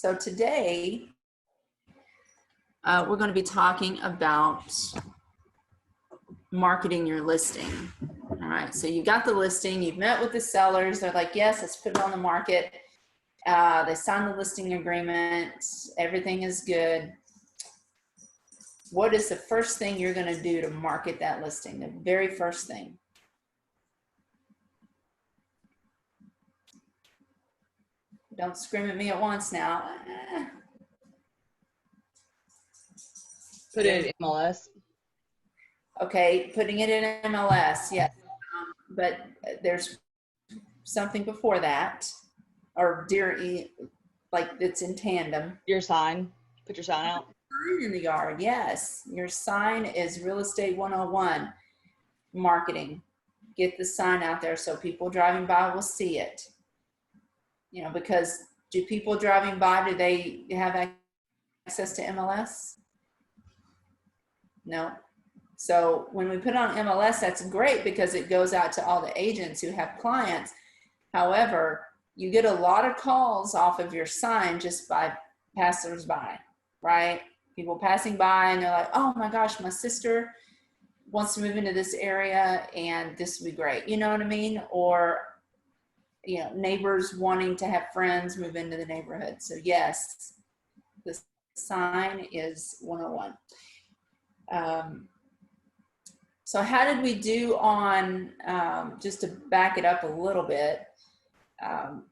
So today, we're going to be talking about marketing your listing. All right, so you got the listing, you've met with the sellers, they're like, yes, let's put it on the market. They signed the listing agreement, everything is good. What is the first thing you're going to do to market that listing? The very first thing. Don't scream at me at once now. Put it in MLS. Okay, putting it in MLS, yes. But there's something before that, or like it's in tandem. Your sign. Put your sign out. Sign in the yard, yes. Your sign is Real Estate 101 marketing. Get the sign out there so people driving by will see it. You know, because do people driving by, do they have access to MLS? No. So when we put on MLS, that's great because it goes out to all the agents who have clients. However, you get a lot of calls off of your sign just by passersby, right? People passing by and they're like, oh my gosh, my sister wants to move into this area and this would be great. You know what I mean? Or, you know, neighbors wanting to have friends move into the neighborhood. So yes, the sign is 101. So how did we do on, just to back it up a little bit, how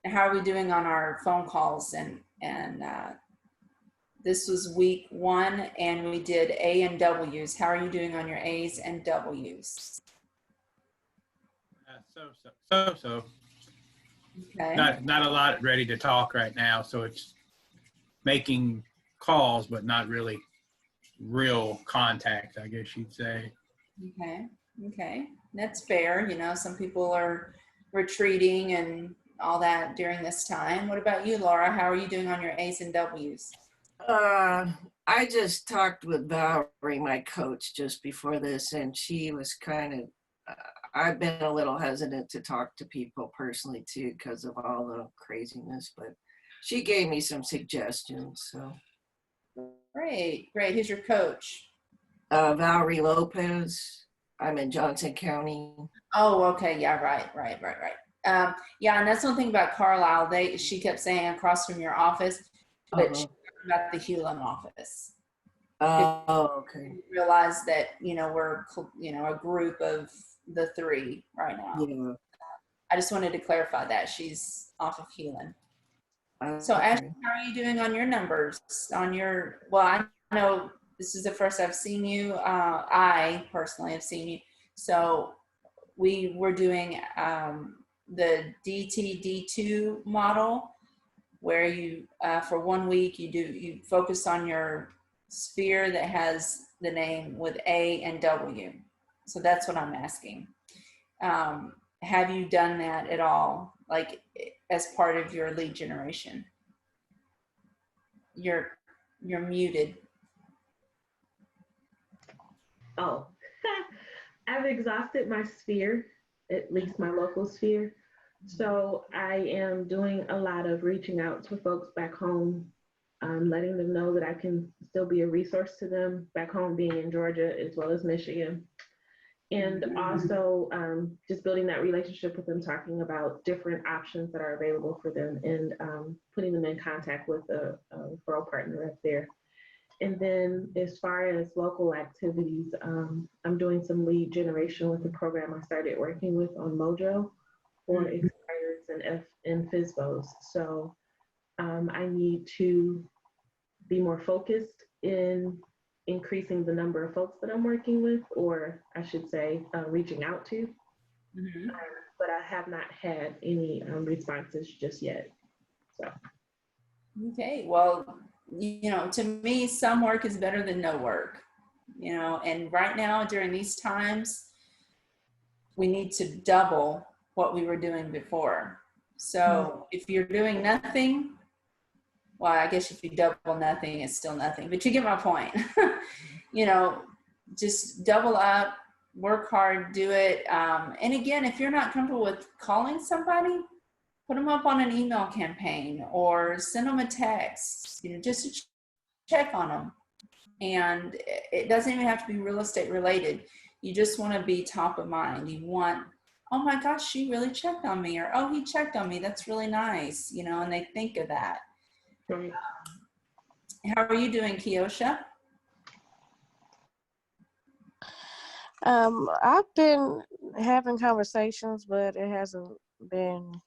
are we doing on our phone calls? And this was week 1 and we did A and W's. How are you doing on your A's and W's? So. Okay. Not a lot ready to talk right now. So it's making calls, but not really real contact, I guess you'd say. Okay. That's fair. You know, some people are retreating and all that during this time. What about you, Laura? How are you doing on your A's and W's? I just talked with Valerie, my coach, just before this, and she was kind of, I've been a little hesitant to talk to people personally too because of all the craziness, but she gave me some suggestions. So Great. Who's your coach? Valerie Lopez. I'm in Johnson County. Oh, okay. Yeah, right. Yeah, and that's one thing about Carlisle. She kept saying across from your office, but she talked about the Hewlin office. Oh, okay. Realize that, you know, we're, you know, a group of the 3 right now. Yeah. I just wanted to clarify that she's off of Hewlin. So Okay. Ashley, how are you doing on your numbers? Well, I know this is the first I've seen you. I personally have seen you. So we were doing the DTD2 model where you, for 1 week, you focus on your sphere that has the name with A and W. So that's what I'm asking. Have you done that at all? Like as part of your lead generation? You're muted. Oh, I've exhausted my sphere, at least my local sphere. So I am doing a lot of reaching out to folks back home, letting them know that I can still be a resource to them back home, being in Georgia as well as Michigan. And also just building that relationship with them, talking about different options that are available for them and putting them in contact with a referral partner up there. And then as far as local activities, I'm doing some lead generation with the program I started working with on Mojo for expireds and FSBOs. So I need to be more focused in increasing the number of folks that I'm working with, or I should say reaching out to. But I have not had any responses just yet. So. Okay, well, you know, to me, some work is better than no work, you know, and right now during these times, we need to double what we were doing before. So if you're doing nothing, well, I guess if you double nothing, it's still nothing, but you get my point. You know, just double up, work hard, do it. And again, if you're not comfortable with calling somebody, put them up on an email campaign or send them a text, just to check on them. And it doesn't even have to be real estate related. You just want to be top of mind. You want, oh my gosh, she really checked on me, or oh, he checked on me. That's really nice, and they think of that. Right. How are you doing, Kiosha? I've been having conversations, but it hasn't been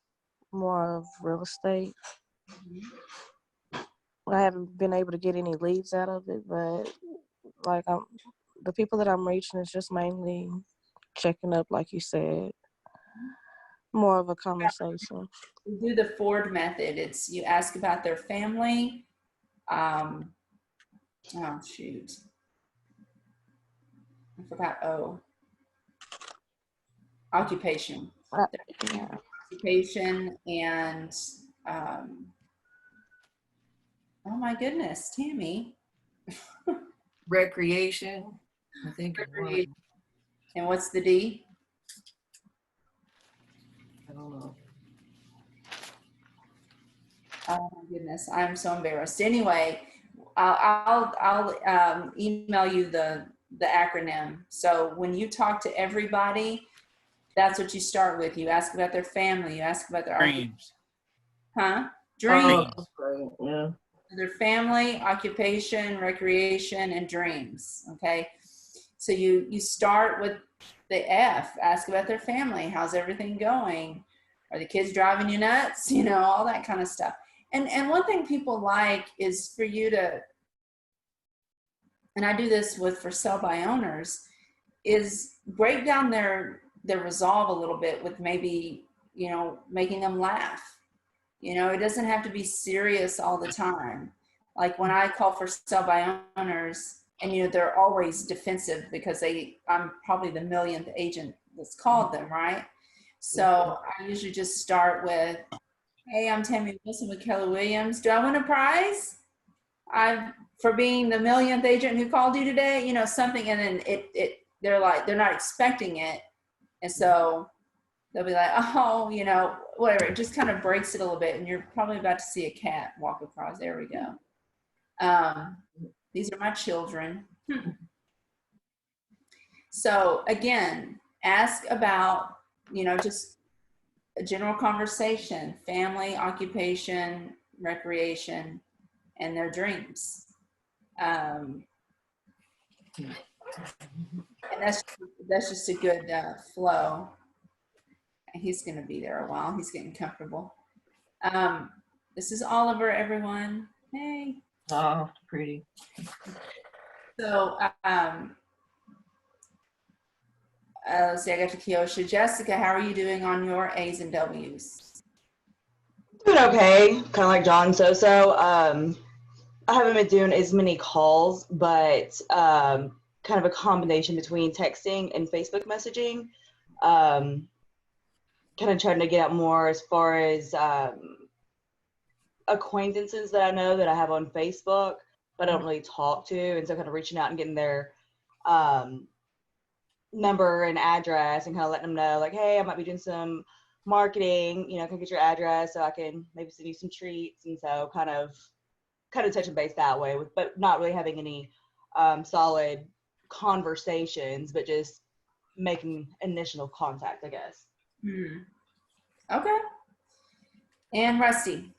more of real estate. I haven't been able to get any leads out of it, but like the people that I'm reaching is just mainly checking up, like you said, more of a conversation. We do the Ford method. It's you ask about their family. Oh shoot, I forgot. Oh, occupation. Yeah. Occupation and oh my goodness, Tammy. Recreation, I think. And what's the D? I don't know. Oh my goodness, I'm so embarrassed. Anyway, I'll email you the acronym. So when you talk to everybody, that's what you start with. You ask about their family. You ask about their Dreams. Dreams. Oh, great. Yeah. Their family, occupation, recreation, and dreams. Okay, so you start with the F. Ask about their family. How's everything going? Are the kids driving you nuts? All that kind of stuff. And one thing people like is for you to, and I do this for sell by owners, is break down their resolve a little bit with maybe, making them laugh. It doesn't have to be serious all the time. Like when I call for sell by owners, and they're always defensive because I'm probably the millionth agent that's called them, right? So I usually just start with, hey, I'm Tammy Wilson with Keller Williams. Do I win a prize? For being the millionth agent who called you today, something, and then they're not expecting it. And so they'll be like, oh, whatever. It just kind of breaks it a little bit. And you're probably about to see a cat walk across. There we go. These are my children. So again, ask about, just a general conversation, family, occupation, recreation, and their dreams. And that's just a good flow. He's going to be there a while. He's getting comfortable. This is Oliver, everyone. Hey. Oh, pretty. So, let's see, I got to Kiosha. Jessica, how are you doing on your A's and W's? Doing okay, kind of like John so. I haven't been doing as many calls, but kind of a combination between texting and Facebook messaging. Kind of trying to get out more as far as acquaintances that I know that I have on Facebook, but I don't really talk to, and so kind of reaching out and getting their number and address and kind of letting them know, like, hey, I might be doing some marketing, can I get your address so I can maybe send you some treats, and so kind of touching base that way, but not really having any solid conversations, but just making initial contact, I guess. Okay. And Rusty.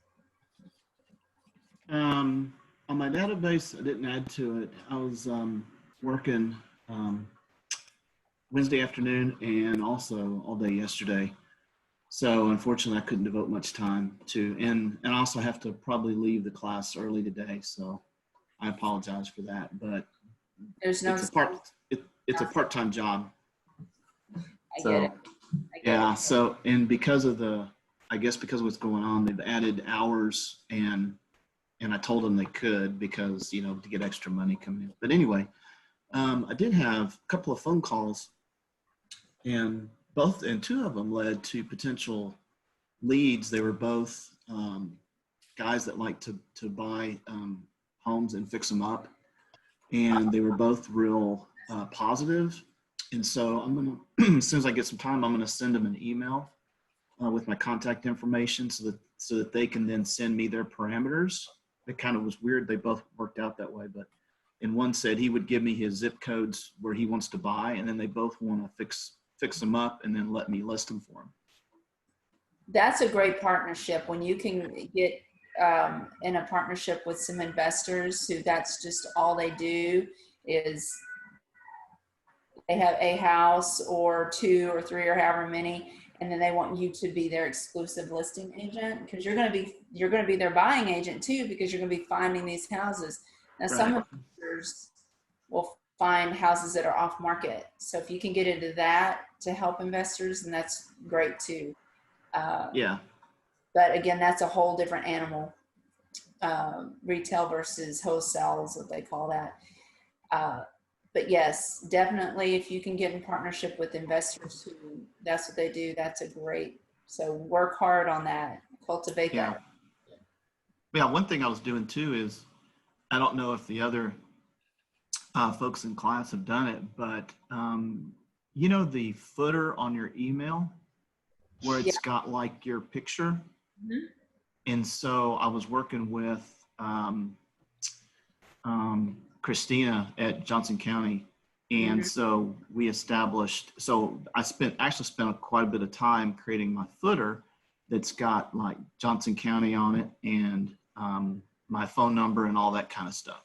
On my database, I didn't add to it. I was working Wednesday afternoon and also all day yesterday. So unfortunately, I couldn't devote much time to, and I also have to probably leave the class early today. So I apologize for that, but There's no. it's a part-time job. I get it. Yeah. So, and because of because of what's going on, they've added hours, and I told them they could because, to get extra money coming in. But anyway, I did have a couple of phone calls, and two of them led to potential leads. They were both guys that like to buy homes and fix them up, and they were both real positive. And so I'm gonna, as soon as I get some time, I'm gonna send them an email with my contact information so that they can then send me their parameters. It kind of was weird. They both worked out that way, but and one said he would give me his zip codes where he wants to buy, and then they both want to fix them up and then let me list them for him. That's a great partnership when you can get in a partnership with some investors who that's just all they do is they have a house or 2 or 3 or however many, and then they want you to be their exclusive listing agent because you're going to be their buying agent too, because you're going to be finding these houses. Now, some investors will find houses that are off market. So if you can get into that to help investors, then that's great too. Yeah. But again, that's a whole different animal. Retail versus wholesale is what they call that. But yes, definitely if you can get in partnership with investors who that's what they do, that's a great, so work hard on that, cultivate that. Yeah, one thing I was doing too is, I don't know if the other folks in class have done it, but you know the footer on your email where it's got like your picture? Mm-hmm. And so I was working with Christina at Johnson County. And so we established, so I actually spent quite a bit of time creating my footer that's got like Johnson County on it and my phone number and all that kind of stuff.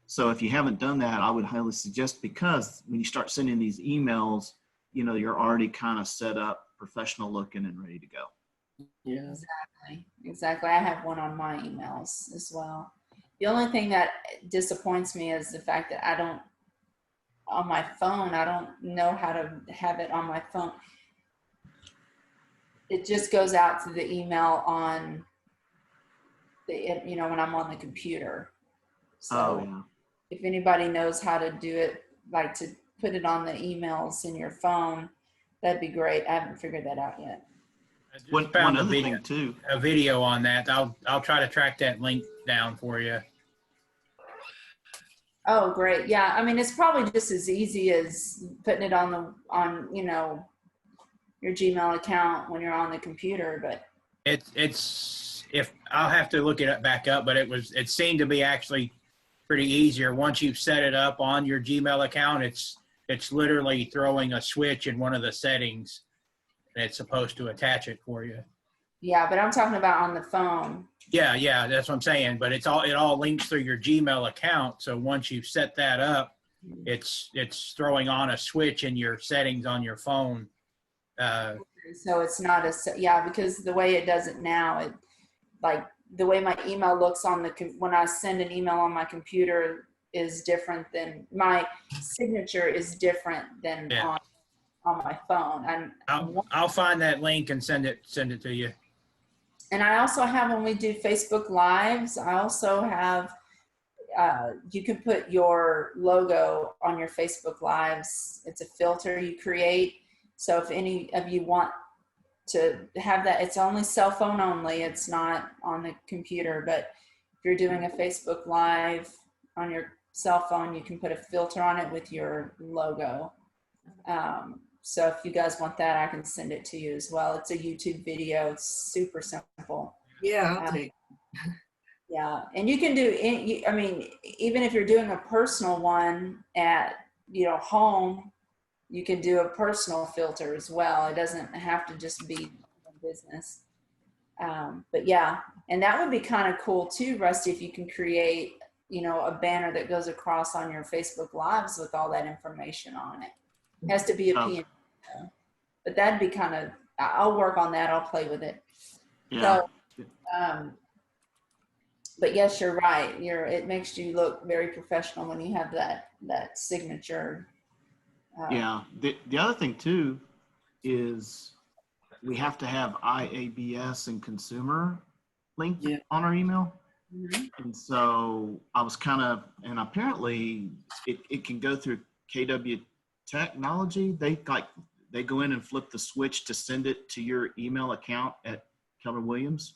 So if you haven't done that, I would highly suggest, because when you start sending these emails, you know, you're already kind of set up, professional looking and ready to go. Yeah. Exactly. I have one on my emails as well. The only thing that disappoints me is the fact that on my phone, I don't know how to have it on my phone. It just goes out to the email on the, you know, when I'm on the computer. So if anybody knows how to do it, like to put it on the emails in your phone, that'd be great. I haven't figured that out yet. I just One found other thing too. a video on that. I'll try to track that link down for you. Oh, great. Yeah. I mean, it's probably just as easy as putting it on you know, your Gmail account when you're on the computer, but It's if I'll have to look it back up, but it seemed to be actually pretty easier. Once you've set it up on your Gmail account, it's literally throwing a switch in one of the settings that's supposed to attach it for you. yeah, but I'm talking about on the phone. Yeah, that's what I'm saying. But it all links through your Gmail account. So once you've set that up, it's throwing on a switch in your settings on your phone. So it's not because the way it does it now, it like the way my email looks when I send an email on my computer is different than my signature is different than on my phone. I'll find that link and send it to you. And I also have, when we do Facebook Lives, I also have, you can put your logo on your Facebook Lives. It's a filter you create. So if any of you want to have that, it's only cell phone only. It's not on the computer, but if you're doing a Facebook Live on your cell phone, you can put a filter on it with your logo. So if you guys want that, I can send it to you as well. It's a YouTube video. It's super simple. Yeah, I'll take. Yeah, and you can do, I mean, even if you're doing a personal one at, you know, home, you can do a personal filter as well. It doesn't have to just be business. But yeah, and that would be kind of cool too, Rusty, if you can create, you know, a banner that goes across on your Facebook Lives with all that information on it. It has to be a P&L, but that'd be kind of, I'll work on that. I'll play with it. Yeah. So, but yes, you're right. It makes you look very professional when you have that signature. Yeah. The other thing too is we have to have IABS and consumer link on our email. And so I was and apparently it can go through KW Technology. They go in and flip the switch to send it to your email account at Keller Williams.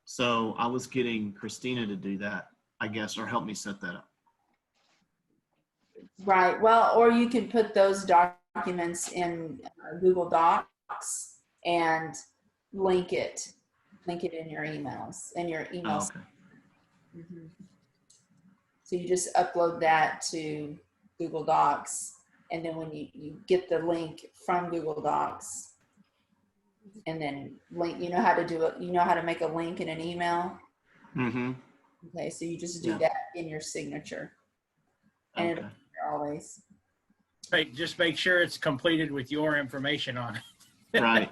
So I was getting Christina to do that, I guess, or help me set that up. Right. Well, or you can put those documents in Google Docs and link it in your emails, in your Oh, emails. okay. Mhm. So you just upload that to Google Docs, and then when you get the link from Google Docs, and then link, you know how to do it, you know how to make a link in an email. Mm-hmm. Okay, so you just do Yeah. that in your signature, and Okay. it'll always. Just make sure it's completed with your information on it. Right.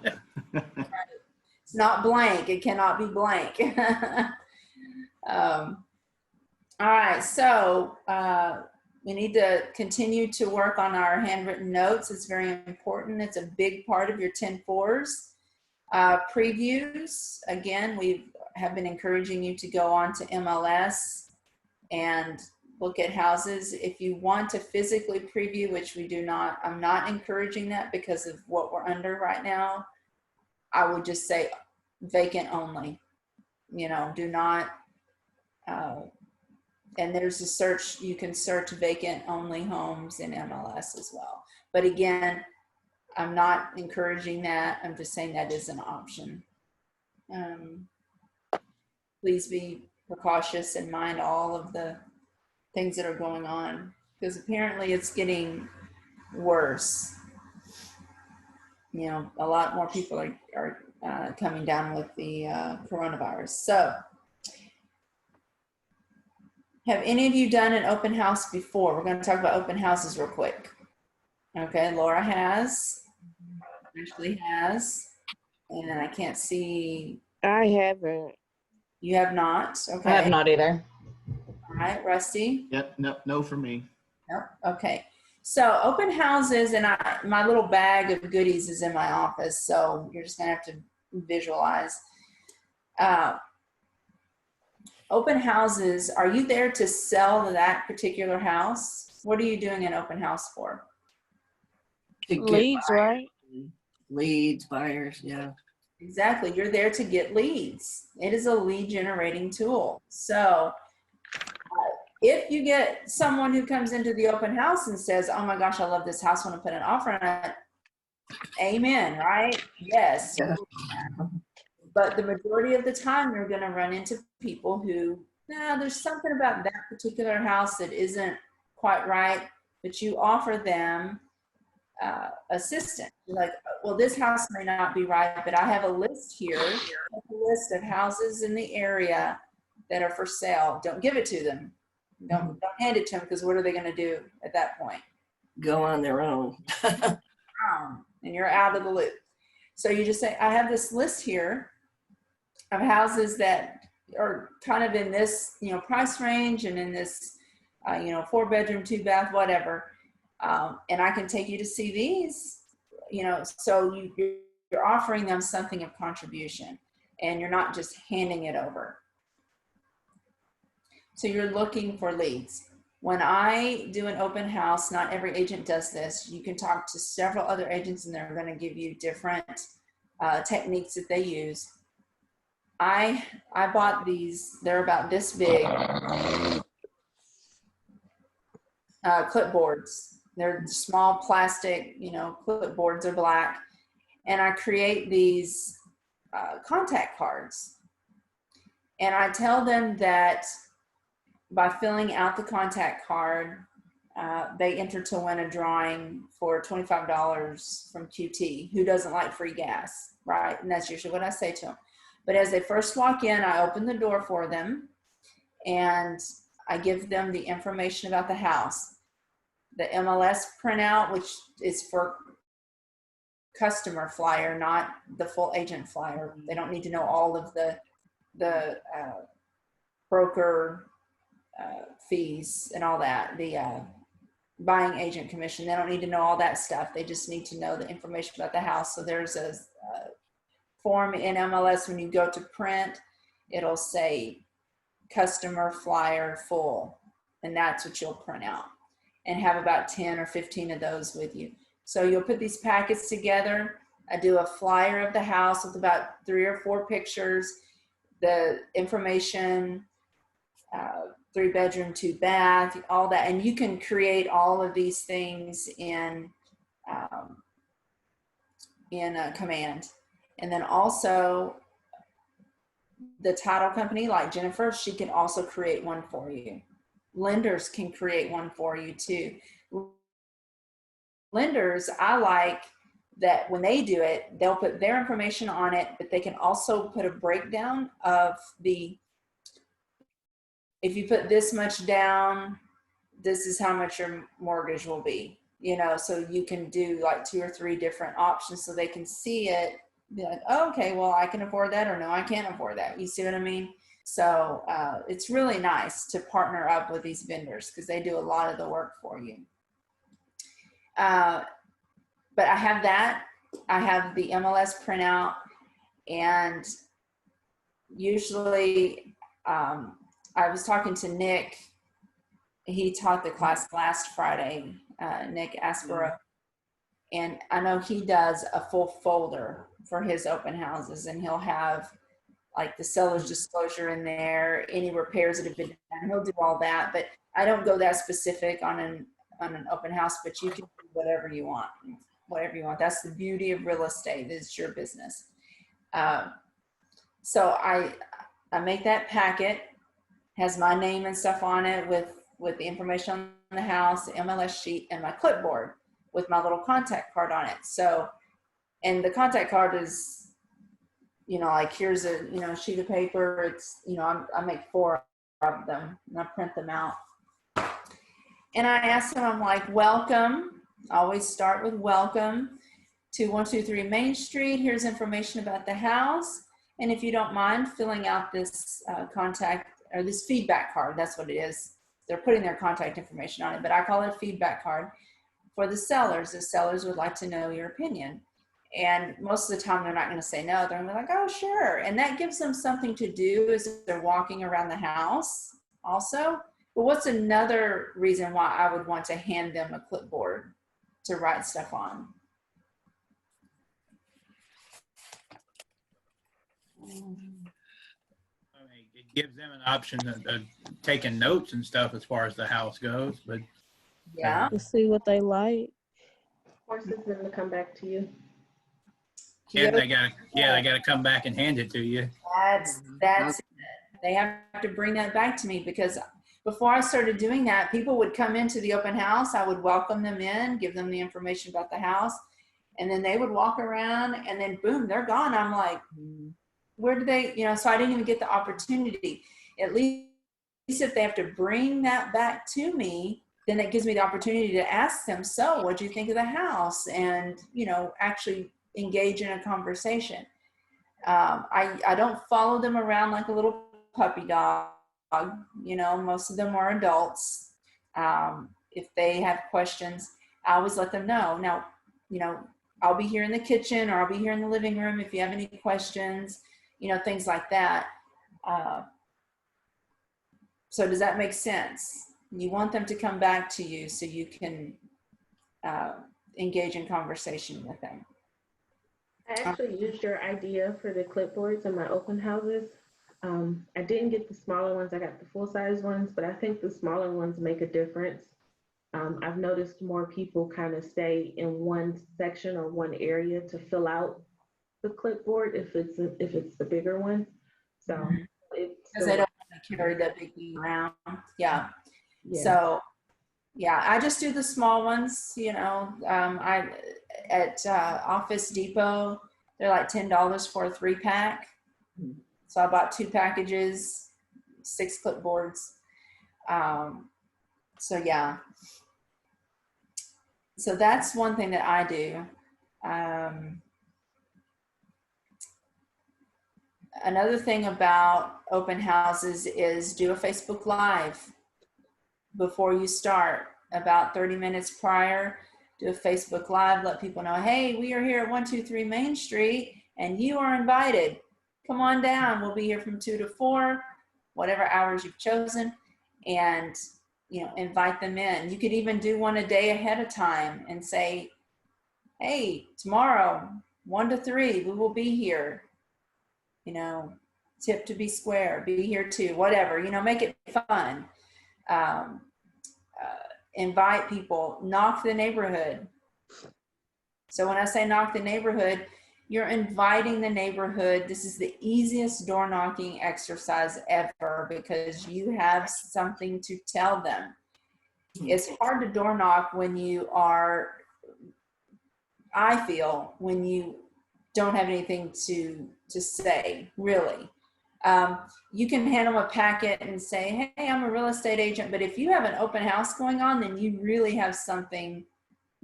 It's not blank. It cannot be blank. All right, so we need to continue to work on our handwritten notes. It's very important. It's a big part of your 10-4s. Previews, again, we have been encouraging you to go on to MLS and look at houses. If you want to physically preview, which we do not, I'm not encouraging that because of what we're under right now. I would just say vacant only, you know, do not, and there's a search, you can search vacant only homes in MLS as well. But again, I'm not encouraging that. I'm just saying that is an option. Please be precautious and mind all of the things that are going on, because apparently it's getting worse. You know, a lot more people are coming down with the coronavirus. So, have any of you done an open house before? We're going to talk about open houses real quick. Okay, Laura has. Ashley has. And I can't see. I haven't. You have not. Okay. I have not either. All right, Rusty. Yep. No for me. Nope. Okay. So open houses, and my little bag of goodies is in my office, so you're just gonna have to visualize. Open houses, are you there to sell that particular house? What are you doing an open house for? To get Leads, right? leads, buyers, yeah. Exactly. You're there to get leads. It is a lead generating tool. So if you get someone who comes into the open house and says, oh my gosh, I love this house, I want to put an offer on it. Amen, right? Yes. Yeah. But the majority of the time, you're going to run into people who, there's something about that particular house that isn't quite right, but you offer them assistance. You're like, well, this house may not be right, but I have a list here, a list of houses in the area that are for sale. Don't give it to them. Don't hand it to them, because what are they going to do at that point? Go on their own. And you're out of the loop. So you just say, I have this list here of houses that are kind of in this, price range and in this, 4-bedroom, 2-bath, whatever. And I can take you to see these, so you're offering them something of contribution, and you're not just handing it over. So you're looking for leads. When I do an open house, not every agent does this. You can talk to several other agents, and they're going to give you different techniques that they use. I bought these. They're about this big. Clipboards. They're small plastic, clipboards are black. And I create these contact cards. And I tell them that by filling out the contact card, they enter to win a drawing for $25 from QT. Who doesn't like free gas, right? And that's usually what I say to them. But as they first walk in, I open the door for them, and I give them the information about the house. The MLS printout, which is for customer flyer, not the full agent flyer. They don't need to know all of the broker fees and all that, the buying agent commission. They don't need to know all that stuff. They just need to know the information about the house. So there's a form in MLS. When you go to print, it'll say customer flyer full, and that's what you'll print out, and have about 10 or 15 of those with you. So you'll put these packets together. I do a flyer of the house with about 3 or 4 pictures, the information, 3-bedroom, 2-bath, all that. And you can create all of these things in a Command. And then also the title company, like Jennifer, she can also create one for you. Lenders can create one for you too. Lenders, I like that when they do it, they'll put their information on it, but they can also put a breakdown of if you put this much down, this is how much your mortgage will be, so you can do like 2 or 3 different options so they can see it, be like, oh, okay, well, I can afford that, or no, I can't afford that. You see what I mean? So it's really nice to partner up with these vendors because they do a lot of the work for you. But I have that. I have the MLS printout, and usually I was talking to Nick. He taught the class last Friday, Nick Aspero, and I know he does a full folder for his open houses, and he'll have like the seller's disclosure in there, any repairs that have been done. He'll do all that, but I don't go that specific on an open house, but you can do whatever you want. That's the beauty of real estate. It's your business. So I make that packet, has my name and stuff on it with the information on the house, the MLS sheet, and my clipboard with my little contact card on it. So, and the contact card is, like here's a, sheet of paper. It's, I make 4 of them and I print them out. And I asked them, I'm like, welcome. I always start with welcome to 123 Main Street. Here's information about the house. And if you don't mind filling out this contact or this feedback card, that's what it is. They're putting their contact information on it, but I call it a feedback card for the sellers. The sellers would like to know your opinion. And most of the time they're not going to say no. They're going to be like, oh, sure. And that gives them something to do as they're walking around the house also. But what's another reason why I would want to hand them a clipboard to write stuff on? It gives them an option of taking notes and stuff as far as the house goes, but Yeah. To see what they like. Forces them to come back to you. and they gotta come back and hand it to you. That's it. They have to bring that back to me, because before I started doing that, people would come into the open house. I would welcome them in, give them the information about the house, and then they would walk around, and then boom, they're gone. I'm like, where do they, so I didn't even get the opportunity. At least if they have to bring that back to me, then it gives me the opportunity to ask them, so what do you think of the house? And, actually engage in a conversation. I don't follow them around like a little puppy dog. Most of them are adults. If they have questions, I always let them know. Now, I'll be here in the kitchen, or I'll be here in the living room if you have any questions, things like that. So does that make sense? You want them to come back to you so you can engage in conversation with them. I actually used your idea for the clipboards in my open houses. I didn't get the smaller ones. I got the full-size ones, but I think the smaller ones make a difference. I've noticed more people kind of stay in one section or one area to fill out the clipboard if it's the bigger one. So Because they don't want to carry that big thing around. Yeah. So yeah, I just do the small ones. I at Office Depot, they're like $10 for a 3-pack. So I bought 2 packages, 6 clipboards. So yeah. So that's one thing that I do. Another thing about open houses is do a Facebook Live before you start. About 30 minutes prior, do a Facebook Live, let people know, hey, we are here at 123 Main Street and you are invited. Come on down. We'll be here from 2 to 4, whatever hours you've chosen, and invite them in. You could even do one a day ahead of time and say, hey, tomorrow, 1 to 3, we will be here. Tip to be square, be here too, whatever, make it fun. Invite people, knock the neighborhood. So when I say knock the neighborhood, You're inviting the neighborhood. This is the easiest door knocking exercise ever because you have something to tell them. It's hard to door knock when you are, I feel, when you don't have anything to say, really. You can hand them a packet and say, hey, I'm a real estate agent. But if you have an open house going on, then you really have something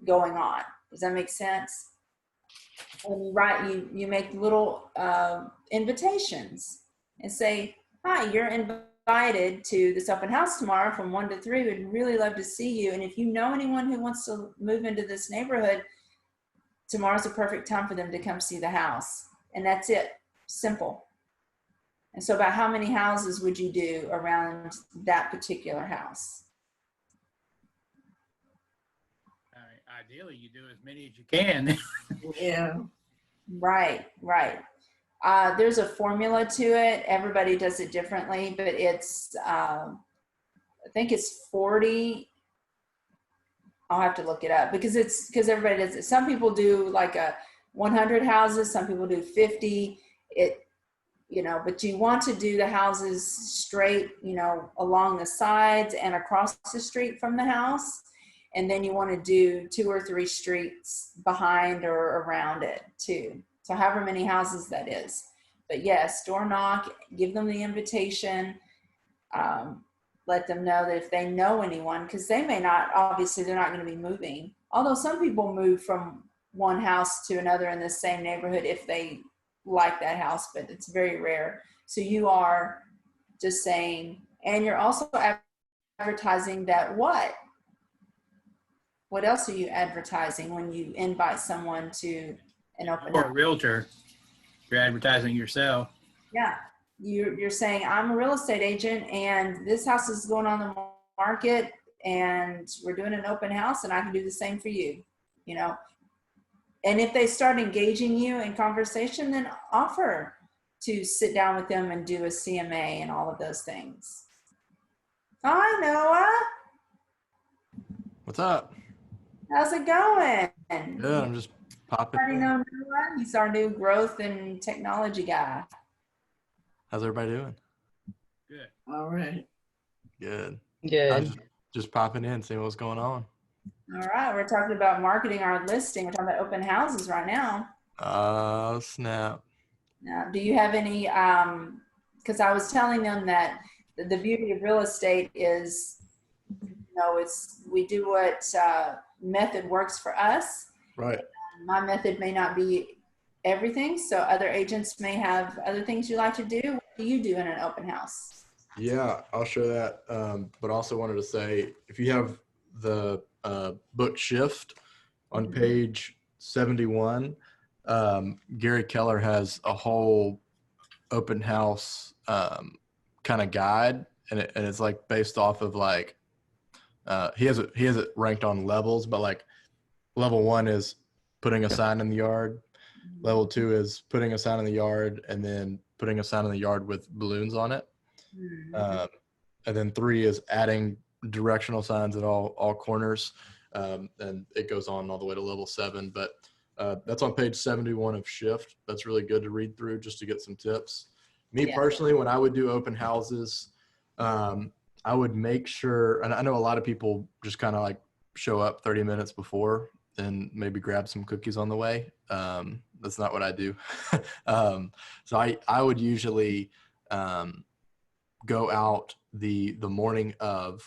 going on. Does that make sense? And you make little invitations and say, hi, you're invited to this open house tomorrow from 1 to 3. We'd really love to see you. And if you know anyone who wants to move into this neighborhood, tomorrow's a perfect time for them to come see the house. And that's it. Simple. And so about how many houses would you do around that particular house? Ideally, you do as many as you can. Yeah. Right. There's a formula to it. Everybody does it differently, but it's, I think it's 40. I'll have to look it up because everybody does it. Some people do like 100 houses. Some people do 50. But you want to do the houses straight, along the sides and across the street from the house. And then you want to do 2 or 3 streets behind or around it too. So however many houses that is. But yes, door knock, give them the invitation. Let them know that if they know anyone, because they may not, obviously they're not going to be moving. Although some people move from one house to another in the same neighborhood if they like that house, but it's very rare. So you are just saying, and you're also advertising that what? What else are you advertising when you invite someone to an open Or house? a realtor, you're advertising yourself. Yeah, you're saying, I'm a real estate agent and this house is going on the market and we're doing an open house and I can do the same for you, And if they start engaging you in conversation, then offer to sit down with them and do a CMA and all of those things. Hi, Noah. What's up? How's it going? Good. I'm just popping Already in. know Noah. He's our new growth and technology guy. How's everybody doing? Good. All right. Good. I Good. was just popping in, seeing what's going on. All right, we're talking about marketing our listing. We're talking about open houses right now. Oh, snap. Now, do you have any, because I was telling them that the beauty of real estate is, we do what method works for us. Right. My method may not be everything, so other agents may have other things you like to do. What do you do in an open house? Yeah, I'll show that. But also wanted to say, if you have the book Shift on page 71, Gary Keller has a whole open house kind of guide, and it's like based off of like he has it ranked on levels, but like level 1 is putting a sign in the yard, level 2 is putting a sign in the yard and then putting a sign in the yard with balloons on it, and then 3 is adding directional signs at all corners, and it goes on all the way to level 7. But that's on page 71 of Shift. That's really good to read through just to get some tips. Me personally, when I would do open houses, I would make sure, and I know a lot of people just kind of like show up 30 minutes before and maybe grab some cookies on the way. That's not what I do. So I would usually go out the morning of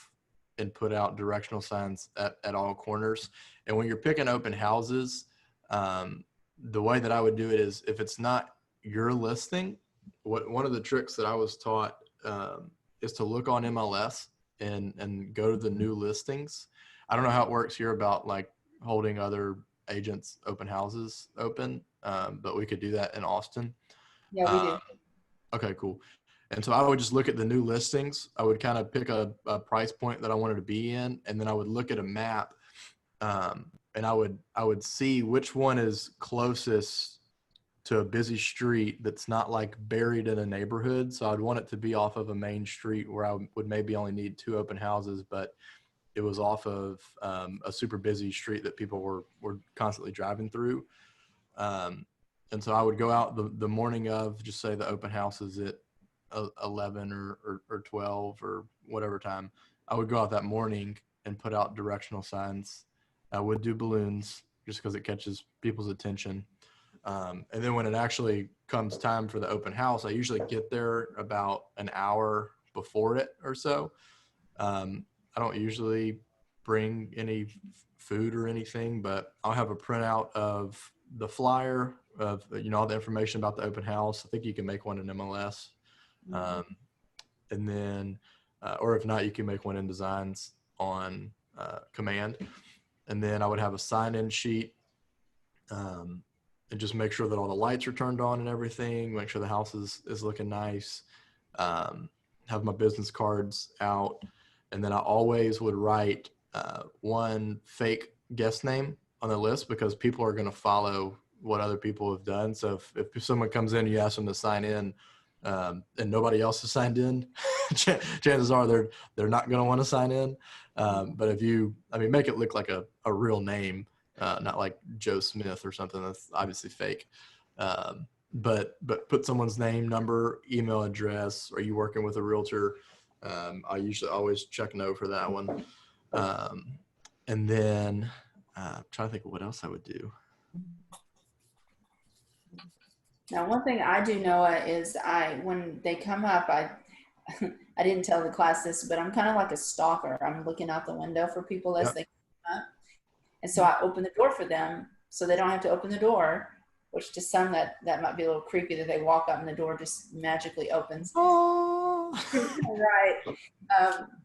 and put out directional signs at all corners. And when you're picking open houses, the way that I would do it is, if it's not your listing, one of the tricks that I was taught is to look on MLS and go to the new listings. I don't know how it works here about like holding other agents' open houses open, but we could do that in Austin. Yeah, we do. Okay, cool. And so I would just look at the new listings. I would kind of pick a price point that I wanted to be in, and then I would look at a map, and I would see which one is closest to a busy street that's not like buried in a neighborhood. So I'd want it to be off of a main street where I would maybe only need 2 open houses, but it was off of a super busy street that people were constantly driving through. and so I would go out the morning of, just say the open house is at 11 or 12 or whatever time. I would go out that morning and put out directional signs. I would do balloons just because it catches people's attention. And then when it actually comes time for the open house, I usually get there about an hour before it or so. I don't usually bring any food or anything, but I'll have a printout of the flyer of, all the information about the open house. I think you can make one in MLS. And then, or if not, you can make one in Designs on command. And then I would have a sign-in sheet, and just make sure that all the lights are turned on and everything, make sure the house is looking nice, have my business cards out. And then I always would write one fake guest name on the list, because people are going to follow what other people have done. So if someone comes in, you ask them to sign in, and nobody else has signed in, chances are they're not going to want to sign in. But if you, make it look like a real name, not like Joe Smith or something that's obviously fake. But put someone's name, number, email address. Are you working with a realtor? I usually always check no for that one. And then I'm trying to think of what else I would do. Now, one thing I do, Noah, is when they come up, I didn't tell the class this, but I'm kind of like a stalker. I'm looking out the window for people as they come up. And so I open the door for them so they don't have to open the door, which to some that might be a little creepy that they walk up and the door just magically opens. Oh. Right.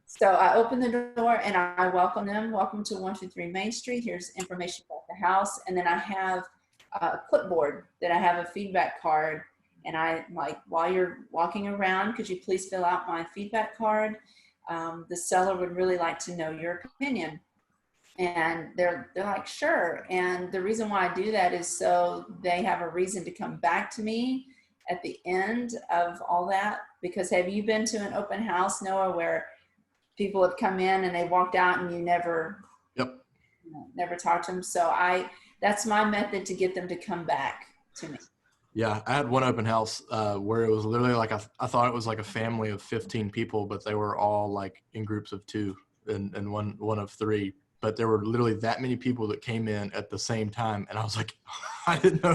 So I open the door and I welcome them. Welcome to 123 Main Street. Here's information about the house. And then I have a clipboard that I have a feedback card. And I like, while you're walking around, could you please fill out my feedback card? The seller would really like to know your opinion. And they're like, sure. And the reason why I do that is so they have a reason to come back to me at the end of all that. Because have you been to an open house, Noah, where people have come in and they walked out and you never talked to them? So that's my method to get them to come back to me. Yeah, I had one open house where it was literally like I thought it was like a family of 15 people, but they were all like in groups of 2 and one of 3. But there were literally that many people that came in at the same time, and I was like, I didn't know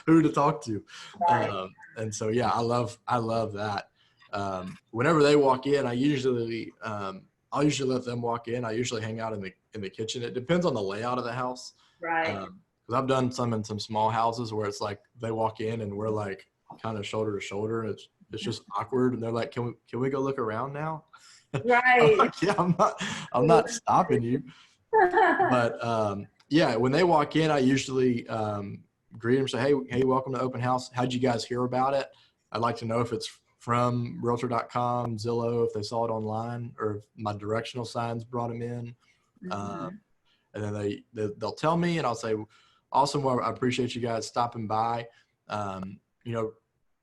who to talk to. Right. And so yeah, I love that. Whenever they walk in, I'll usually let them walk in. I usually hang out in the kitchen. It depends on the layout of the house. Right. Because I've done some in some small houses where it's like they walk in and we're like kind of shoulder to shoulder, and it's just awkward. And they're like, "Can we go look around now?" Right. I'm like, yeah, I'm not stopping you. But yeah, when they walk in, I usually greet them, say, hey, welcome to open house. How'd you guys hear about it? I'd like to know if it's from realtor.com, Zillow, if they saw it online, or if my directional signs brought them in. And then they'll tell me, and I'll say, awesome, well, I appreciate you guys stopping by.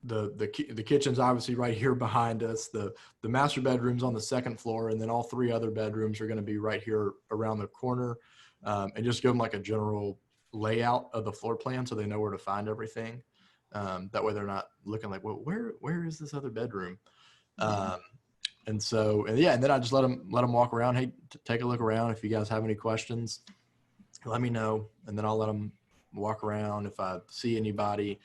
The kitchen's obviously right here behind us. The master bedroom's on the 2nd floor, and then all 3 other bedrooms are going to be right here around the corner. And just give them like a general layout of the floor plan so they know where to find everything. That way they're not looking like, well, where is this other bedroom? And then I just let them walk around. Hey, take a look around. If you guys have any questions, let me know, and then I'll let them walk around. If I see anybody,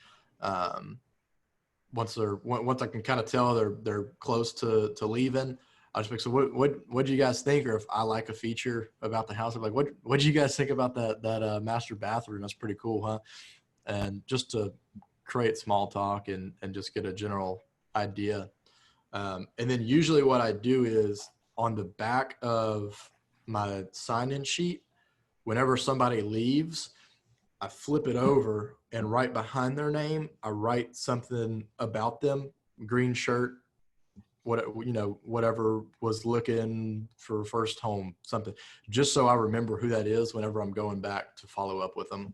once I can kind of tell they're close to leaving, I just pick, so what do you guys think? Or if I like a feature about the house, I'm like, what do you guys think about that master bathroom? That's pretty cool, huh? And just to create small talk and just get a general idea. And then usually what I do is on the back of my sign-in sheet, whenever somebody leaves, I flip it over, and right behind their name, I write something about them, green shirt, whatever was looking for first home, something, just so I remember who that is whenever I'm going back to follow up with them.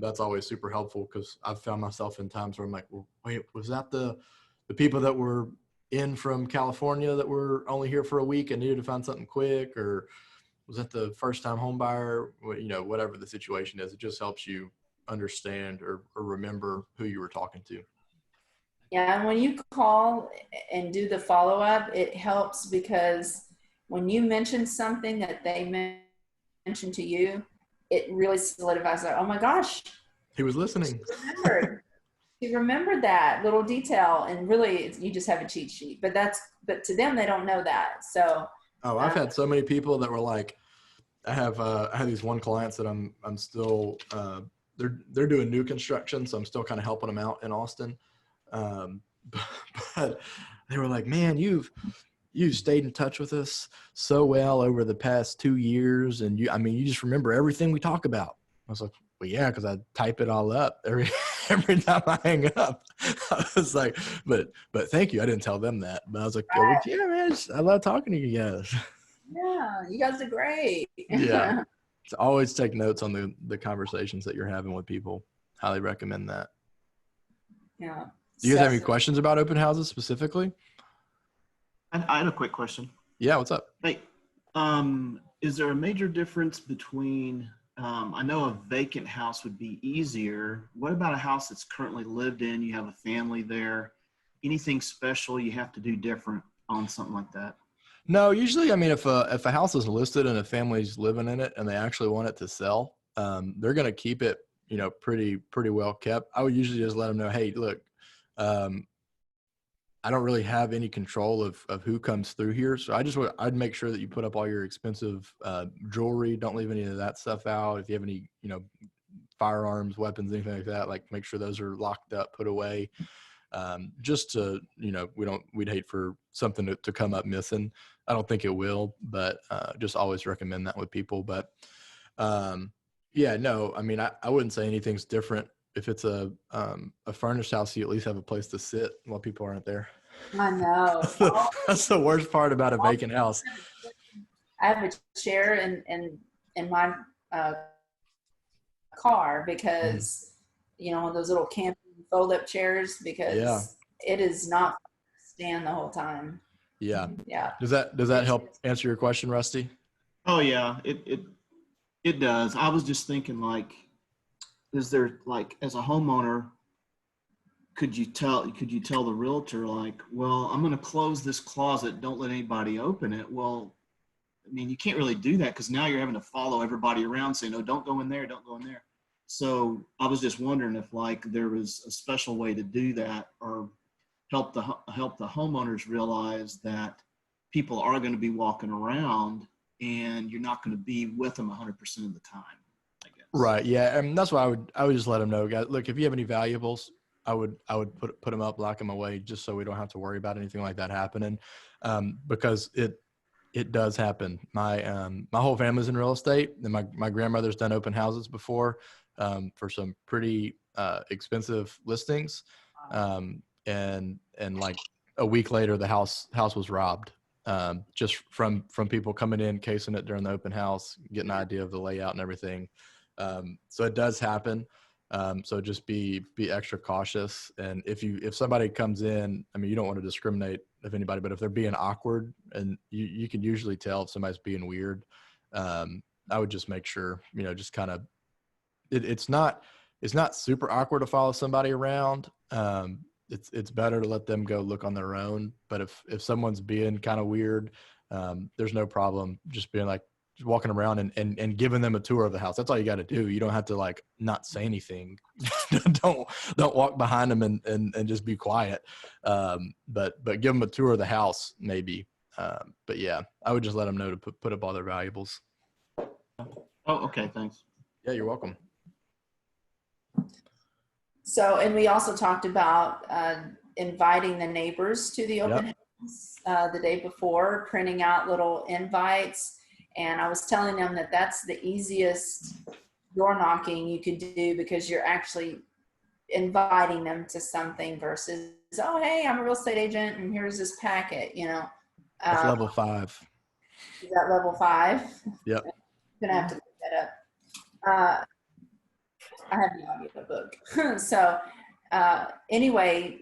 That's always super helpful, because I've found myself in times where I'm like, well, wait, was that the people that were in from California that were only here for a week and needed to find something quick, or was that the first time home buyer? Whatever the situation is, it just helps you understand or remember who you were talking to. Yeah, and when you call and do the follow-up, it helps because when you mention something that they mentioned to you, it really solidifies that, oh my gosh, He was listening. she remembered that little detail, and really you just have a cheat sheet. But to them, they don't know that. So Oh, I've had so many people that were like, I have these one clients that I'm still they're doing new construction, so I'm still kind of helping them out in Austin. But they were like, man, you've stayed in touch with us so well over the past 2 years, and you just remember everything we talk about. I was like, well, yeah, because I type it all up every time I hang up. I was like, but thank you. I didn't tell them that, but I was like, oh, yeah, man, I love talking to you guys. yeah, you guys are great. Yeah. So always take notes on the conversations that you're having with people. Highly recommend that. Yeah. Do you guys have any questions about open houses specifically? I had a quick question. Yeah, what's up? Hey, is there a major difference between, I know a vacant house would be easier. What about a house that's currently lived in? You have a family there. Anything special you have to do different on something like that? No, usually, I mean, if a house is listed and a family's living in it and they actually want it to sell, they're going to keep it, pretty well kept. I would usually just let them know, hey, look, I don't really have any control of who comes through here. So I'd make sure that you put up all your expensive jewelry. Don't leave any of that stuff out. If you have any, firearms, weapons, anything like that, like make sure those are locked up, put away. Just to, we'd hate for something to come up missing. I don't think it will, but just always recommend that with people. But yeah, no, I mean, I wouldn't say anything's different. If it's a furnished house, you at least have a place to sit while people aren't there. I know. That's the worst part about a vacant house. I have a chair in my car because, those little camping fold-up chairs, because it is not stand the whole time. Yeah. Yeah. Does that help answer your question, Rusty? Oh yeah, it does. I was just thinking, like, is there, like, as a homeowner, could you tell the realtor, like, well, I'm going to close this closet, don't let anybody open it? Well, I mean, you can't really do that because now you're having to follow everybody around saying, no, don't go in there, don't go in there. So I was just wondering if, like, there was a special way to do that, or help the homeowners realize that people are going to be walking around and you're not going to be with them 100% of the time, I guess. Right. Yeah. And that's why I would just let them know, guys, look, if you have any valuables, I would put them up, lock them away, just so we don't have to worry about anything like that happening. Because it does happen. My whole family's in real estate, and my grandmother's done open houses before, for some pretty expensive listings. And like a week later, the house was robbed, just from people coming in, casing it during the open house, getting an idea of the layout and everything. So it does happen. So just be extra cautious. And if somebody comes in, I mean, you don't want to discriminate of anybody, but if they're being awkward, and you can usually tell if somebody's being weird, I would just make sure, just kind of, it's not super awkward to follow somebody around. It's better to let them go look on their own. But if someone's being kind of weird, there's no problem just being like, just walking around and giving them a tour of the house. That's all you got to do. You don't have to, like, not say anything. don't walk behind them and just be quiet. But give them a tour of the house maybe. But yeah, I would just let them know to put up all their valuables. Oh, okay. Thanks. Yeah, you're welcome. So, and we also talked about inviting the neighbors to the open house the day before, printing out little invites. And I was telling them that that's the easiest door knocking you could do, because you're actually inviting them to something versus, oh, hey, I'm a real estate agent and here's this packet, That's level 5. Is that level 5? Yep. I'm going to have to look that up. I have the audio book. So anyway,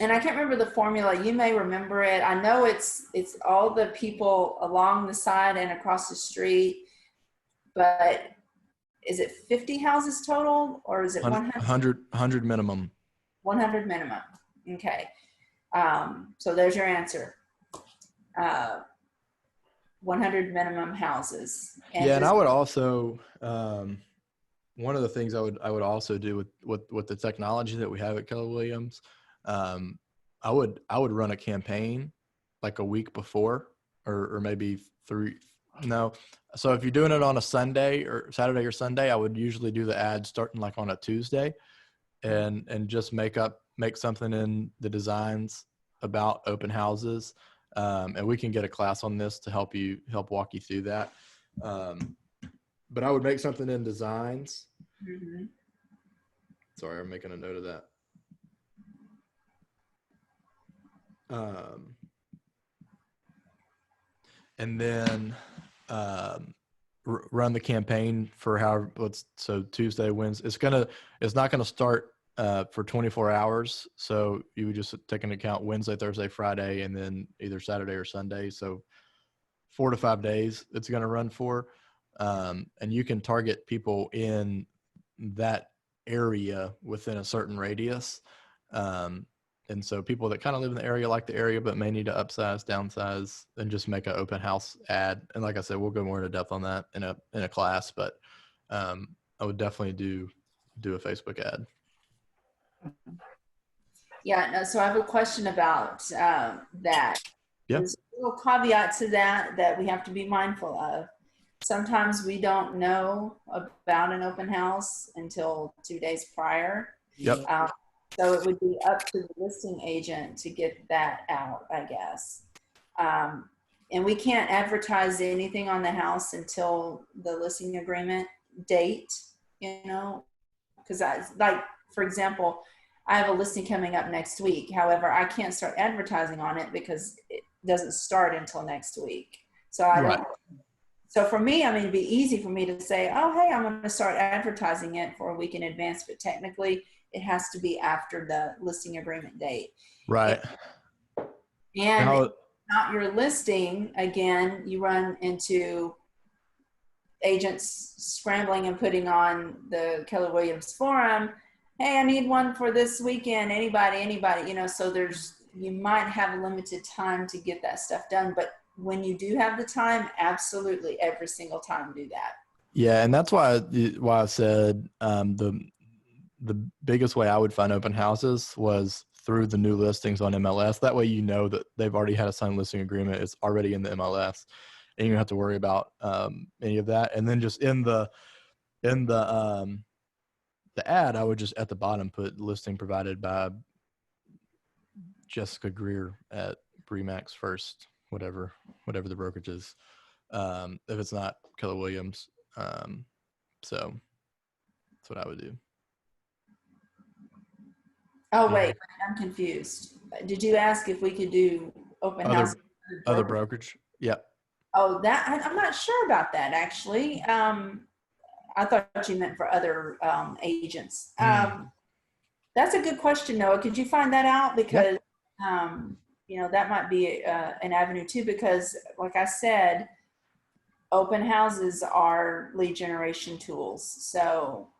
and I can't remember the formula. You may remember it. I know it's all the people along the side and across the street, but is it 50 houses total or is it 100? 100 minimum. 100 minimum. Okay. So there's your answer. 100 minimum houses. Yeah, and I would also one of the things I would also do with the technology that we have at Keller Williams, I would run a campaign like a week before, or maybe 3. No, so if you're doing it on a Sunday or Saturday or Sunday, I would usually do the ad starting like on a Tuesday, and just make something in the designs about open houses. And we can get a class on this to help walk you through that. But I would make something in designs. Mhm. Sorry, I'm making a note of that. And then run the campaign for so Tuesday, Wednesday. It's not gonna start for 24 hours. So you would just take into account Wednesday, Thursday, Friday, and then either Saturday or Sunday. So 4 to 5 days it's going to run for. And you can target people in that area within a certain radius. And so people that kind of live in the area like the area, but may need to upsize, downsize, and just make an open house ad. And like I said, we'll go more into depth on that in a class, but I would definitely do a Facebook ad. Yeah, no, so I have a question about that. Yeah. There's a little caveat to that we have to be mindful of. Sometimes we don't know about an open house until 2 days prior. Yep. So it would be up to the listing agent to get that out, I guess. And we can't advertise anything on the house until the listing agreement date, because for example, I have a listing coming up next week. However, I can't start advertising on it because it doesn't start until next week. So So for me, it'd be easy for me to say, oh, hey, I'm going to start advertising it for a week in advance, but technically it has to be after the listing agreement date. Right. And not your listing, again, you run into agents scrambling and putting on the Keller Williams forum, hey, I need one for this weekend, anybody, so you might have limited time to get that stuff done, but when you do have the time, absolutely every single time do that. Yeah, and that's why I said the biggest way I would find open houses was through the new listings on MLS. That way that they've already had a signed listing agreement. It's already in the MLS, and you don't have to worry about any of that. And then just in the ad, I would just at the bottom put listing provided by Jessica Greer at Bremax First, whatever the brokerage is, if it's not Keller Williams. So that's what I would do. Oh, wait, I'm confused. Did you ask if we could do open house? Other brokerage? Yep. Oh, I'm not sure about that, actually. I thought you meant for other agents. That's a good question, Noah. Could you find that out? Because, that might be an avenue too, because like I said, open houses are lead generation tools. So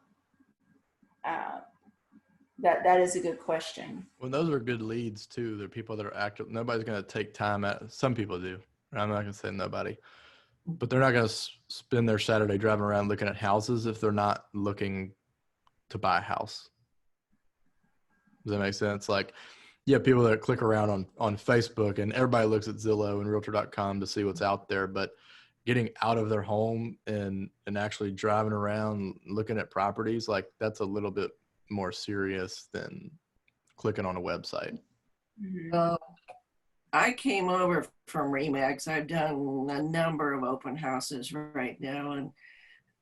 that is a good question. Well, those are good leads too. They're people that are active. Nobody's going to take time some people do. I'm not going to say nobody, but they're not going to spend their Saturday driving around looking at houses if they're not looking to buy a house. Does that make sense? Like, yeah, people that click around on Facebook, and everybody looks at Zillow and Realtor.com to see what's out there, but getting out of their home and actually driving around looking at properties, like that's a little bit more serious than clicking on a website. Mm-hmm. I came over from Remax. I've done a number of open houses right now, and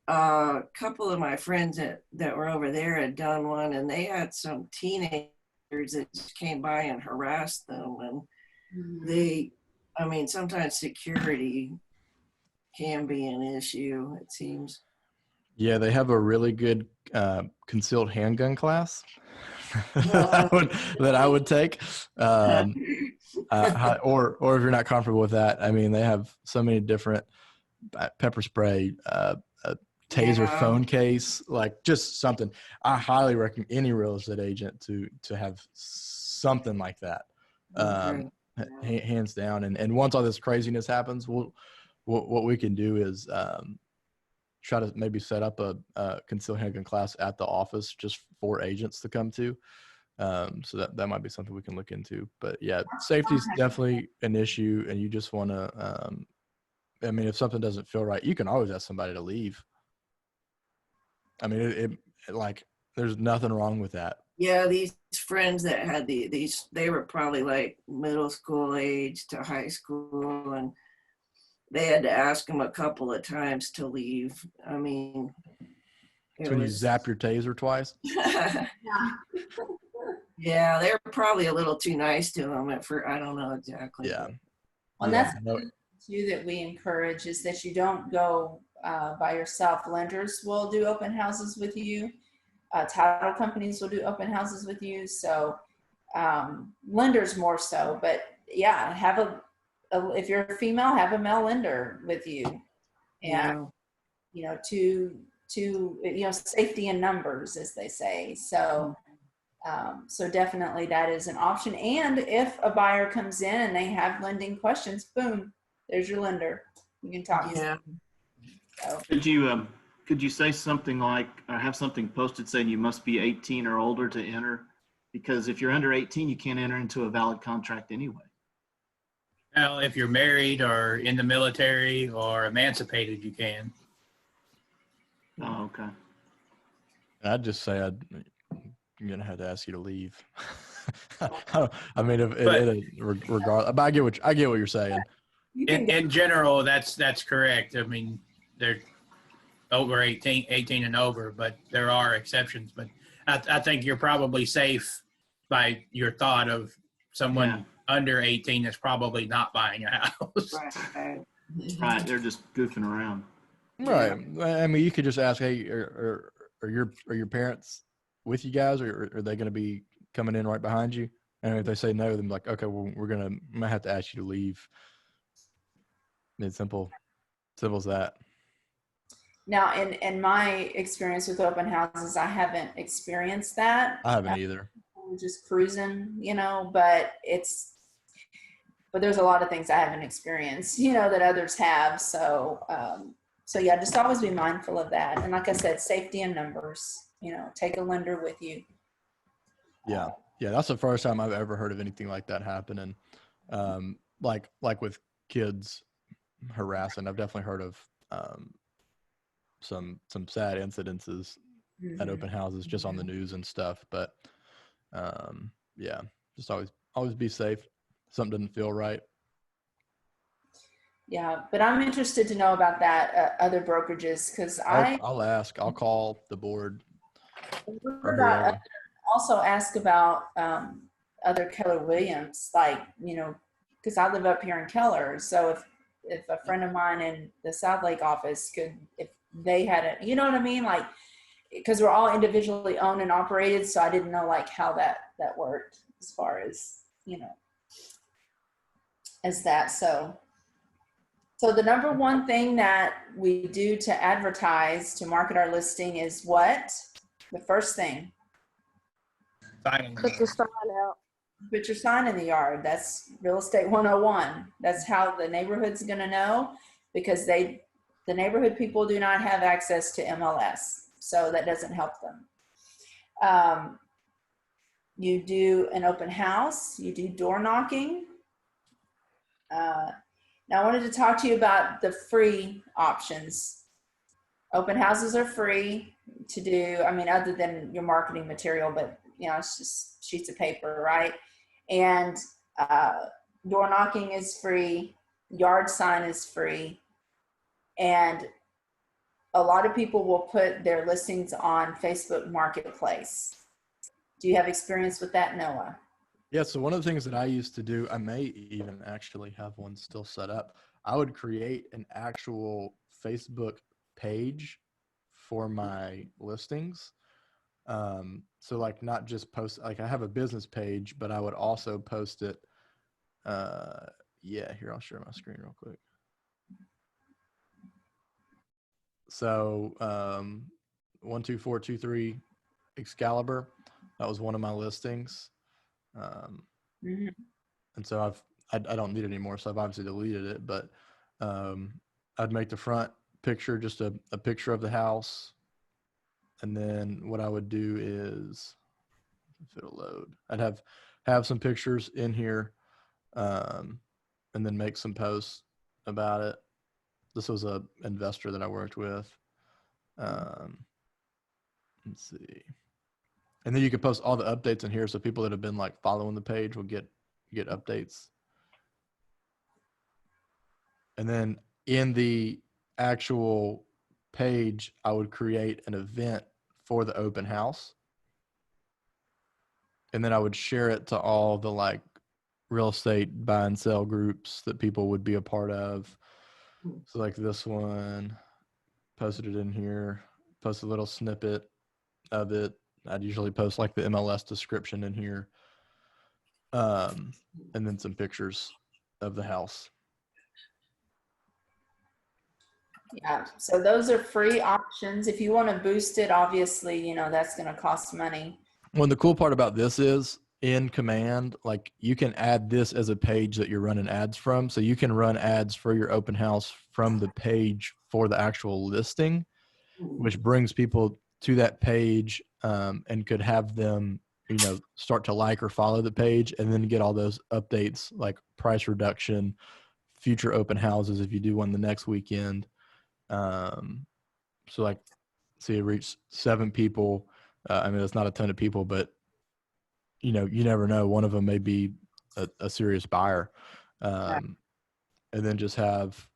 a couple of my friends that were over there had done one, and they had some teenagers that just came by and harassed them, and sometimes security can be an issue, it seems. Yeah, they have a really good concealed handgun class that I would take. Or if you're not comfortable with that, they have so many different pepper spray, taser Yeah. phone case, like just something. I highly recommend any real estate agent to have something like that. Okay. Hands down. And once all this craziness happens, what we can do is try to maybe set up a concealed handgun class at the office just for agents to come to. So that might be something we can look into. But yeah, safety is definitely an issue, and you just want to. I mean, if something doesn't feel right, you can always ask somebody to leave. I mean, it like there's nothing wrong with that. Yeah, these friends that had these, they were probably like middle school age to high school, and they had to ask them a couple of times to leave. I mean, it So when you was, zap your taser twice. yeah, they were probably a little too nice to them at first. I don't know exactly. Yeah. Well, Yeah, that's no, too that we encourage is that you don't go by yourself. Lenders will do open houses with you. Title companies will do open houses with you. So lenders more so, but yeah, have if you're a female, have a male lender with you, and Yeah. to safety in numbers, as they say. So so definitely that is an option. And if a buyer comes in and they have lending questions, boom, there's your lender. You can talk. Yeah. So, Could you say something like, or have something posted saying you must be 18 or older to enter? Because if you're under 18, you can't enter into a valid contract anyway. Well, if you're married or in the military or emancipated, you can. Oh, okay. I'd just say I'm gonna have to ask you to leave. I mean, regardless, but I get what you're saying. In general, that's correct. I mean, they're over 18 and over, but there are exceptions. But I think you're probably safe by your thought of someone under 18 that's probably not buying a house. Right. Right. They're just goofing around. Right. I mean, you could just ask, hey, are your parents with you guys, or are they going to be coming in right behind you? And if they say no, then like, okay, well, I might have to ask you to leave. It's simple as that. now, in my experience with open houses, I haven't experienced that. I haven't either. We're just cruising, but there's a lot of things I haven't experienced, that others have. So, so yeah, just always be mindful of that. And like I said, safety in numbers, take a lender with you. Yeah. Yeah. That's the first time I've ever heard of anything like that happening. Like with kids harassing, I've definitely heard of, some sad incidences at open houses just on the news and stuff. But, yeah, just always be safe. Something doesn't feel right. Yeah, but I'm interested to know about that other brokerages because I'll ask. I'll call the board. Also ask about other Keller Williams, like because I live up here in Keller. So if a friend of mine in the South Lake office if they had it, you know what I mean, like because we're all individually owned and operated, so I didn't know like how that worked as far as as that. So the number one thing that we do to advertise, to market our listing is what? The first thing. Put the sign out. Put your sign in the yard. That's real estate 101. That's how the neighborhood's going to know, because the neighborhood people do not have access to MLS. So that doesn't help them. You do an open house. You do door knocking. Now I wanted to talk to you about the free options. Open houses are free to do, other than your marketing material, but it's just sheets of paper, right? And door knocking is free, yard sign is free, and a lot of people will put their listings on Facebook Marketplace. Do you have experience with that, Noah? Yeah, so one of the things that I used to do, I may even actually have one still set up. I would create an actual Facebook page for my listings. So like not just post, like I have a business page, but I would also post it. Here, I'll share my screen real quick. So 12423 Excalibur, that was one of my listings. Mhm. And so I don't need it anymore, so I've obviously deleted it. But I'd make the front picture just a picture of the house, and then what I would do is, if it'll load, I'd have some pictures in here, and then make some posts about it. This was a investor that I worked with. Let's see. And then you can post all the updates in here, so people that have been like following the page will get updates. And then in the actual page, I would create an event for the open house. And then I would share it to all the like real estate buy and sell groups that people would be a part of. So like this one, posted it in here, post a little snippet of it. I'd usually post like the MLS description in here. And then some pictures of the house. Yeah, so those are free options. If you want to boost it, obviously, you know, that's going to cost money. Well, the cool part about this is in Command, like you can add this as a page that you're running ads from. So you can run ads for your open house from the page for the actual listing, which brings people to that page, and could have them, you know, start to like or follow the page and then get all those updates like price reduction, future open houses if you do one the next weekend. So like, see, it reached 7 people. I mean, it's not a ton of people, but you know, you never know. One of them may be a serious buyer. And then just have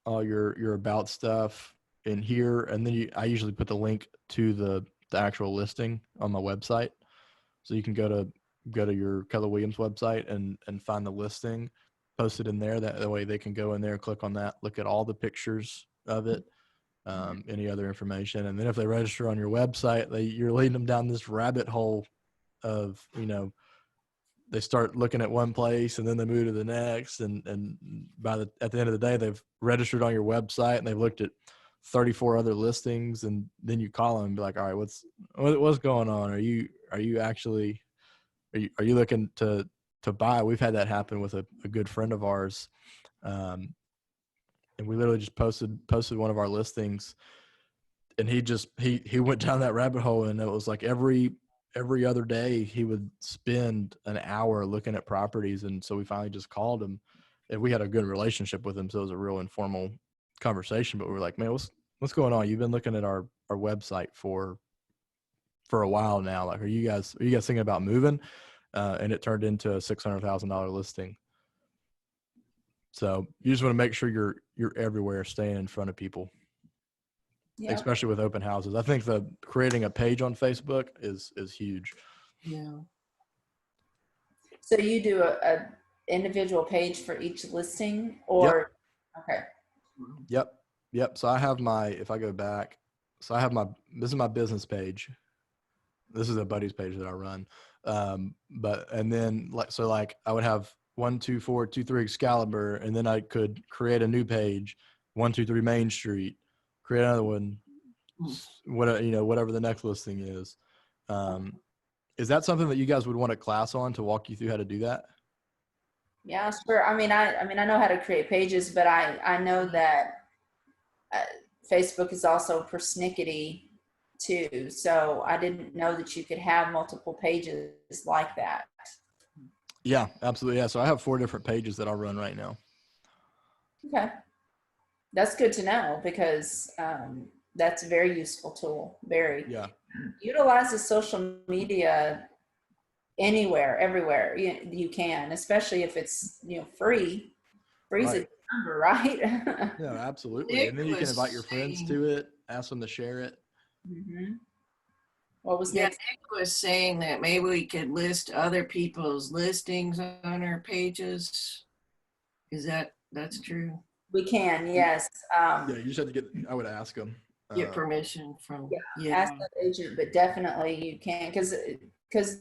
all your about stuff in here. And then I usually put the link to the actual listing on my website. So you can go to your Keller Williams website and find the listing, post it in there. That way they can go in there, click on that, look at all the pictures of it, any other information. And then if they register on your website, you're leading them down this rabbit hole of, you know, they start looking at one place and then they move to the next. And at the end of the day, they've registered on your website and they've looked at 34 other listings. And then you call them and be like, all right, what's going on? Are you looking to buy? We've had that happen with a good friend of ours. And we literally just posted one of our listings, and he went down that rabbit hole, and it was like every other day he would spend an hour looking at properties. And so we finally just called him, and we had a good relationship with him. So it was a real informal conversation, but we were like, man, what's going on? You've been looking at our website for a while now. Like, are you guys thinking about moving? And it turned into a $600,000 listing. So you just want to make sure you're everywhere, staying in front of people, especially with open houses. I think creating a page on Facebook is huge. Yeah. So you do a individual page for each listing, or okay. Yep. So I have if I go back, so I have this is my business page. This is a buddy's page that I run. And then I would have 12423 Excalibur, and then I could create a new page, 123 Main Street, create another one, whatever the next listing is. Is that something that you guys would want a class on to walk you through how to do that? Yeah, sure. I mean, I know how to create pages, but I know that Facebook is also persnickety too. So I didn't know that you could have multiple pages like that. Yeah, absolutely. Yeah. So I have 4 different pages that I run right now. Okay. That's good to know, because that's a very useful tool. Very. Yeah. Utilizes social media anywhere, everywhere you can, especially if it's, free. Free's a number, right? Yeah, absolutely. And then you can invite your friends to it, ask them to share it. Mm-hmm. What was Nick was saying that maybe we could list other people's listings on our pages. That's true? We can, yes. Yeah, you just have to I would ask them. Get permission from. Ask the agent, but definitely you can, because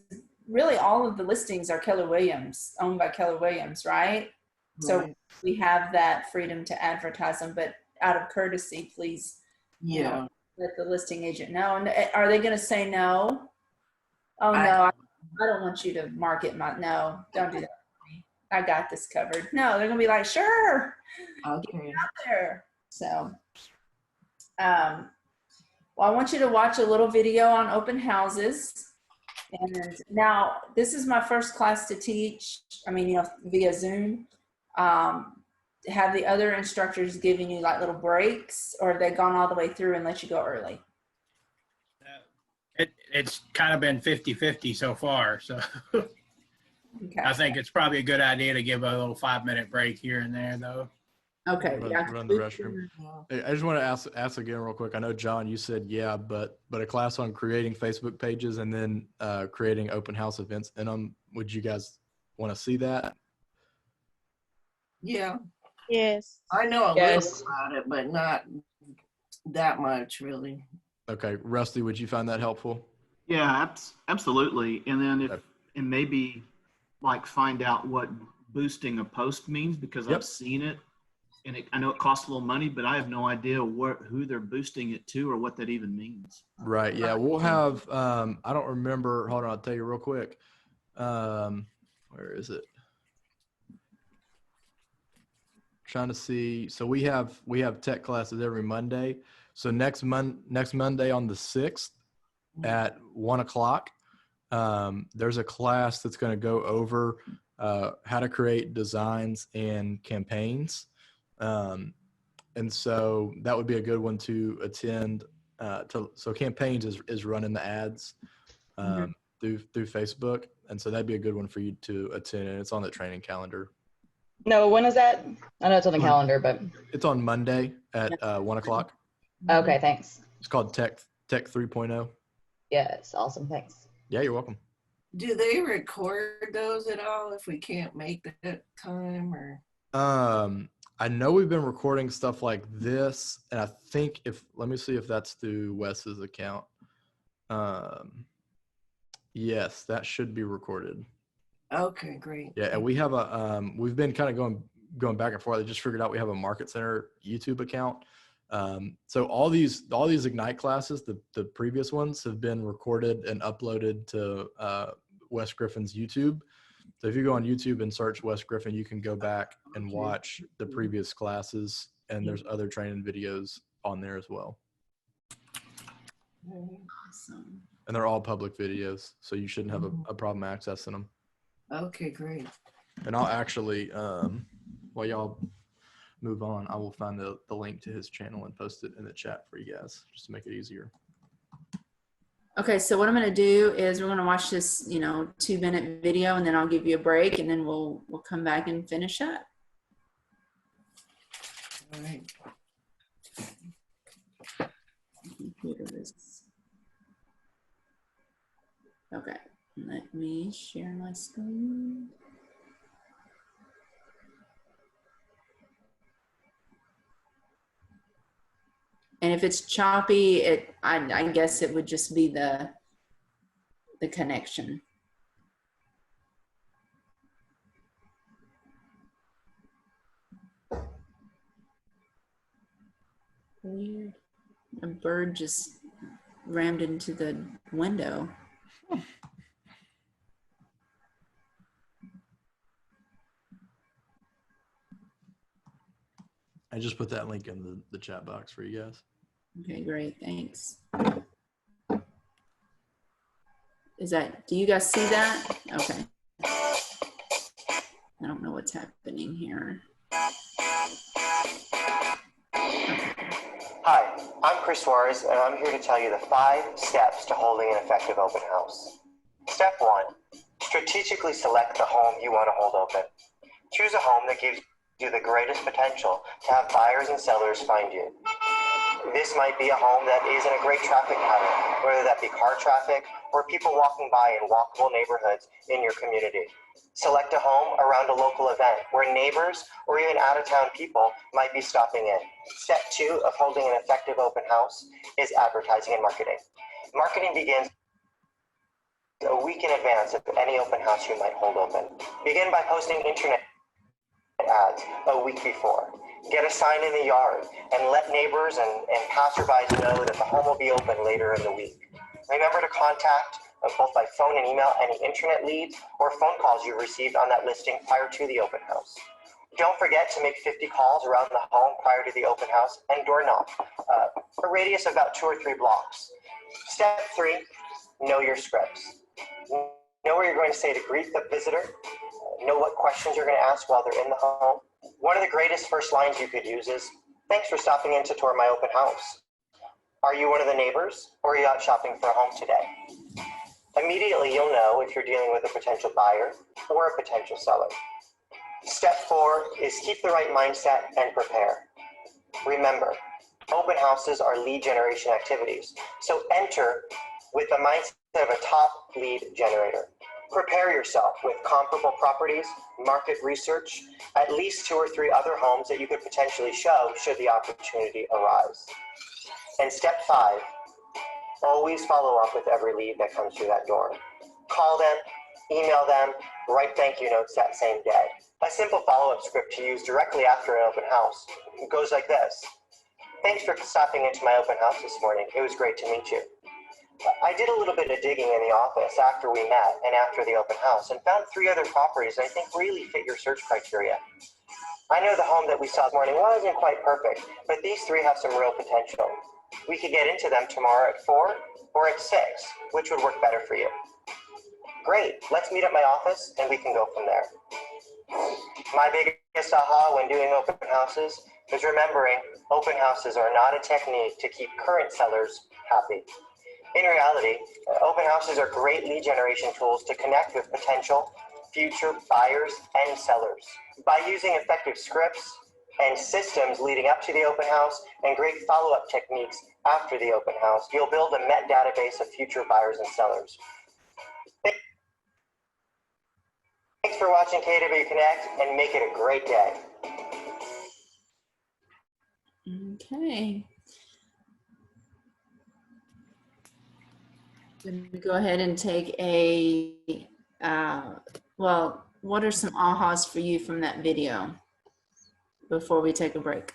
really all of the listings are Keller Williams, owned by Keller Williams, right? So we have that freedom to advertise them, but out of courtesy, please Yeah. let the listing agent know. And are they going to say no? Oh, no, I don't want you to market my, no, don't do that. I got this covered. No, they're going to be like, sure, Okay. out there. So, well, I want you to watch a little video on open houses. And now this is my first class to teach. I mean, you know, via Zoom. Have the other instructors giving you like little breaks, or have they gone all the way through and let you go early? It's kind of been 50-50 so far. So Okay. I think it's probably a good idea to give a little 5-minute break here and there, though. Okay. Run the restroom. Hey, I just want to ask again real quick. I know, John, you said yeah, but a class on creating Facebook pages and then creating open house events in them. Would you guys want to see that? Yeah. Yes. I know a Yes. little about it, but not that much, really. Okay, Rusty, would you find that helpful? Yeah, absolutely. And then Okay. and maybe like find out what boosting a post means, because Yep. I've seen it, and I know it costs a little money, but I have no idea who they're boosting it to or what that even means. Right. Yeah, we'll have. I don't remember. Hold on, I'll tell you real quick. Where is it? Trying to see. So we have tech classes every Monday. So next Monday on the 6th at 1:00, there's a class that's going to go over how to create designs and campaigns. And so that would be a good one to attend. So campaigns is running the ads through Facebook, and so that'd be a good one for you to attend. And it's on the training calendar. No, when is that? I know it's on the calendar, but It's on Monday at 1:00. okay, thanks. It's called Tech 3.0. Yes, awesome, thanks. Yeah, you're welcome. Do they record those at all if we can't make that time, or? I know we've been recording stuff like this, and I think let me see if that's through Wes's account. Yes, that should be recorded. Okay, great. Yeah, and we have we've been kind of going back and forth. I just figured out we have a Market Center YouTube account. So all these Ignite classes, the previous ones have been recorded and uploaded to Wes Griffin's YouTube. So if you go on YouTube and search Wes Griffin, you can go back and watch the previous classes, and there's other training videos on there as well. Awesome. And they're all public videos, so you shouldn't have a problem accessing them. Okay, great. And I'll actually, while y'all move on, I will find the link to his channel and post it in the chat for you guys, just to make it easier. Okay, so what I'm going to do is we're going to watch this, 2-minute video, and then I'll give you a break, and then we'll come back and finish up. All right. Computer is. Okay, let me share my screen. And if it's choppy, I guess it would just be the connection. Weird. A bird just rammed into the window. I just put that link in the chat box for you guys. Okay, great, thanks. Do you guys see that? Okay. I don't know what's happening here. Hi, I'm Chris Suarez, and I'm here to tell you the 5 steps to holding an effective open house. Step 1, strategically select the home you want to hold open. Choose a home that gives you the greatest potential to have buyers and sellers find you. This might be a home that is in a great traffic pattern, whether that be car traffic or people walking by in walkable neighborhoods in your community. Select a home around a local event where neighbors or even out-of-town people might be stopping in. Step 2 of holding an effective open house is advertising and marketing. Marketing begins a week in advance of any open house you might hold open. Begin by posting internet ads a week before. Get a sign in the yard and let neighbors and passerbys know that the home will be open later in the week. Remember to contact both by phone and email any internet leads or phone calls you received on that listing prior to the open house. Don't forget to make 50 calls around the home prior to the open house and door knock, a radius of about 2 or 3 blocks. Step 3, know your scripts. Know what you're going to say to greet the visitor. Know what questions you're going to ask while they're in the home. One of the greatest first lines you could use is, "Thanks for stopping in to tour my open house. Are you one of the neighbors, or are you out shopping for a home today?" Immediately, you'll know if you're dealing with a potential buyer or a potential seller. Step 4 is keep the right mindset and prepare. Remember, open houses are lead generation activities, so enter with the mindset of a top lead generator. Prepare yourself with comparable properties, market research, at least 2 or 3 other homes that you could potentially show should the opportunity arise. And step 5, always follow up with every lead that comes through that door. Call them, email them, write thank you notes that same day. A simple follow-up script to use directly after an open house goes like this. "Thanks for stopping into my open house this morning. It was great to meet you. I did a little bit of digging in the office after we met and after the open house and found 3 other properties I think really fit your search criteria. I know the home that we saw this morning wasn't quite perfect, but these 3 have some real potential. We could get into them tomorrow at 4 or at 6, which would work better for you." Great, let's meet at my office and we can go from there. My biggest aha when doing open houses is remembering open houses are not a technique to keep current sellers happy. In reality, open houses are great lead generation tools to connect with potential future buyers and sellers. By using effective scripts and systems leading up to the open house and great follow-up techniques after the open house, you'll build a met database of future buyers and sellers. Thanks for watching KW Connect and make it a great day. Okay. Let me go ahead and take a, well, what are some ahas for you from that video before we take a break?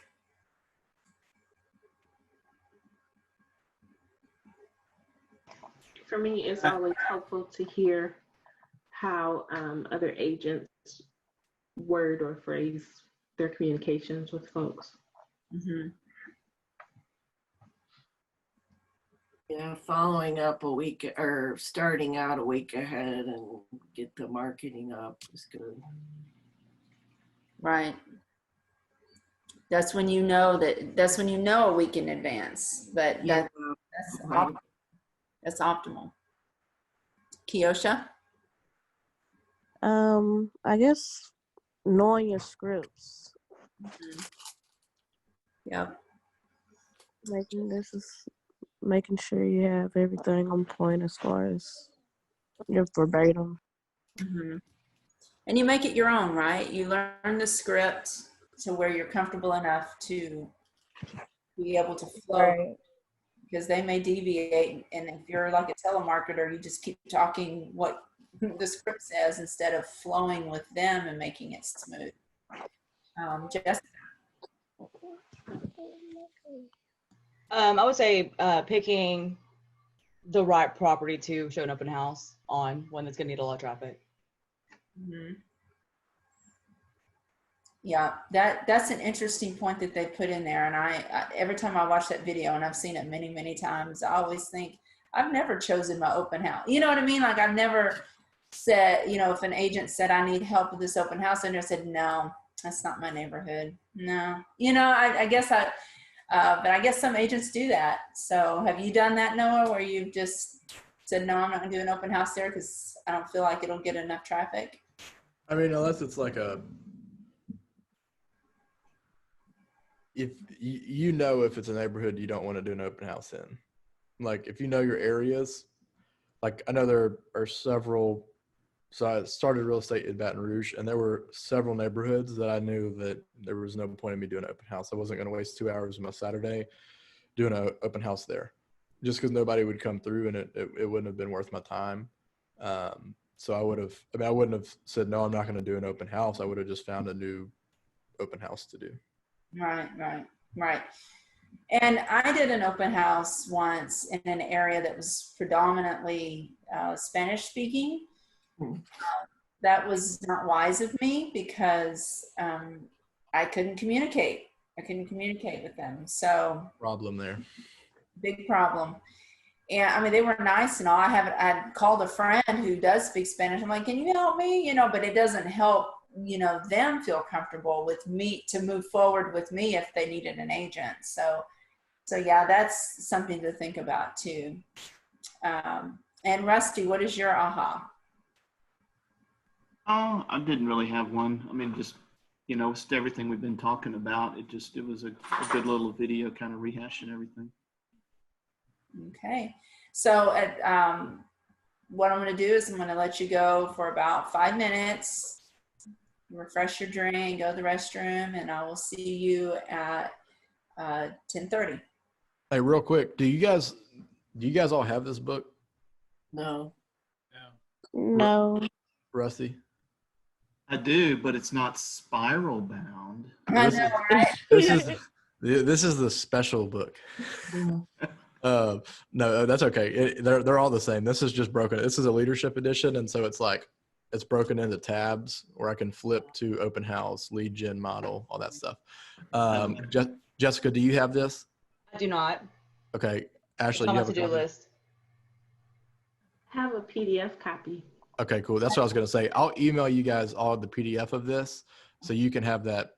For me, it's always helpful to hear how other agents word or phrase their communications with folks. Mm-hmm. Yeah, following up a week or starting out a week ahead and get the marketing up is good. Right. That's when you know a week in advance, but that's Right. that's optimal. Kiosha? I guess knowing your scripts, Yep. making sure you have everything on point as far as your verbatim. Mm-hmm. And you make it your own, right? You learn the script to where you're comfortable enough to be able to flow, Right. because they may deviate. And if you're like a telemarketer, you just keep talking what the script says instead of flowing with them and making it smooth. Jessica? I would say picking the right property to show an open house on, one that's gonna need a lot of traffic. Mm-hmm. Yeah, that's an interesting point that they put in there. And I every time I watch that video, and I've seen it many, many times, I always think, I've never chosen my open house. You know what I mean? Like, I've never said, if an agent said, I need help with this open house, I never said, no, that's not my neighborhood. No, I guess but I guess some agents do that. So have you done that, Noah, where you've just said, no, I'm not gonna do an open house there because I don't feel like it'll get enough traffic? I mean, unless it's like if if it's a neighborhood you don't want to do an open house in. Like, if you know your areas, like, I know there are several, so I started real estate in Baton Rouge, and there were several neighborhoods that I knew that there was no point in me doing an open house. I wasn't going to waste 2 hours of my Saturday doing an open house there, just because nobody would come through, and it wouldn't have been worth my time. So I wouldn't have said, no, I'm not going to do an open house. I would have just found a new open house to do. Right, right, right. And I did an open house once in an area that was predominantly Spanish speaking. That was not wise of me because I couldn't communicate. I couldn't communicate with them. So Problem there. big problem. And I mean, they were nice and all. I called a friend who does speak Spanish. I'm like, can you help me? You know, but it doesn't help, you know, them feel comfortable with me to move forward with me if they needed an agent. So yeah, that's something to think about too. And Rusty, what is your aha? Oh, I didn't really have one. I mean, just, you know, it's everything we've been talking about. It was a good little video kind of rehashing everything. Okay. So what I'm going to do is I'm going to let you go for about 5 minutes, refresh your drink, go to the restroom, and I will see you at 10:30. Hey, real quick, do you guys all have this book, No. No. Rusty? I do, but it's not spiral bound. I know, right? This is the special book. Mhm. No, that's okay. They're all the same. This is just broken. This is a leadership edition, and so it's broken into tabs where I can flip to open house, lead gen model, all that stuff. Jessica, do you have this? I do not. Okay, It's Ashley, on you my have a to-do copy? list. Have a PDF copy. Okay, cool. That's what I was going to say. I'll email you guys all the PDF of this, so you can have that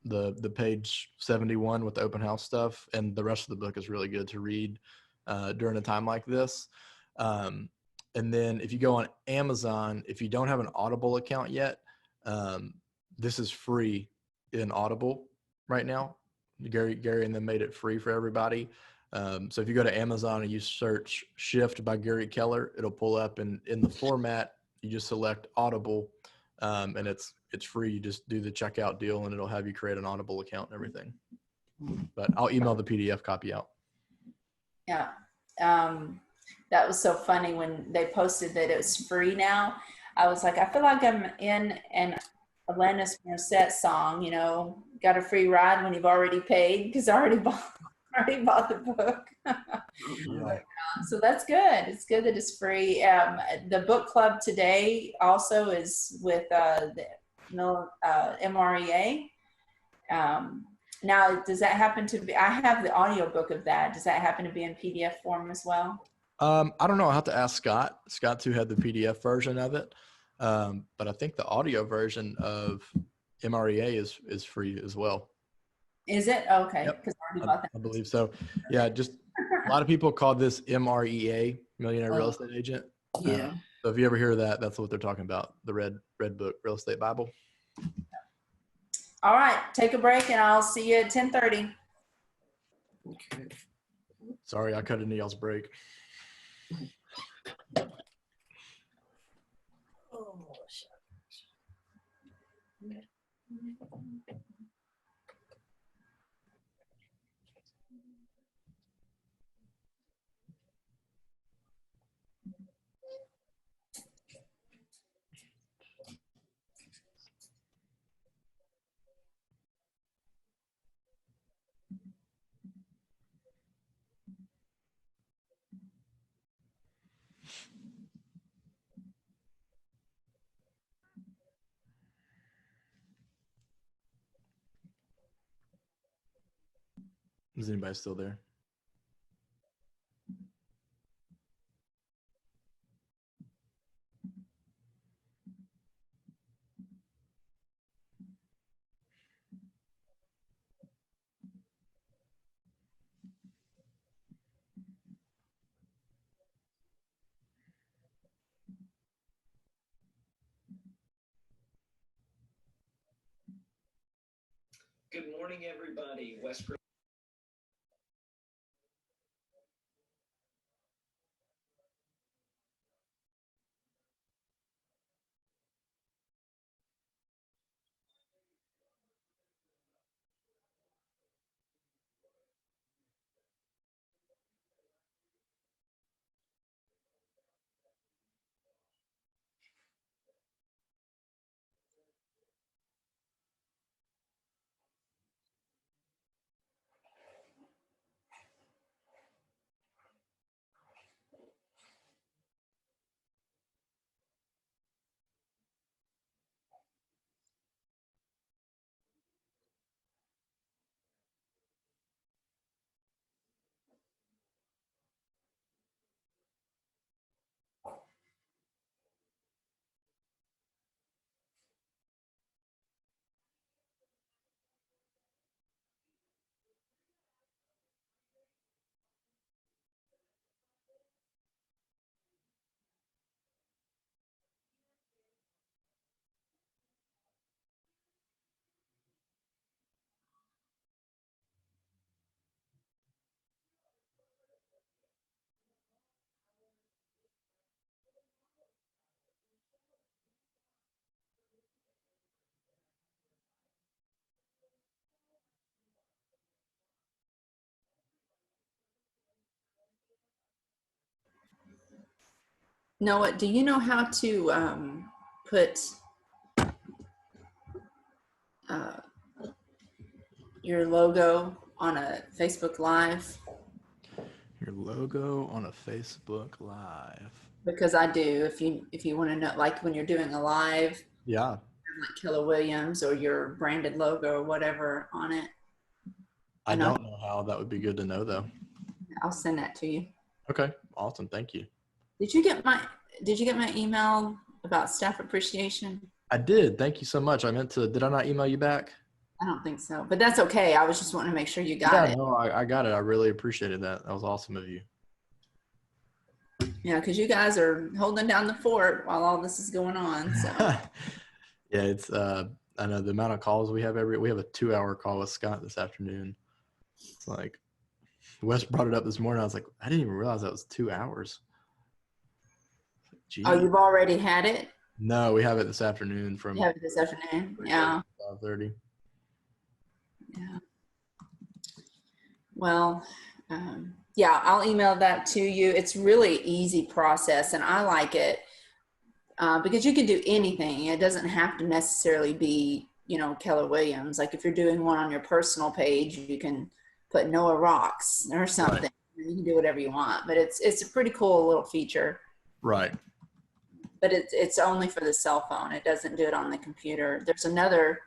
the page 71 with the open house stuff, and the rest of the book is really good to read during a time like this. And then if you go on Amazon, if you don't have an Audible account yet, this is free in Audible right now. Gary and them made it free for everybody. So if you go to Amazon and you search Shift by Gary Keller, it'll pull up, and in the format, you just select Audible, and it's free. You just do the checkout deal, and it'll have you create an Audible account and everything. But I'll email the PDF copy out. Yeah. That was so funny when they posted that it was free now. I was like, I feel like I'm in an Alanis Morissette song, you know, got a free ride when you've already paid, because I already bought the book. So that's good. It's good that it's free. The book club today also is with the MREA. Now, does that happen to be, I have the audiobook of that. Does that happen to be in PDF form as well? I don't know. I'll have to ask Scott. Scott too had the PDF version of it. But I think the audio version of MREA is free as well. Is it? Okay. Yep. 'Cause I already bought that. I believe so. Yeah, just a lot of people call this MREA, Millionaire Real Oh. Estate Agent. Yeah. So if you ever hear that, that's what they're talking about, the red book, Real Estate Bible. All right. Take a break and I'll see you at 10:30. Okay. Sorry, I cut into y'all's break. Is anybody still there? Good morning, everybody. West. Noah, do you know how to put your logo on a Facebook Live? Your logo on a Facebook Live. Because I do. If you want to know, like when you're doing a live, Yeah. like Keller Williams or your branded logo or whatever on it. I don't know how. That would be good to know, though. I'll send that to you. Okay. Awesome. Thank you. Did you get my email about staff appreciation? I did. Thank you so much. I meant to. Did I not email you back? I don't think so, but that's okay. I was just wanting to make sure you got it. No, I got it. I really appreciated that. That was awesome of you. Yeah, because you guys are holding down the fort while all this is going on. So Yeah, it's I know the amount of calls we have we have a 2-hour call with Scott this afternoon. It's like Wes brought it up this morning. I was like, I didn't even realize that was 2 hours. Gee. oh, you've already had it? No, we have it this afternoon from You have it this afternoon? Yeah. 5:30. Yeah. Well, yeah, I'll email that to you. It's really easy process, and I like it because you can do anything. It doesn't have to necessarily be, Keller Williams. Like if you're doing one on your personal page, you can put Noah Rocks or something. Right. You can do whatever you want, but it's a pretty cool little feature. Right. But it's only for the cell phone. It doesn't do it on the computer. There's another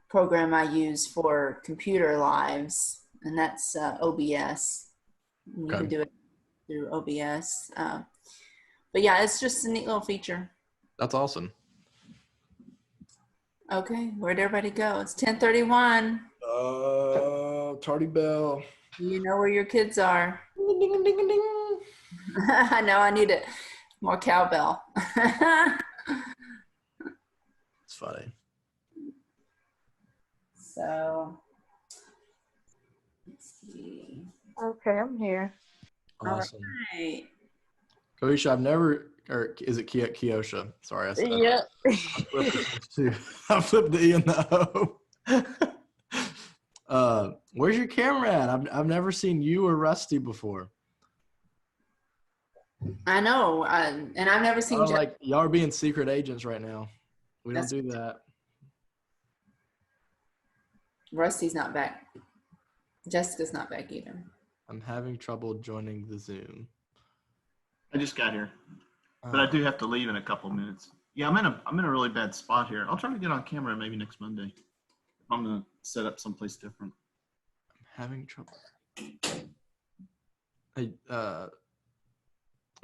program I use for computer lives, and that's OBS. You can do it through OBS. But yeah, it's just a neat little feature. That's awesome. Okay, where'd everybody go? It's 10:31. Tardy bell. You know where your kids are. Ding, ding, ding, ding. I know, I need it. More cowbell. It's funny. So, let's see. Okay, I'm here. Awesome. All right. Koisha, or is it Keosha? Sorry, I said Yeah. I flipped the E and the O. Where's your camera at? I've never seen you or Rusty before. I know, and I've never seen Jeff. Like y'all are being secret agents right now. We That's don't do that. Rusty's not back. Jessica's not back either. I'm having trouble joining the Zoom. I just got here, but I do have to leave in a couple minutes. Yeah, I'm in a really bad spot here. I'll try to get on camera maybe next Monday. I'm gonna set up someplace different. I'm having trouble.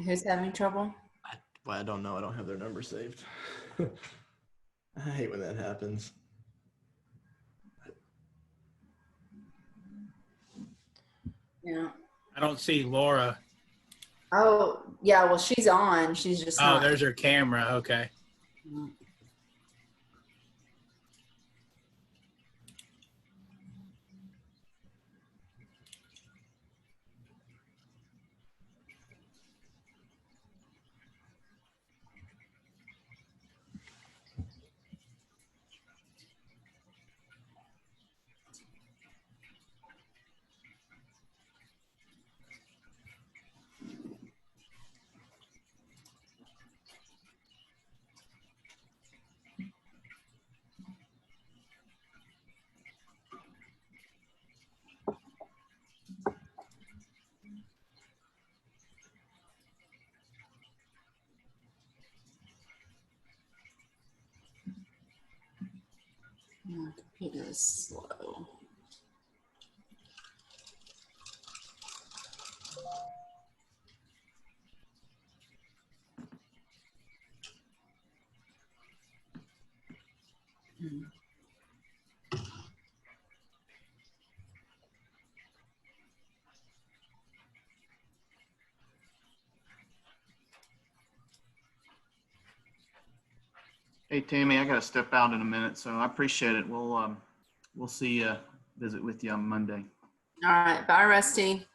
Who's having trouble? I don't know. I don't have their number saved. I hate when that happens. Yeah. I don't see Laura. Oh, yeah. Well, she's on. She's just. Oh, not. there's her camera. Okay. My computer is slow. Hey, Tammy, I got to step out in a minute, so I appreciate it. We'll see you, visit with you on Monday. All right. Bye, Rusty.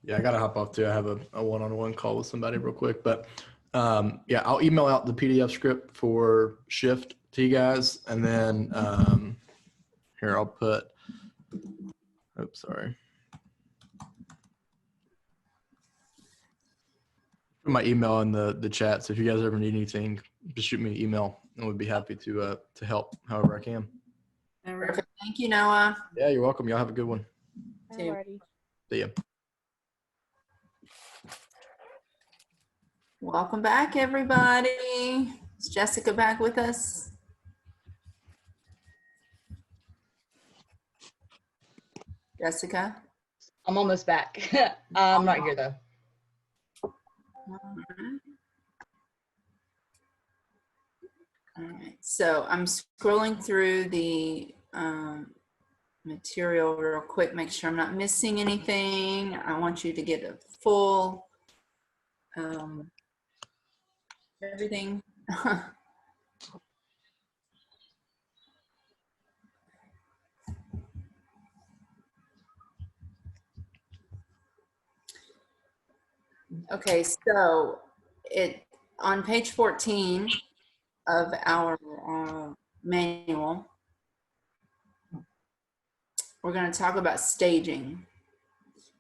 Yeah, I gotta hop off too. I have a one-on-one call with somebody real quick, but yeah, I'll email out the PDF script for Shift to you guys, and then Here, I'll put, oops, sorry. Put my email in the chat. So if you guys ever need anything, just shoot me an email and we'd be happy to help however I can. Perfect. Thank you, Noah. Yeah, you're welcome. Y'all have a good one. Too. Alrighty. See ya. Welcome back, everybody. Is Jessica back with us? Jessica? I'm almost back. I'm not here though. All right, so I'm scrolling through the material real quick, make sure I'm not missing anything. I want you to get a full everything. Okay, so on page 14 of our manual, we're going to talk about staging.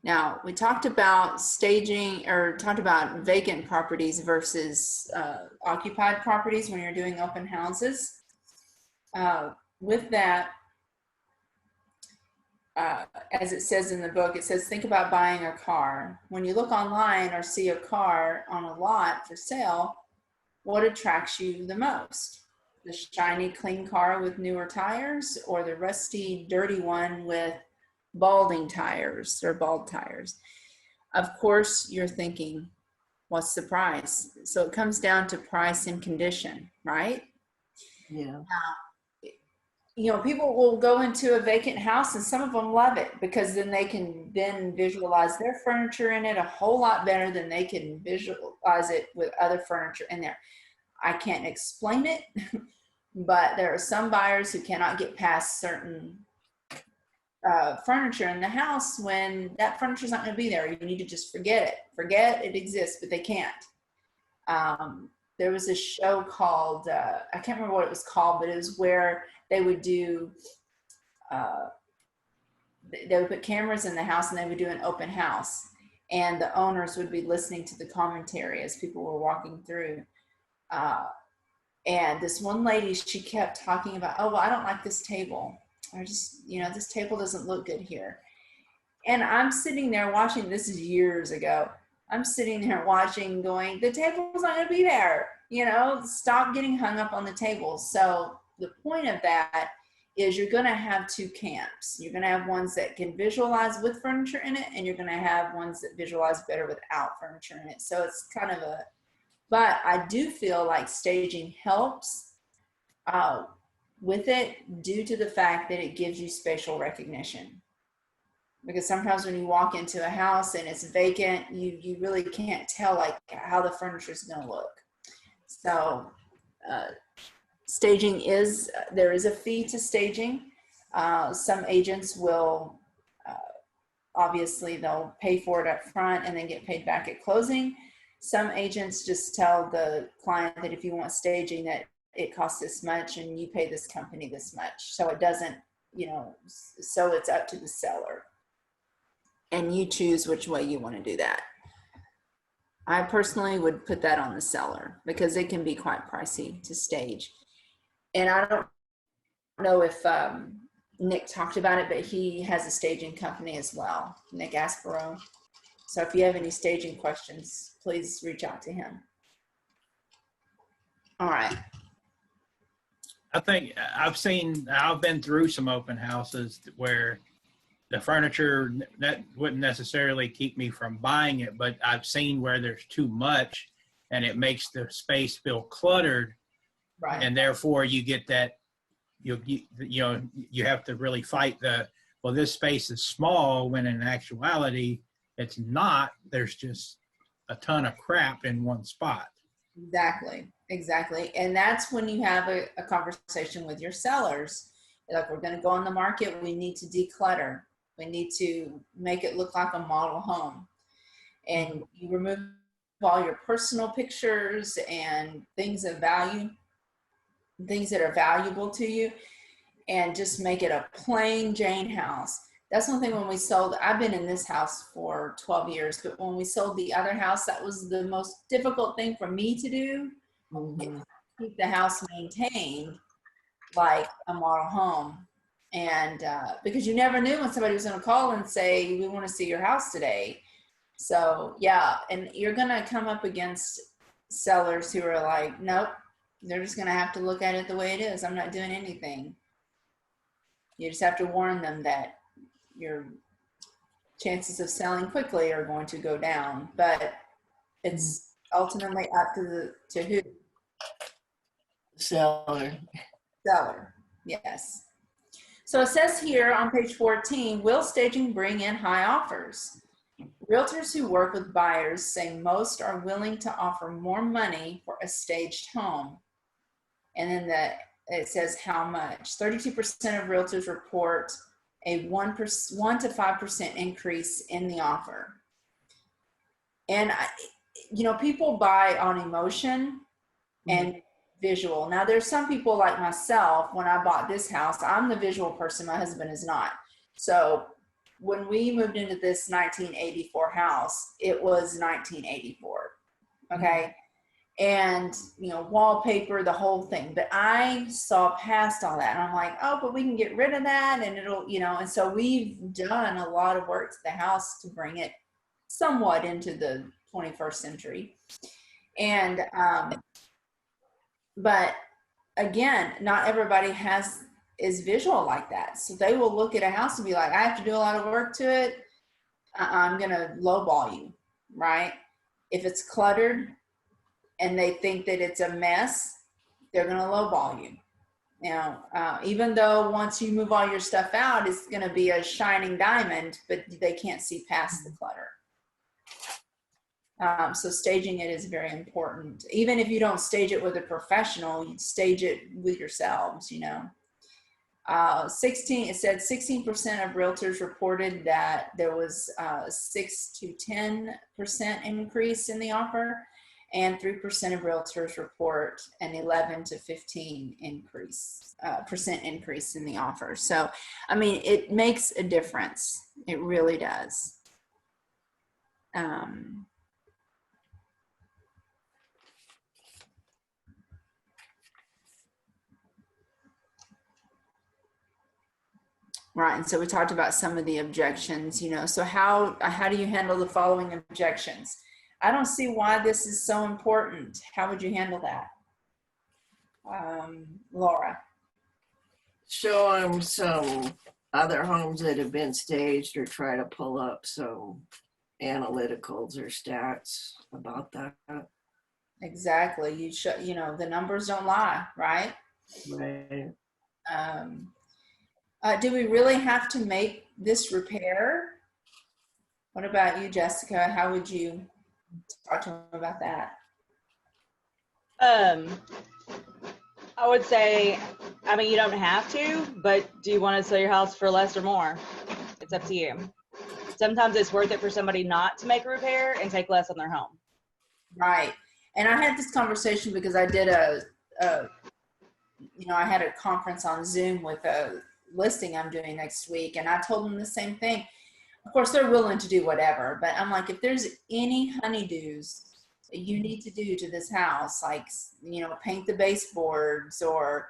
Now, we talked about staging, or talked about vacant properties versus occupied properties when you're doing open houses. With that, as it says in the book, it says, think about buying a car. When you look online or see a car on a lot for sale, what attracts you the most? The shiny, clean car with newer tires, or the rusty, dirty one with balding tires or bald tires? Of course, you're thinking, what's the price? So it comes down to price and condition, right? Yeah. You know, people will go into a vacant house and some of them love it because then they can then visualize their furniture in it a whole lot better than they can visualize it with other furniture in there. I can't explain it, but there are some buyers who cannot get past certain furniture in the house when that furniture is not going to be there. You need to just forget it. Forget it exists, but they can't. There was a show called, I can't remember what it was called, but it was where they would do, they would put cameras in the house and they would do an open house. And the owners would be listening to the commentary as people were walking through. And this one lady, she kept talking about, oh, well, I don't like this table. Or just, you know, this table doesn't look good here. And I'm sitting there watching, this is years ago. I'm sitting there watching going, the table's not gonna be there. You know, stop getting hung up on the table. So the point of that is you're gonna have two camps. You're gonna have ones that can visualize with furniture in it, and you're gonna have ones that visualize better without furniture in it. So it's kind of a, but I do feel like staging helps with it due to the fact that it gives you spatial recognition. Because sometimes when you walk into a house and it's vacant, you really can't tell like how the furniture is going to look. So staging is, there is a fee to staging. Some agents will, obviously they'll pay for it up front and then get paid back at closing. Some agents just tell the client that if you want staging that it costs this much and you pay this company this much. So it doesn't, you know, so it's up to the seller. And you choose which way you want to do that. I personally would put that on the seller because it can be quite pricey to stage. And I don't know if Nick talked about it, but he has a staging company as well, Nick Aspero. So if you have any staging questions, please reach out to him. All right. I think I've been through some open houses where the furniture that wouldn't necessarily keep me from buying it, but I've seen where there's too much and it makes the space feel cluttered. Right. And therefore you get that, you know, you have to really fight well, this space is small when in actuality it's not. There's just a ton of crap in one spot. Exactly. And that's when you have a conversation with your sellers. Like, we're going to go on the market. We need to declutter. We need to make it look like a model home. And you remove all your personal pictures and things of value, things that are valuable to you. and just make it a plain Jane house. That's one thing when we sold, I've been in this house for 12 years, but when we sold the other house, that was the most difficult thing for me to do. Mhm. Keep the house maintained like a model home. And because you never knew when somebody was going to call and say, we want to see your house today. So yeah, and you're going to come up against sellers who are like, nope, they're just going to have to look at it the way it is. I'm not doing anything. You just have to warn them that your chances of selling quickly are going to go down, but it's ultimately up to who? Seller. Seller, yes. So it says here on page 14, will staging bring in high offers? Realtors who work with buyers say most are willing to offer more money for a staged home. And then it says how much. 32% of realtors report a 1 to 5% increase in the offer. And people buy on emotion and visual. Now there's some people like myself, when I bought this house, I'm the visual person, my husband is not. So when we moved into this 1984 house, it was 1984. Okay. And, wallpaper, the whole thing. But I saw past all that and I'm like, oh, but we can get rid of that and it'll, and so we've done a lot of work to the house to bring it somewhat into the 21st century. And, but again, not everybody is visual like that. So they will look at a house and be like, I have to do a lot of work to it. I'm going to lowball you, right? If it's cluttered and they think that it's a mess, they're going to lowball you. Now, even though once you move all your stuff out, it's going to be a shining diamond, but they can't see past the clutter. So staging it is very important. Even if you don't stage it with a professional, you stage it with yourselves, It said 16% of realtors reported that there was 6 to 10% increase in the offer, and 3% of realtors report an 11 to 15% increase in the offer. So, it makes a difference. It really does. Right, and so we talked about some of the objections, so how do you handle the following objections? I don't see why this is so important. How would you handle that? Laura? Show them some other homes that have been staged or try to pull up some analyticals or stats about that. Exactly. You show, the numbers don't lie, right? Right. Do we really have to make this repair? What about you, Jessica? How would you talk to them about that? I would say, you don't have to, but do you want to sell your house for less or more? It's up to you. Sometimes it's worth it for somebody not to make a repair and take less on their home. Right. And I had this conversation because I did I had a conference on Zoom with a listing I'm doing next week, and I told them the same thing. Of course, they're willing to do whatever, but I'm like, if there's any honeydews that you need to do to this house, like, paint the baseboards, or,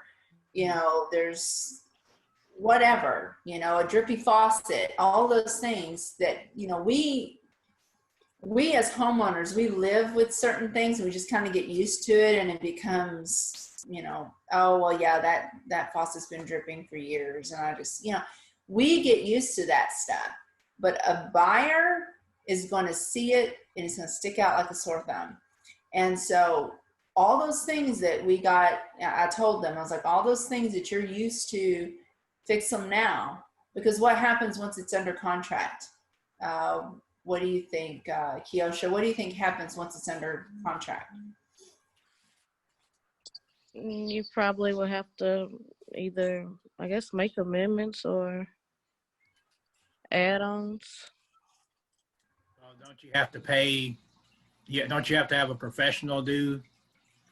there's whatever, a drippy faucet, all those things that, we as homeowners, we live with certain things and we just kind of get used to it, and it becomes, oh, well, yeah, that faucet's been dripping for years. And I just, we get used to that stuff, but a buyer is going to see it and it's going to stick out like a sore thumb. And so all those things that I told them, I was like, all those things that you're used to, fix them now, because what happens once it's under contract? What do you think, Kiosha? What do you think happens once it's under contract? You probably will have to either, make amendments or add-ons. Well, don't you have to pay? Yeah, don't you have to have a professional do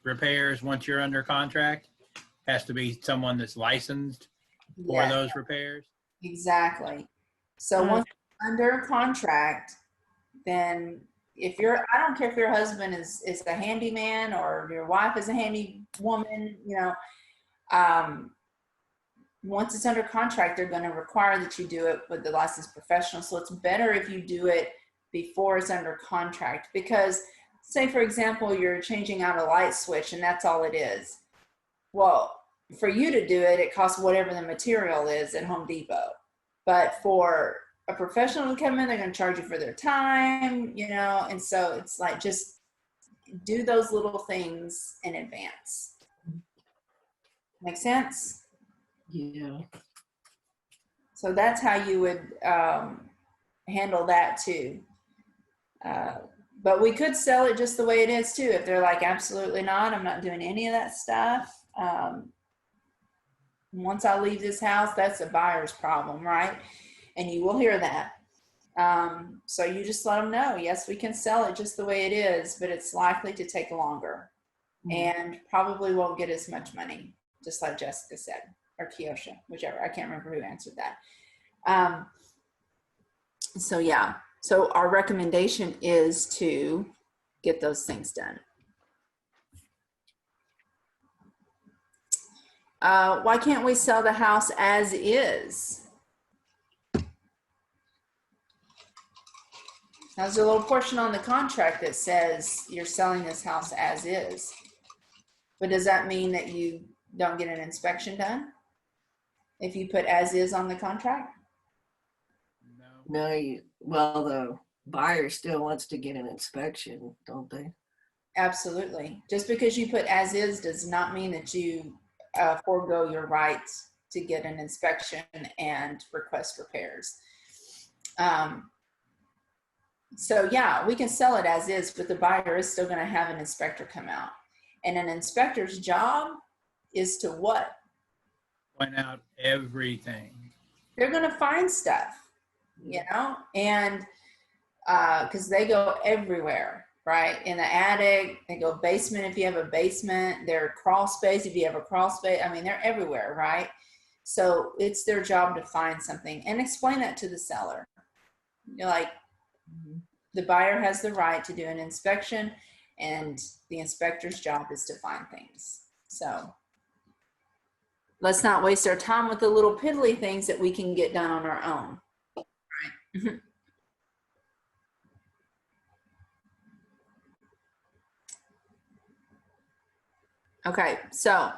repairs once you're under contract? Has to be someone that's licensed for Yeah, those repairs. exactly. So Mm. once you're under contract, then if you're, I don't care if your husband is a handyman or your wife is a handy woman, once it's under contract, they're going to require that you do it with the licensed professional. So it's better if you do it before it's under contract, because say, for example, you're changing out a light switch and that's all it is. Well, for you to do it, it costs whatever the material is at Home Depot. But for a professional to come in, they're going to charge you for their time, and so it's like, just do those little things in advance. Make sense? Yeah. So that's how you would handle that too. But we could sell it just the way it is too. If they're like, absolutely not, I'm not doing any of that stuff. Once I leave this house, that's a buyer's problem, right? And you will hear that. So you just let them know, yes, we can sell it just the way it is, but it's likely to take longer and probably won't get as much money, just like Jessica said, or Kiosha, whichever. I can't remember who answered that. So yeah, so our recommendation is to get those things done. Why can't we sell the house as is? Now, there's a little portion on the contract that says you're selling this house as is. But does that mean that you don't get an inspection done if you put as is on the contract? No, well, the buyer still wants to get an inspection, don't they? Absolutely. Just because you put as is does not mean that you forego your right to get an inspection and request repairs. So yeah, we can sell it as is, but the buyer is still going to have an inspector come out. And an inspector's job is to what? Point out everything. They're going to find stuff, and because they go everywhere, right? In the attic, they go basement if you have a basement, they're crawl space if you have a crawl space. I mean, they're everywhere, right? So it's their job to find something and explain that to the seller. You're like, the buyer has the right to do an inspection, and the inspector's job is to find things. So let's not waste our time with the little piddly things that we can get done on our own. Right? Okay, so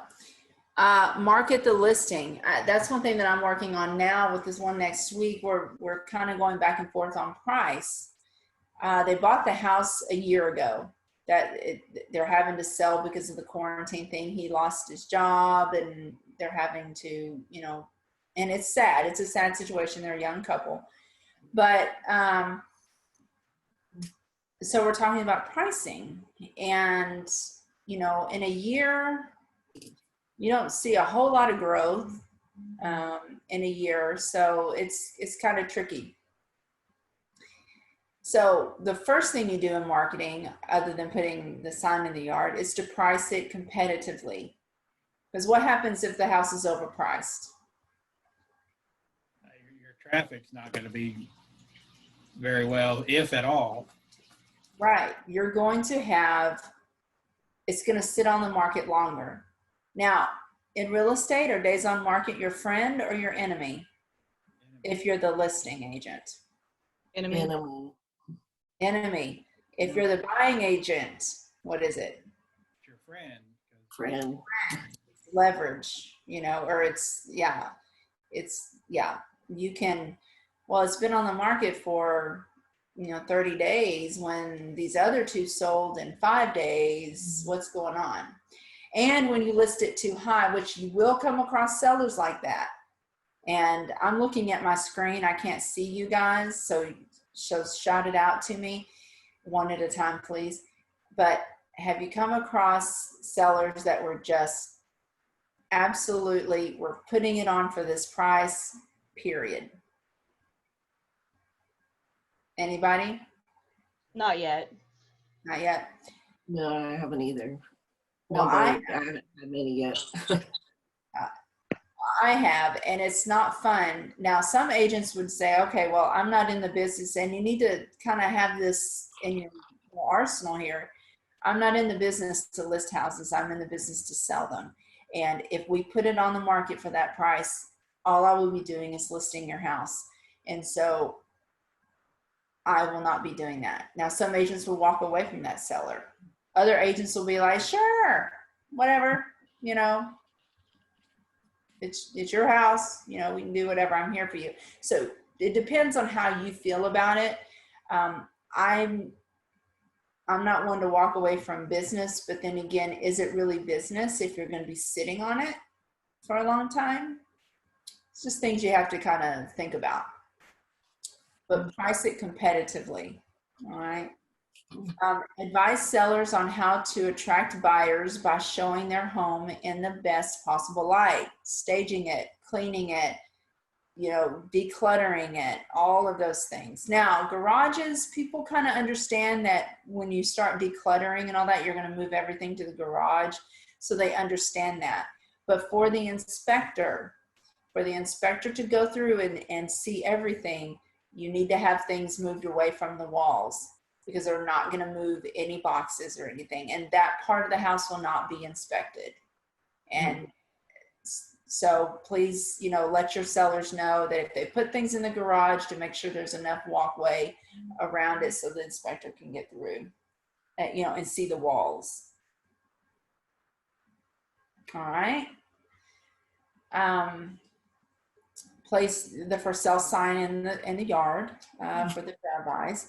market the listing. That's one thing that I'm working on now with this one next week. We're kind of going back and forth on price. They bought the house a year ago. They're having to sell because of the quarantine thing. He lost his job and they're having to, and it's sad. It's a sad situation. They're a young couple. But so we're talking about pricing, and, in a year, you don't see a whole lot of growth in a year. So it's kind of tricky. So the first thing you do in marketing, other than putting the sign in the yard, is to price it competitively. Because what happens if the house is overpriced? Your traffic's not going to be very well, if at all. Right. You're going to have, it's going to sit on the market longer. Now, in real estate, are days on market your friend or your enemy? If you're the listing agent. Enemy. If you're the buying agent, what is it? It's your friend. Friend. Leverage, or you can, well, it's been on the market for, 30 days when these other two sold in 5 days. What's going on? And when you list it too high, which you will come across sellers like that. And I'm looking at my screen. I can't see you guys. So shout it out to me one at a time, please. But have you come across sellers that were just absolutely, we're putting it on for this price, period? Anybody? Not yet. Not yet. No, I haven't either. Well, I haven't had many yet. I have, and it's not fun. Now, some agents would say, okay, well, I'm not in the business, and you need to kind of have this in your arsenal here. I'm not in the business to list houses. I'm in the business to sell them. And if we put it on the market for that price, all I will be doing is listing your house. And so I will not be doing that. Now, some agents will walk away from that seller. Other agents will be like, sure, whatever, you know, it's your house, you know, we can do whatever. I'm here for you. So it depends on how you feel about it. I'm not one to walk away from business, but then again, is it really business if you're going to be sitting on it for a long time? It's just things you have to kind of think about. But price it competitively, all right? Advise sellers on how to attract buyers by showing their home in the best possible light, staging it, cleaning it, you know, decluttering it, all of those things. Now, garages, people kind of understand that when you start decluttering and all that, you're going to move everything to the garage. So they understand that. But for the inspector to go through and see everything, you need to have things moved away from the walls, because they're not going to move any boxes or anything. And that part of the house will not be inspected. And so please, you know, let your sellers know that if they put things in the garage, to make sure there's enough walkway around it so the inspector can get through, you know, and see the walls. All right. Place the for sale sign in the yard for the drive-bys.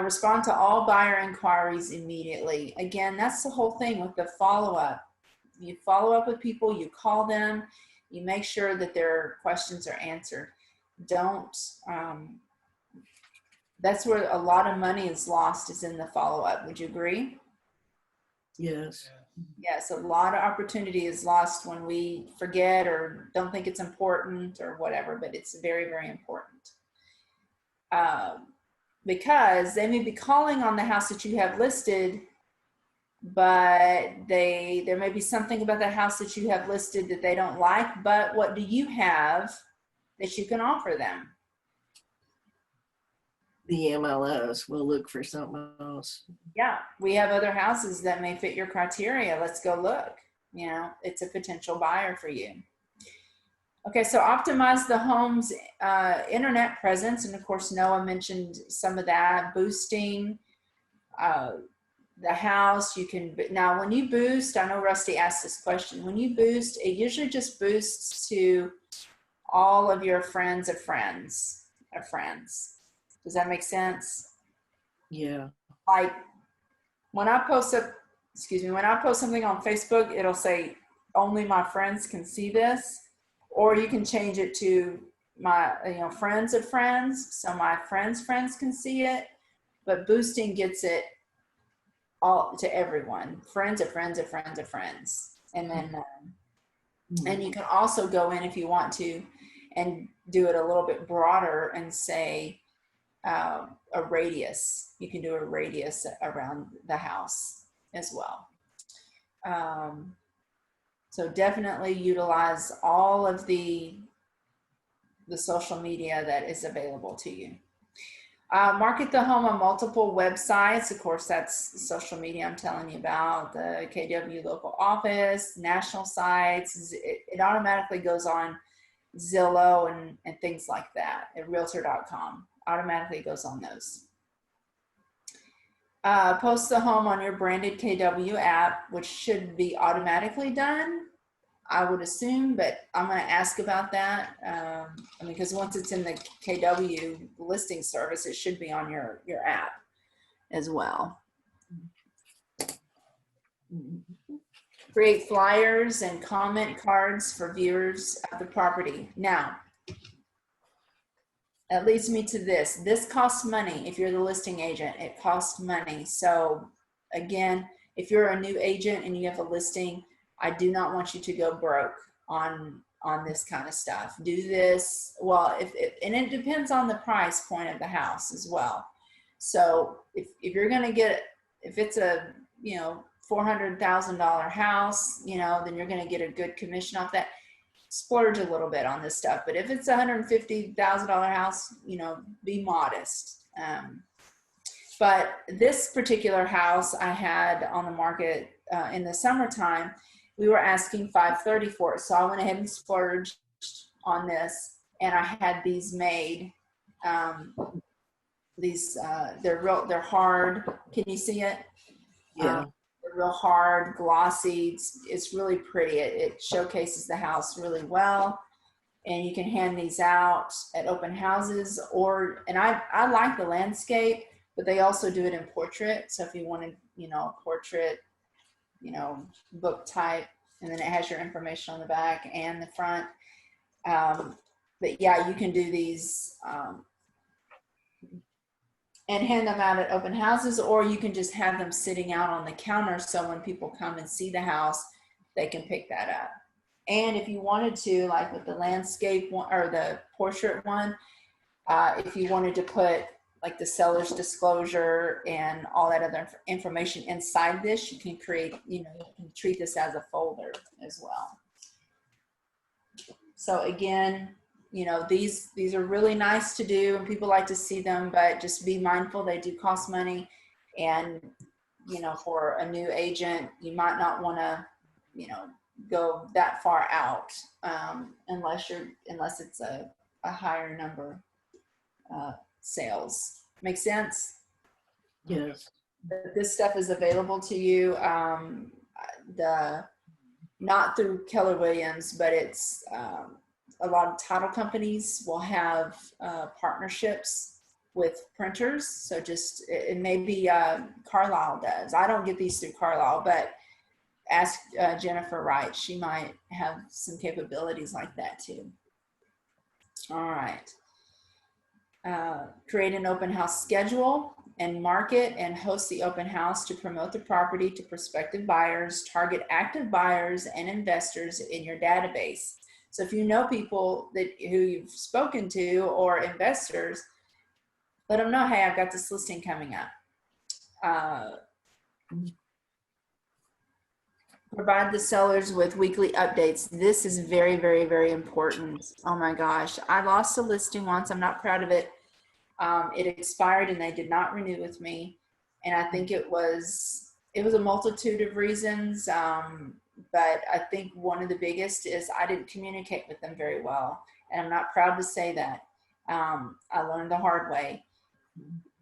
Respond to all buyer inquiries immediately. Again, that's the whole thing with the follow-up. You follow up with people, you call them, you make sure that their questions are answered. That's where a lot of money is lost, is in the follow-up. Would you agree? Yes. Yes, a lot of opportunity is lost when we forget or don't think it's important or whatever, but it's very, very important. Because they may be calling on the house that you have listed, but there may be something about the house that you have listed that they don't like, but what do you have that you can offer them? The MLS will look for something else. Yeah, we have other houses that may fit your criteria. Let's go look. You know, it's a potential buyer for you. Okay, so optimize the home's internet presence. And of course, Noah mentioned some of that. Boosting the house. You can, now when you boost, I know Rusty asked this question. When you boost, it usually just boosts to all of your friends of friends of friends. Does that make sense? Yeah. Like when I post when I post something on Facebook, it'll say only my friends can see this, or you can change it to my, you know, friends of friends. So my friends' friends can see it, but boosting gets it all to everyone, friends of friends of friends of friends. And then, and you can also go in if you want to and do it a little bit broader and say, a radius. You can do a radius around the house as well. So definitely utilize all of the social media that is available to you. Market the home on multiple websites. Of course, that's social media I'm telling you about, the KW local office, national sites. It automatically goes on Zillow and things like that, at realtor.com. Automatically goes on those. Post the home on your branded KW app, which should be automatically done, I would assume, but I'm going to ask about that. I mean, because once it's in the KW listing service, it should be on your app as well. Create flyers and comment cards for viewers of the property. Now, that leads me to this. This costs money. If you're the listing agent, it costs money. So again, if you're a new agent and you have a listing, I do not want you to go broke on this kind of stuff. Do this, well, and it depends on the price point of the house as well. So if you're going to get, if it's a, you know, $400,000 house, you know, then you're going to get a good commission off that. splurge a little bit on this stuff. But if it's a $150,000 house, you know, be modest. But this particular house I had on the market in the summertime, we were asking $530 for it. So I went ahead and splurged on this, and I had these made. They're hard. Can you see it? Yeah. They're real hard, glossy. It's really pretty. It showcases the house really well. And you can hand these out at open houses, and I like the landscape, but they also do it in portrait. So if you wanted, you know, portrait, you know, book type, and then it has your information on the back and the front. But yeah, you can do these and hand them out at open houses, or you can just have them sitting out on the counter. So when people come and see the house, they can pick that up. And if you wanted to, like with the landscape one or the portrait one, if you wanted to put like the seller's disclosure and all that other information inside this, you can create, you know, you can treat this as a folder as well. So again, you know, these are really nice to do and people like to see them, but just be mindful, they do cost money. And, you know, for a new agent, you might not want to, you know, go that far out unless it's a higher number sales. Make sense? Yes. This stuff is available to you. Not through Keller Williams, but it's a lot of title companies will have partnerships with printers. So just it maybe Carlisle does. I don't get these through Carlisle, but ask Jennifer Wright. She might have some capabilities like that too. All right. Create an open house schedule and market and host the open house to promote the property to prospective buyers. Target active buyers and investors in your database. So if you know people who you've spoken to or investors, let them know, hey, I've got this listing coming up. Provide the sellers with weekly updates. This is very, very, very important. Oh my gosh. I lost a listing once. I'm not proud of it. It expired and they did not renew with me. And I think it was a multitude of reasons. But I think one of the biggest is I didn't communicate with them very well. And I'm not proud to say that. I learned the hard way.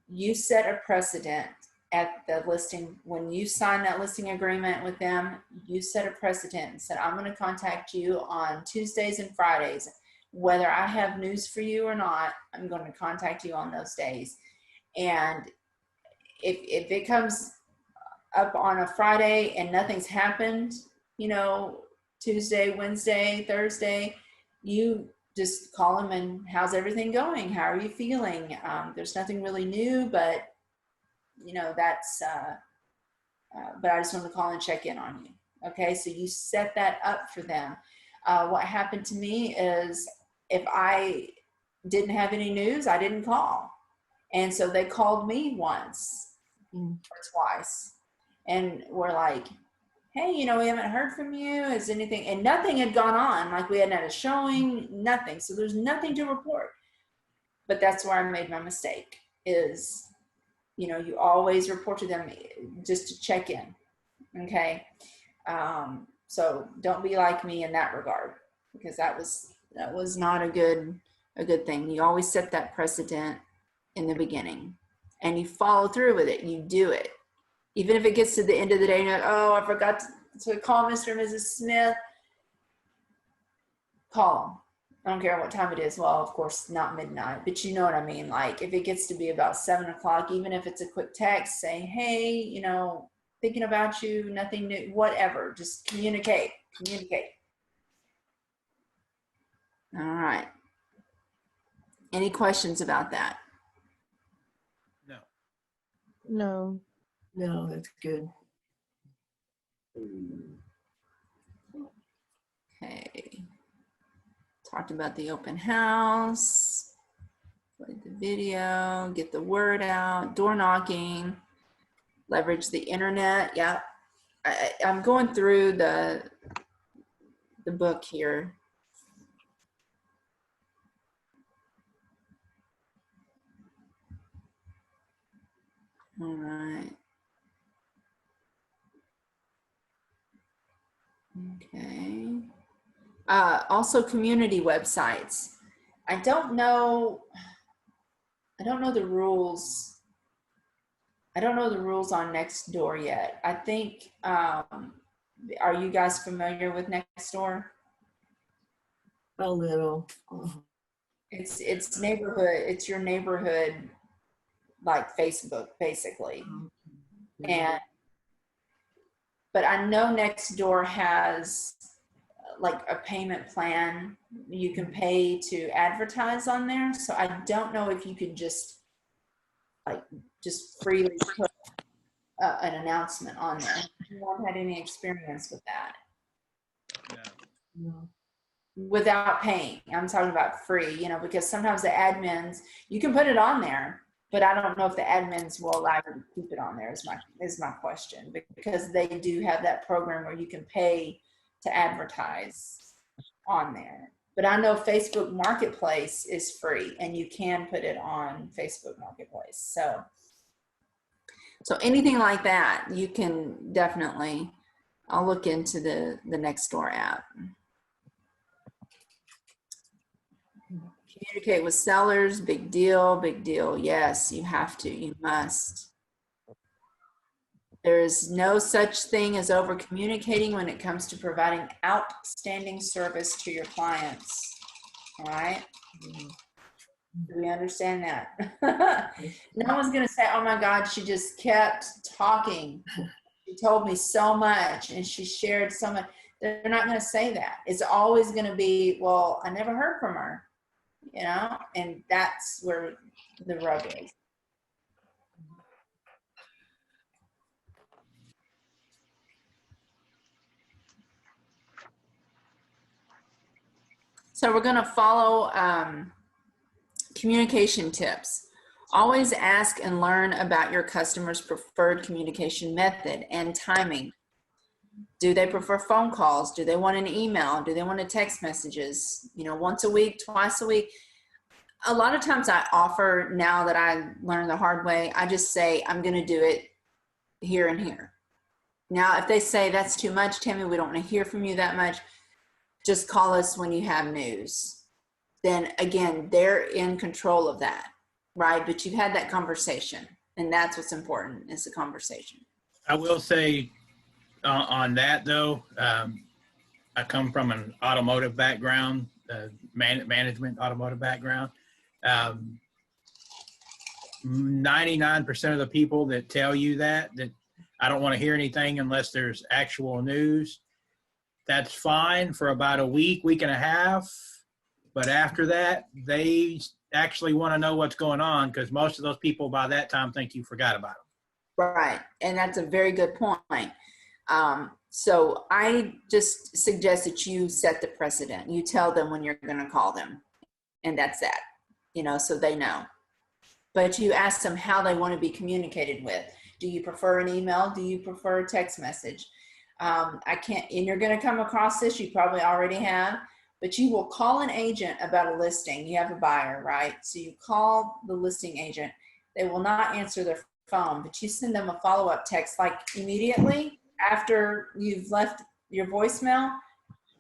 You set a precedent at the listing. When you sign that listing agreement with them, you set a precedent and said, I'm going to contact you on Tuesdays and Fridays. Whether I have news for you or not, I'm going to contact you on those days. And if it comes up on a Friday and nothing's happened, you know, Tuesday, Wednesday, Thursday, you just call them and how's everything going? How are you feeling? There's nothing really new, but you know, that's, but I just want to call and check in on you. Okay. So you set that up for them. What happened to me is if I didn't have any news, I didn't call. And so they called me once or twice and were like, hey, you know, we haven't heard from you. Is anything? And nothing had gone on. Like we hadn't had a showing, nothing. So there's nothing to report. But that's where I made my mistake is, you know, you always report to them just to check in. Okay. So don't be like me in that regard, because that was not a good thing. You always set that precedent in the beginning and you follow through with it. You do it. Even if it gets to the end of the day and you're like, oh, I forgot to call Mr. and Mrs. Smith. Call them. I don't care what time it is. Well, of course, not midnight, but you know what I mean? Like if it gets to be about 7 o'clock, even if it's a quick text saying, hey, you know, thinking about you, nothing new, whatever, just communicate. All right. Any questions about that? No. No. No, that's good. Okay. Talked about the open house, play the video, get the word out, door knocking, leverage the internet. Yeah, I'm going through the book here All right. Okay. Also community websites. I don't know the rules. I don't know the rules on Nextdoor yet. I think, are you guys familiar with Nextdoor? A little. It's neighborhood, it's your neighborhood, like Facebook, basically. And, but I know Nextdoor has like a payment plan. You can pay to advertise on there. So I don't know if you can just freely put an announcement on there. You haven't had any experience with that. No. Without paying. I'm talking about free, you know, because sometimes the admins, you can put it on there, but I don't know if the admins will allow you to keep it on there is my question, because they do have that program where you can pay to advertise on there. But I know Facebook Marketplace is free and you can put it on Facebook Marketplace. So anything like that, you can definitely, I'll look into the Nextdoor app. Communicate with sellers, big deal, big deal. Yes, you have to, you must. There is no such thing as over communicating when it comes to providing outstanding service to your clients. All right. Do we understand that? No one's going to say, oh my God, she just kept talking. She told me so much and she shared so much. They're not going to say that. It's always going to be, well, I never heard from her, you know, and that's where the rub is. So we're going to follow communication tips. Always ask and learn about your customer's preferred communication method and timing. Do they prefer phone calls? Do they want an email? Do they want a text messages? You know, once a week, twice a week? A lot of times I offer, now that I learned the hard way, I just say, I'm going to do it here and here. Now, if they say that's too much, Tammy, we don't want to hear from you that much, just call us when you have news. Then again, they're in control of that, right? But you've had that conversation, and that's what's important, is the conversation. I will say on that though, I come from an automotive background, management automotive background. 99% of the people that tell you that I don't want to hear anything unless there's actual news, that's fine for about a week and a half. But after that, they actually want to know what's going on, because most of those people by that time think you forgot about them. Right. And that's a very good point. So I just suggest that you set the precedent. You tell them when you're going to call them, and that's that, you know, so they know. But you ask them how they want to be communicated with. Do you prefer an email? Do you prefer a text message? And you're going to come across this, you probably already have, but you will call an agent about a listing. You have a buyer, right? So you call the listing agent. They will not answer their phone, but you send them a follow-up text, like immediately after you've left your voicemail,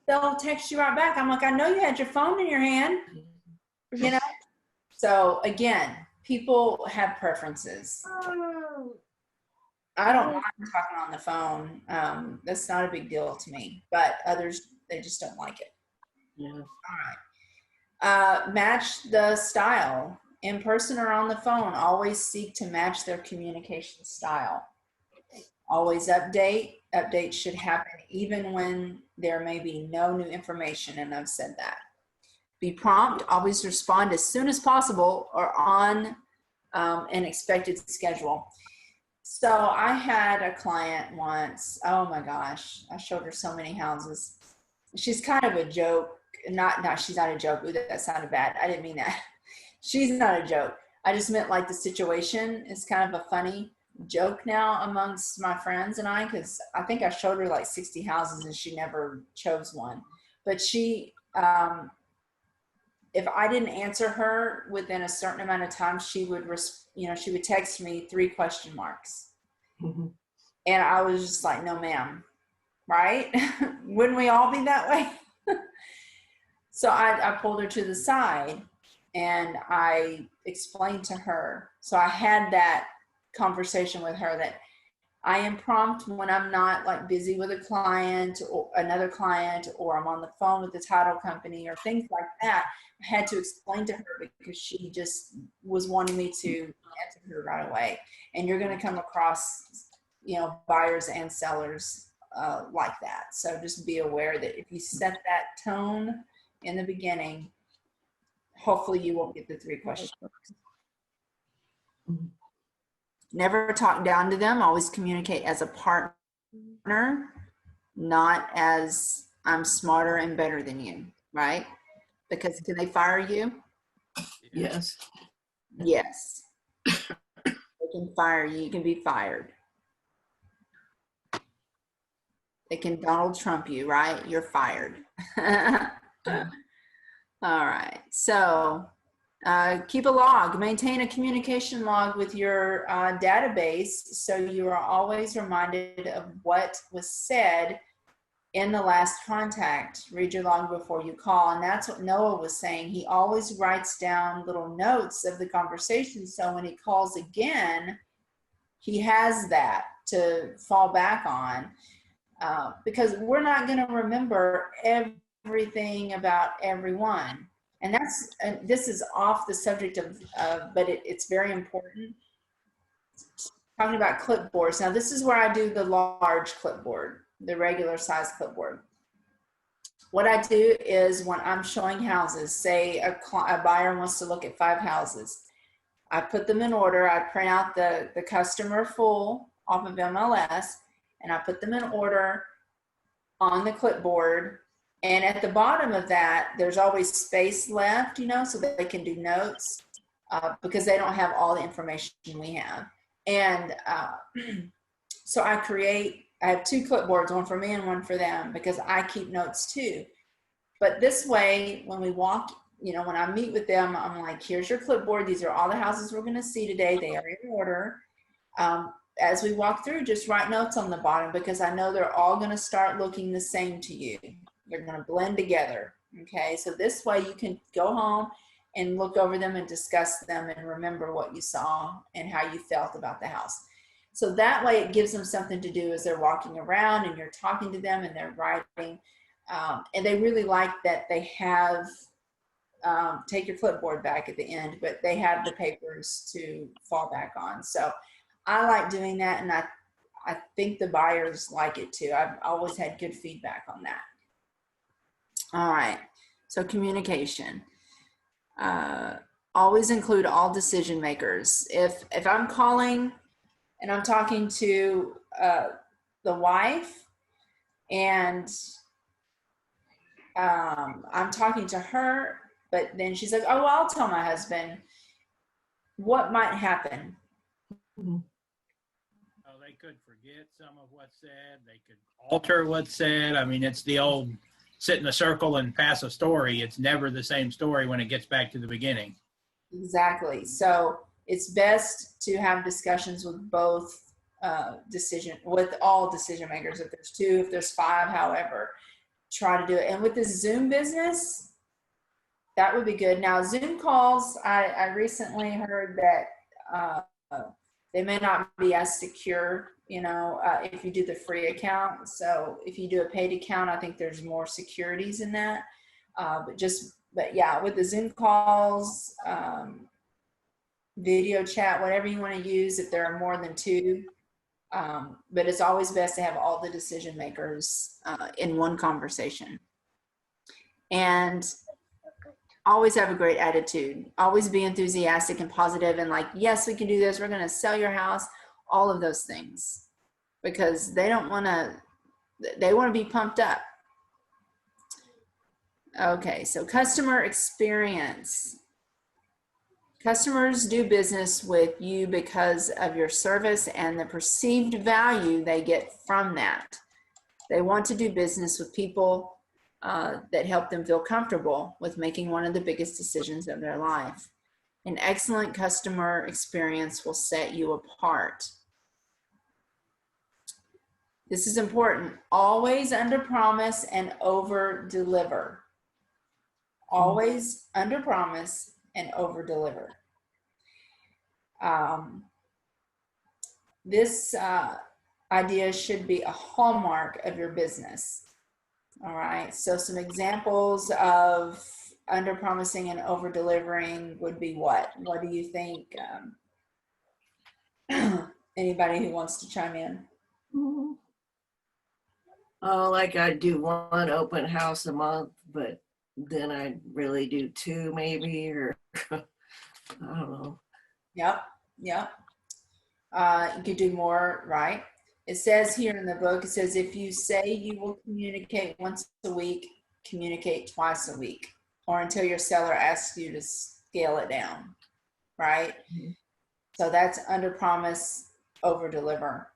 they'll text you right back. I'm like, I know you had your phone in your hand, you know? So again, people have preferences. I don't mind talking on the phone. That's not a big deal to me, but others, they just don't like it. Yeah. All right. Match the style. In person or on the phone, always seek to match their communication style. Always update. Updates should happen even when there may be no new information, and I've said that. Be prompt. Always respond as soon as possible or on an expected schedule. So I had a client once, oh my gosh, I showed her so many houses. She's kind of a joke. She's not a joke. Ooh, that sounded bad. I didn't mean that. She's not a joke. I just meant like the situation is kind of a funny joke now amongst my friends and I, because I think I showed her like 60 houses and she never chose one. But she, if I didn't answer her within a certain amount of time, she would, she would text me 3 question marks. Mhm. And I was just like, no, ma'am, right? Wouldn't we all be that way? So I pulled her to the side and I explained to her. So I had that conversation with her that I am prompt when I'm not like busy with a client or another client, or I'm on the phone with the title company or things like that. I had to explain to her because she just was wanting me to answer her right away. And you're going to come across, buyers and sellers like that. So just be aware that if you set that tone in the beginning, hopefully you won't get the 3 questions. Never talk down to them. Always communicate as a partner, not as I'm smarter and better than you, right? Because can they fire you? Yes. Yes. They can fire you. You can be fired. They can Donald Trump you, right? You're fired. All right. So keep a log, maintain a communication log with your database so you are always reminded of what was said in the last contact. Read your log before you call. And that's what Noah was saying. He always writes down little notes of the conversation. So when he calls again, he has that to fall back on because we're not going to remember everything about everyone. And this is off the subject of, but it's very important. Talking about clipboards. Now this is where I do the large clipboard, the regular size clipboard. What I do is when I'm showing houses, say a buyer wants to look at 5 houses, I put them in order. I print out the customer full off of MLS and I put them in order on the clipboard. And at the bottom of that, there's always space left, so that they can do notes because they don't have all the information we have. And so I have 2 clipboards, one for me and one for them, because I keep notes too. But this way, when we walk, when I meet with them, I'm like, here's your clipboard. These are all the houses we're going to see today. They are in order. As we walk through, just write notes on the bottom because I know they're all going to start looking the same to you. They're going to blend together. Okay. So this way you can go home and look over them and discuss them and remember what you saw and how you felt about the house. So that way it gives them something to do as they're walking around and you're talking to them and they're writing. And they really like that they have, take your clipboard back at the end, but they have the papers to fall back on. So I like doing that. And I think the buyers like it too. I've always had good feedback on that. All right, so communication. Always include all decision makers. If I'm calling and I'm talking to the wife and I'm talking to her, but then she's like, oh, I'll tell my husband, what might happen? Oh, they could forget some of what's said. They could alter what's said. I mean, it's the old sit in a circle and pass a story. It's never the same story when it gets back to the beginning. Exactly. So it's best to have discussions with both with all decision makers. If there's 2, if there's 5, however, try to do it. And with the Zoom business, that would be good. Now, Zoom calls, I recently heard that they may not be as secure, if you do the free account. So if you do a paid account, I think there's more securities in that. But yeah, with the Zoom calls, video chat, whatever you want to use, if there are more than 2. But it's always best to have all the decision makers in one conversation. And always have a great attitude. Always be enthusiastic and positive and like, yes, we can do this. We're going to sell your house. All of those things. Because they want to be pumped up. Okay, so customer experience. Customers do business with you because of your service and the perceived value they get from that. They want to do business with people that help them feel comfortable with making one of the biggest decisions of their life. An excellent customer experience will set you apart. This is important. Always under promise and over deliver. Always under promise and over deliver. This idea should be a hallmark of your business. All right. So some examples of under promising and over delivering would be what? What do you think? Anybody who wants to chime in? Oh, like I'd do one open house a month, but then I'd really do two maybe, or I don't know. Yep. Yep. You could do more, right? It says here in the book, it says, if you say you will communicate once a week, communicate twice a week, or until your seller asks you to scale it down, right? Mm-hmm. So that's under promise, over deliver.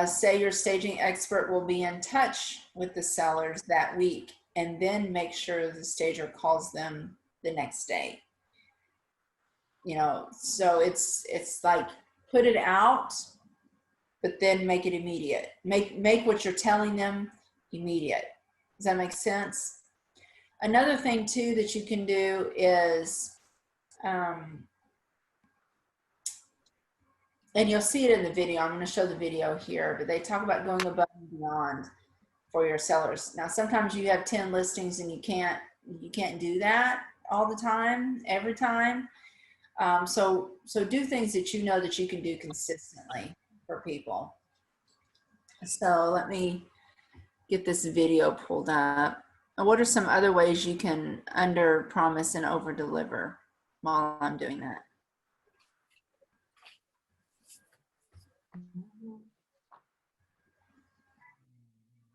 Say your staging expert will be in touch with the sellers that week, and then make sure the stager calls them the next day. You know, so it's like put it out, but then make it immediate. Make what you're telling them immediate. Does that make sense? Another thing too that you can do is, and you'll see it in the video. I'm going to show the video here, but they talk about going above and beyond for your sellers. Now, sometimes you have 10 listings and you can't do that all the time, every time. So do things that you know that you can do consistently for people. So let me get this video pulled up. And what are some other ways you can under promise and over deliver while I'm doing that?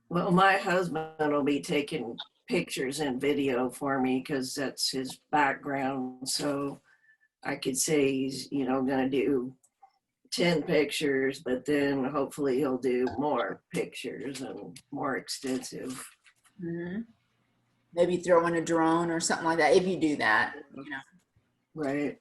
Well, my husband will be taking pictures and video for me because that's his background. So I could say he's, going to do 10 pictures, but then hopefully he'll do more pictures and more extensive. Mm-hmm. Maybe throw in a drone or something like that if you do that. Right.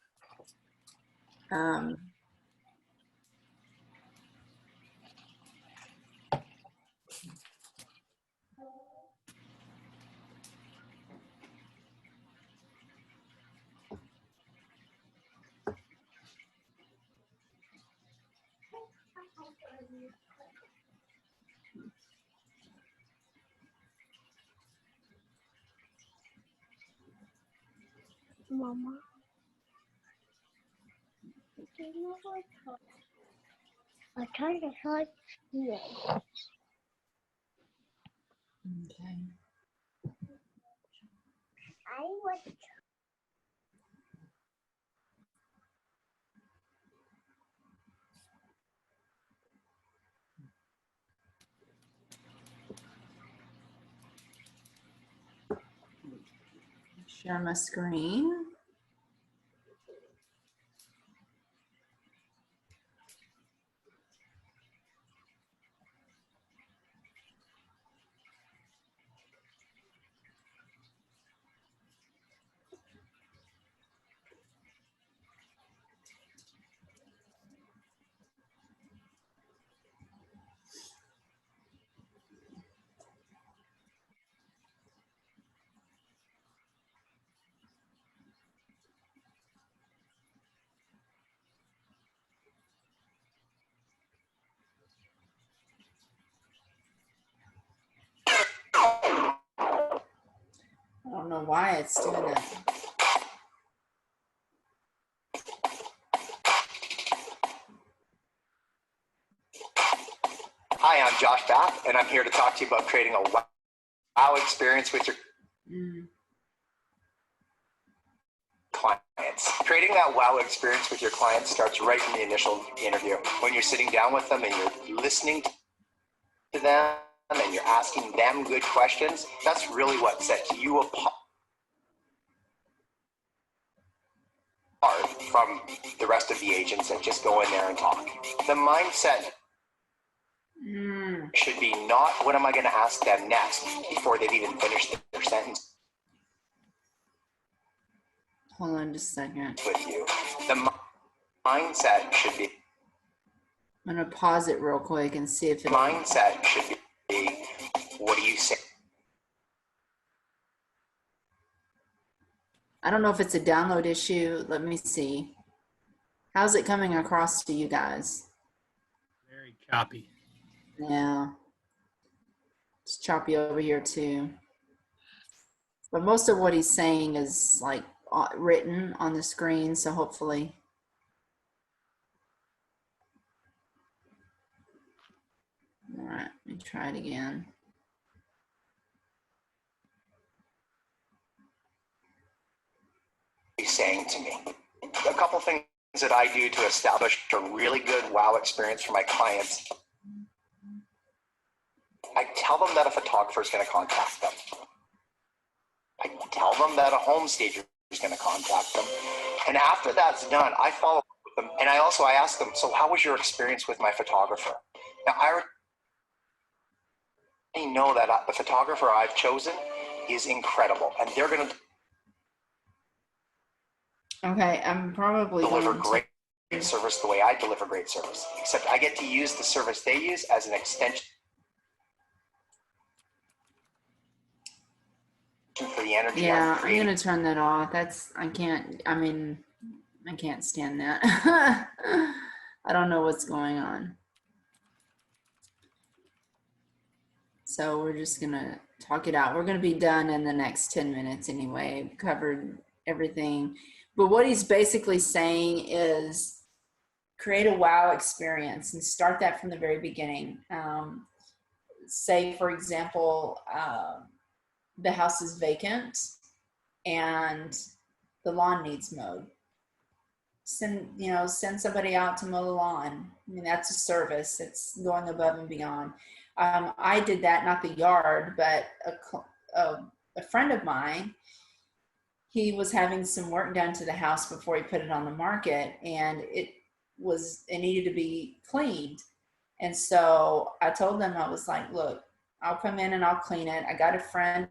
Mama, do you know what I tried to touch you. Okay. I was Share my screen. I don't know why it's doing that. Hi, I'm Josh Bath, and I'm here to talk to you about creating a wow experience with your clients. Creating that wow experience with your clients starts right in the initial interview. When you're sitting down with them and you're listening to them and you're asking them good questions, that's really what sets you apart from the rest of the agents that just go in there and talk. The mindset should be not what am I going to ask them next before they've even finished their sentence Hold on just a second. with you. The mindset should be I'm gonna pause it real quick and see if it. mindset should be, what do you say? I don't know if it's a download issue. Let me see. How's it coming across to you guys? Very choppy. Yeah. It's choppy over here too. But most of what he's saying is like written on the screen, so hopefully. All right, let me try it again. Saying to me. A couple things that I do to establish a really good wow experience for my clients. I tell them that a photographer is going to contact them. I tell them that a home stager is going to contact them. And after that's done, I follow up with them. And I ask them, so how was your experience with my photographer? Now, I already know that the photographer I've chosen is incredible. And they're going to Okay, I'm probably deliver going to- great service the way I deliver great service, except I get to use the service they use as an extension for the energy. Yeah, I'm gonna turn that off. I can't stand that. I don't know what's going on. So we're just gonna talk it out. We're gonna be done in the next 10 minutes anyway. We've covered everything. But what he's basically saying is create a wow experience and start that from the very beginning. Say, for example, the house is vacant and the lawn needs mowed. Send somebody out to mow the lawn. I mean, that's a service. It's going above and beyond. I did that, not the yard, but a friend of mine, he was having some work done to the house before he put it on the market, and it needed to be cleaned. And so I told them, I was like, look, I'll come in and I'll clean it. I got a friend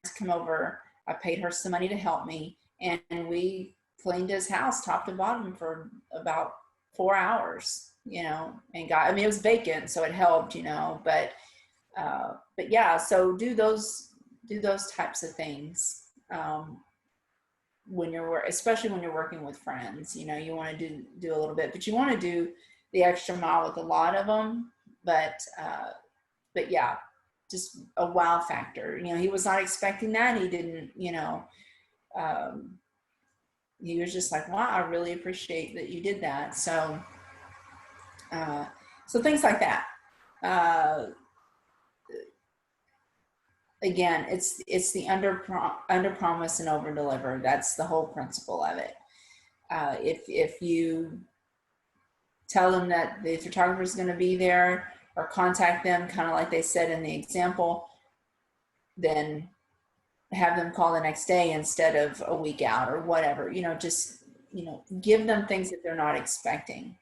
to come over. I paid her some money to help me, and we cleaned his house top to bottom for about 4 hours, and it was vacant, so it helped, but yeah, so do those types of things. Especially when you're working with friends, you want to do a little bit, but you want to do the extra mile with a lot of them. But yeah, just a wow factor. He was not expecting that. He didn't, he was just like, wow, I really appreciate that you did that. So, so things like that. Again, it's the under promise and over deliver. That's the whole principle of it. If you tell them that the photographer is going to be there, or contact them kind of like they said in the example, then have them call the next day instead of a week out or whatever. Just give them things that they're not expecting,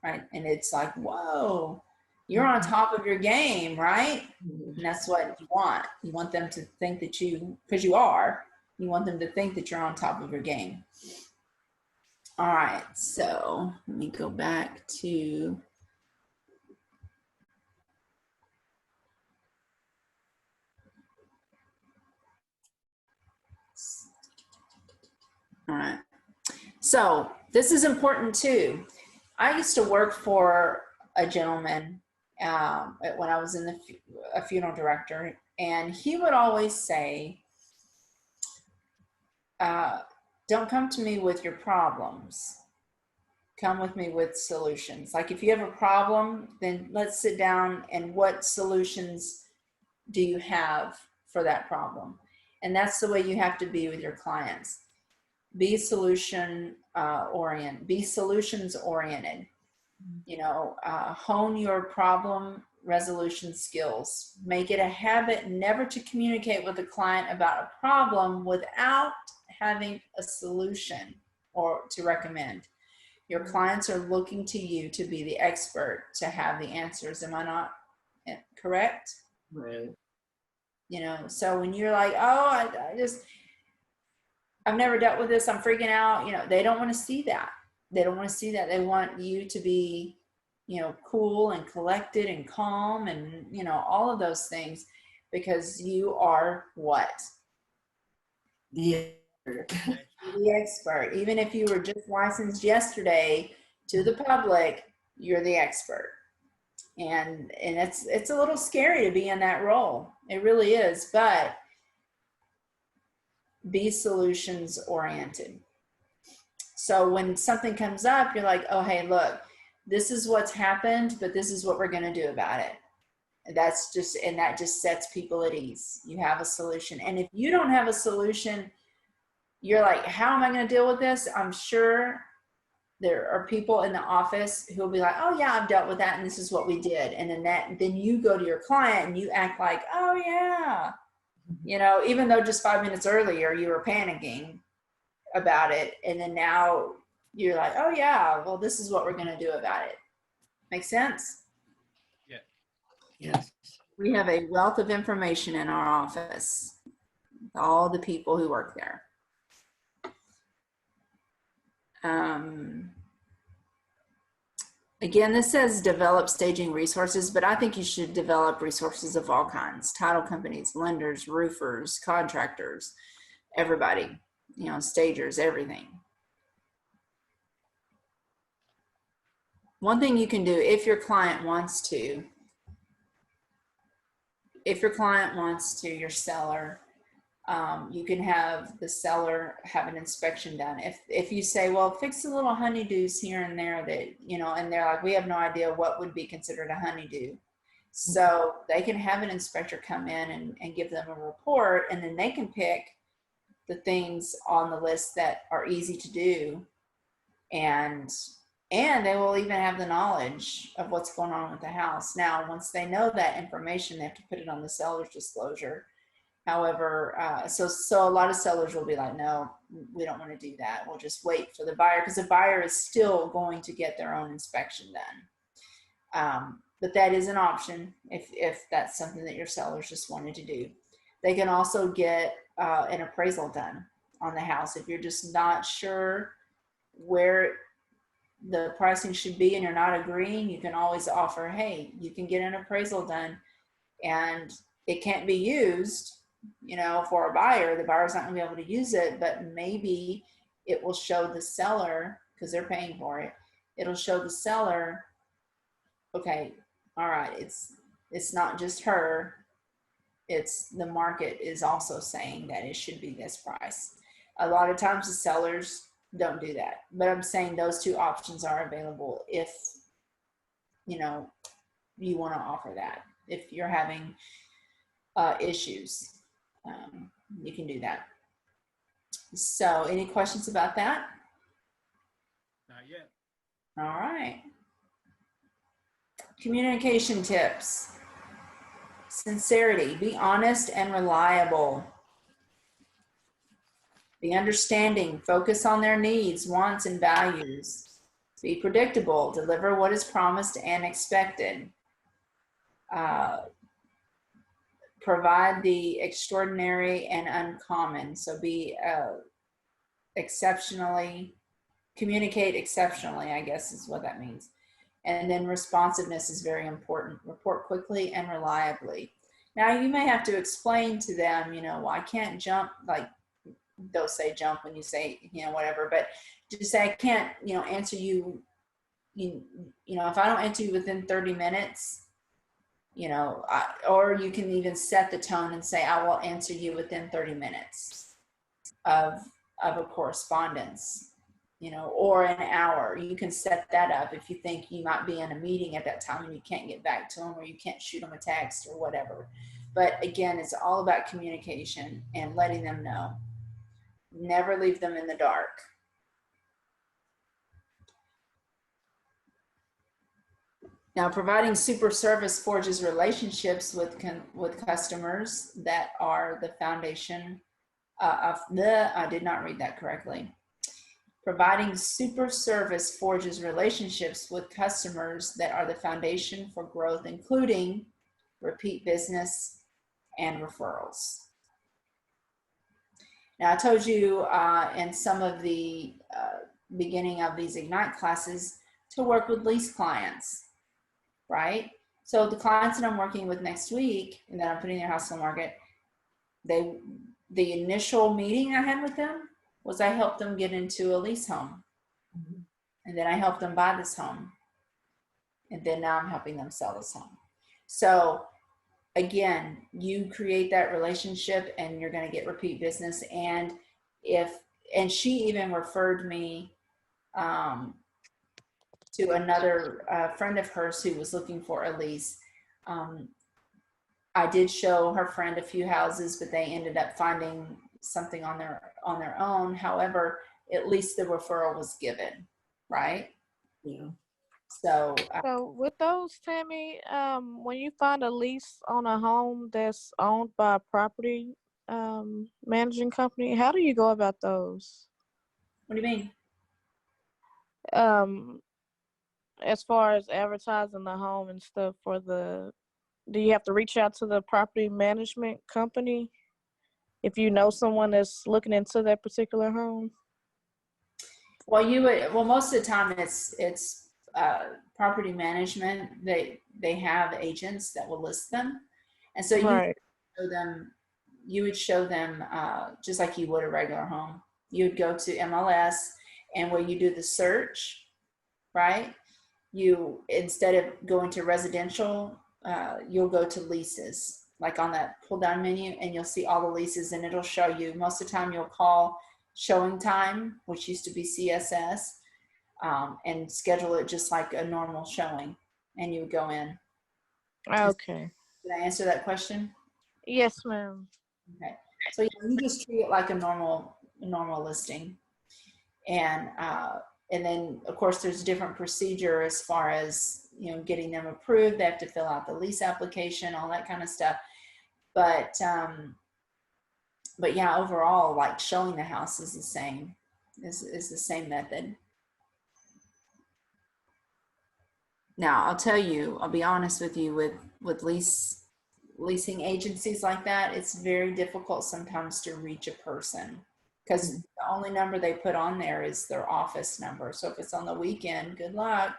right? And it's like, whoa, you're on top of your game, right? And that's what you want. You want them to think that because you are, you want them to think that you're on top of your game. All right, so let me go back to all right. So this is important too. I used to work for a gentleman when I was a funeral director, and he would always say, don't come to me with your problems. Come with me with solutions. Like if you have a problem, then let's sit down and what solutions do you have for that problem? And that's the way you have to be with your clients. Be solutions oriented. Hone your problem resolution skills. Make it a habit never to communicate with a client about a problem without having a solution or to recommend. Your clients are looking to you to be the expert, to have the answers. Am I not correct? Right. You know, so when you're like, oh, I've never dealt with this, I'm freaking out, you know, they don't want to see that. They don't want to see that. They want you to be, you know, cool and collected and calm and, you know, all of those things, because you are what? Yeah. The expert. Even if you were just licensed yesterday to the public, you're the expert. And it's a little scary to be in that role. It really is, but be solutions oriented. So when something comes up, you're like, oh, hey, look, this is what's happened, but this is what we're going to do about it. And that just sets people at ease. You have a solution. And if you don't have a solution, you're like, how am I going to deal with this? I'm sure there are people in the office who will be like, oh yeah, I've dealt with that and this is what we did. And then you go to your client and you act like, oh yeah, you know, even though just 5 minutes earlier you were panicking about it. And then now you're like, oh yeah, well, this is what we're going to do about it. Make sense? Yeah. Yes. We have a wealth of information in our office, all the people who work there. Again, this says develop staging resources, but I think you should develop resources of all kinds: title companies, lenders, roofers, contractors, everybody, you know, stagers, everything. One thing you can do if your client wants to, your seller, you can have the seller have an inspection done. If you say, well, fix the little honeydews here and there that, you know, and they're like, we have no idea what would be considered a honeydew. So they can have an inspector come in and give them a report, and then they can pick the things on the list that are easy to do. And they will even have the knowledge of what's going on with the house. Now, once they know that information, they have to put it on the seller's disclosure. However, so a lot of sellers will be like, no, we don't want to do that. We'll just wait for the buyer, because the buyer is still going to get their own inspection done. But that is an option if that's something that your sellers just wanted to do. They can also get an appraisal done on the house. If you're just not sure where the pricing should be and you're not agreeing, you can always offer, hey, you can get an appraisal done, and it can't be used, you know, for a buyer. The buyer's not gonna be able to use it, but maybe it will show the seller, because they're paying for it, it'll show the seller, okay, all right, it's not just her, it's the market is also saying that it should be this price. A lot of times the sellers don't do that, but I'm saying those two options are available if, you know, you want to offer that. If you're having issues, you can do that. So any questions about that? Not yet. All right. Communication tips. Sincerity. Be honest and reliable. Be understanding. Focus on their needs, wants, and values. Be predictable. Deliver what is promised and expected. Provide the extraordinary and uncommon. So be communicate exceptionally, I guess is what that means. And then responsiveness is very important. Report quickly and reliably. Now you may have to explain to them, you know, well, I can't jump, like they'll say jump when you say, you know, whatever, but just say, I can't, you know, answer you, you know, if I don't answer you within 30 minutes, you know, or you can even set the tone and say, I will answer you within 30 minutes of a correspondence, you know, or an hour. You can set that up if you think you might be in a meeting at that time and you can't get back to them, or you can't shoot them a text or whatever. But again, it's all about communication and letting them know. Never leave them in the dark. Now, providing super service forges relationships with customers that are the foundation I did not read that correctly. Providing super service forges relationships with customers that are the foundation for growth, including repeat business, and referrals. Now, I told you in some of the beginning of these Ignite classes to work with lease clients, right? So the clients that I'm working with next week and that I'm putting their house on the market, the initial meeting I had with them was I helped them get into a lease home. And then I helped them buy this home. And then now I'm helping them sell this home. So again, you create that relationship and you're going to get repeat business. And she even referred me to another friend of hers who was looking for a lease. I did show her friend a few houses, but they ended up finding something on their own. However, at least the referral was given, right? Yeah. So with those, Tammy, when you find a lease on a home that's owned by a property managing company, how do you go about those? What do you mean? As far as advertising the home and stuff do you have to reach out to the property management company if you know someone that's looking into that particular home? Well, most of the time it's property management. They have agents that will list them, and so you would show them just like you would a regular home. You would go to MLS, and where you do the search, right? You, instead of going to residential, you'll go to leases, like on that pull down menu, and you'll see all the leases, and it'll show you. Most of the time you'll call showing time, which used to be CSS, and schedule it just like a normal showing, and you would go in. Okay. Did I answer that question? Yes, ma'am. Okay. So you just treat it like a normal listing. And then of course there's a different procedure as far as, getting them approved. They have to fill out the lease application, all that kind of stuff. But yeah, overall, like showing the house is the same, is the same method. Now, I'll be honest with you, with leasing agencies like that, it's very difficult sometimes to reach a person because the only number they put on there is their office number. So if it's on the weekend, good luck.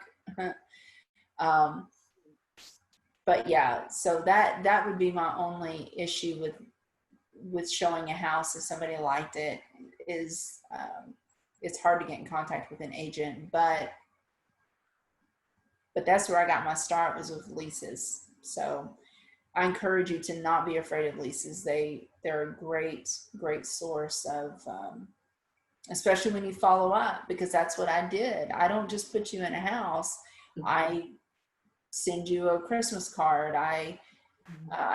But yeah, so that would be my only issue with showing a house. If somebody liked it, is it's hard to get in contact with an agent, but that's where I got my start, was with leases. So I encourage you to not be afraid of leases. They're a great source of, especially when you follow up, because that's what I did. I don't just put you in a house. I send you a Christmas card. I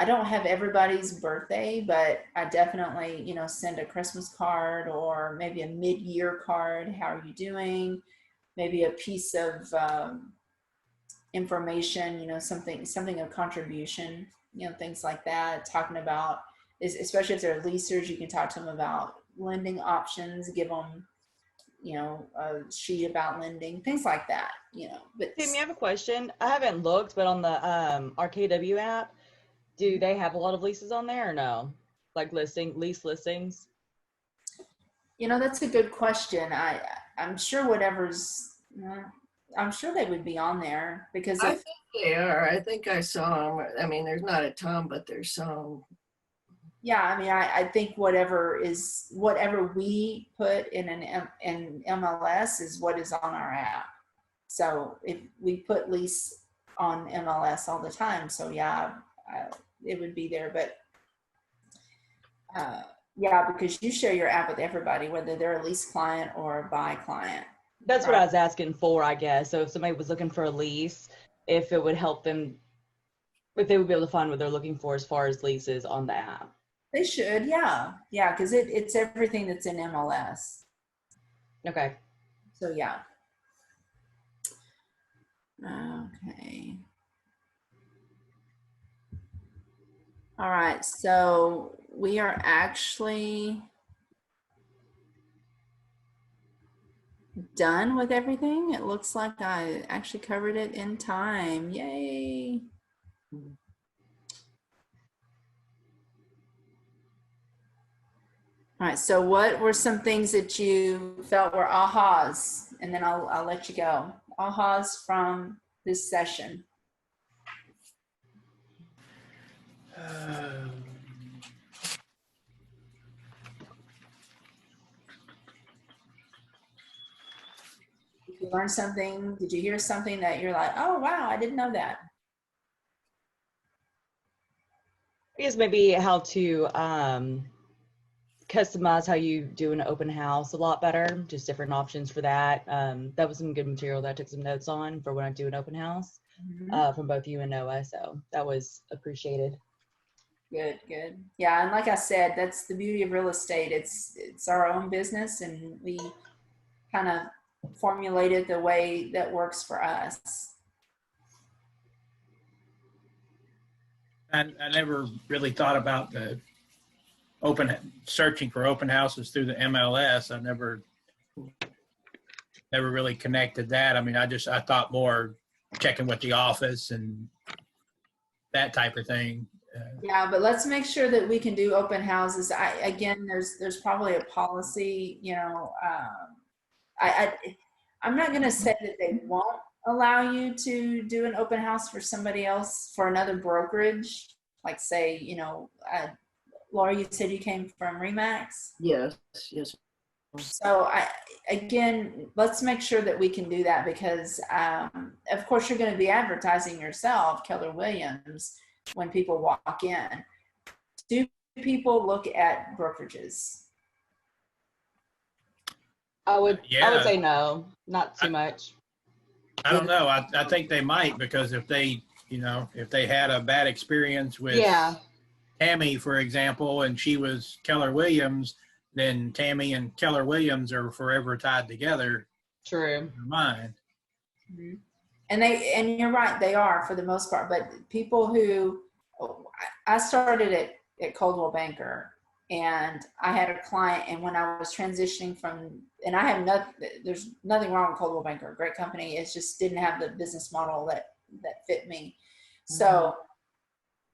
don't have everybody's birthday, but I definitely, send a Christmas card or maybe a mid-year card. How are you doing? Maybe a piece of information, something of contribution, things like that. Talking about, especially if they're leasers, you can talk to them about lending options, give them, a sheet about lending, things like that, But Timmy, I have a question. I haven't looked, but on the RKW app, do they have a lot of leases on there or no? Like lease listings? That's a good question. I'm sure I'm sure they would be on there because I think they are. I think I saw them. I mean, there's not a ton, but there's some. Yeah, I mean, I think whatever we put in an MLS is what is on our app. So if we put lease on MLS all the time, so yeah, it would be there. But yeah, because you share your app with everybody, whether they're a lease client or a buy client. That's what I was asking for, I guess. So if somebody was looking for a lease, if it would help them, if they would be able to find what they're looking for as far as leases on the app. They should, yeah, because it's everything that's in MLS. Okay. So yeah. Okay. All right, so we are actually done with everything. It looks like I actually covered it in time. Yay. All right, so what were some things that you felt were ahas? And then I'll let you go. Ahas from this session. Did you learn something? Did you hear something that you're like, oh, wow, I didn't know that? I guess maybe how to customize how you do an open house a lot better, just different options for that. That was some good material that I took some notes on for when I do an open house from both you and Noah. So that was appreciated. Good, good. Yeah, and like I said, that's the beauty of real estate. It's our own business, and we kind of formulated the way that works for us. I never really thought about the searching for open houses through the MLS. I never really connected that. I mean, I thought more checking with the office and that type of thing. Yeah, but let's make sure that we can do open houses. Again, there's probably a policy, you know, I'm not going to say that they won't allow you to do an open house for somebody else, for another brokerage, like say, you know, Laura, you said you came from Remax? Yes. So again, let's make sure that we can do that because, of course, you're going to be advertising yourself, Keller Williams, when people walk in. Do people look at brokerages? I would say no, not too much. I don't know. I think they might, because if they had a bad experience with Tammy, for example, and she was Keller Williams, then Tammy and Keller Williams are forever tied together. True. In their mind. Mm-hmm. And you're right, they are for the most part. But people who, I started at Coldwell Banker, and I had a client, and when I was transitioning from, and I have there's nothing wrong with Coldwell Banker, great company. It just didn't have the business model that fit me. So,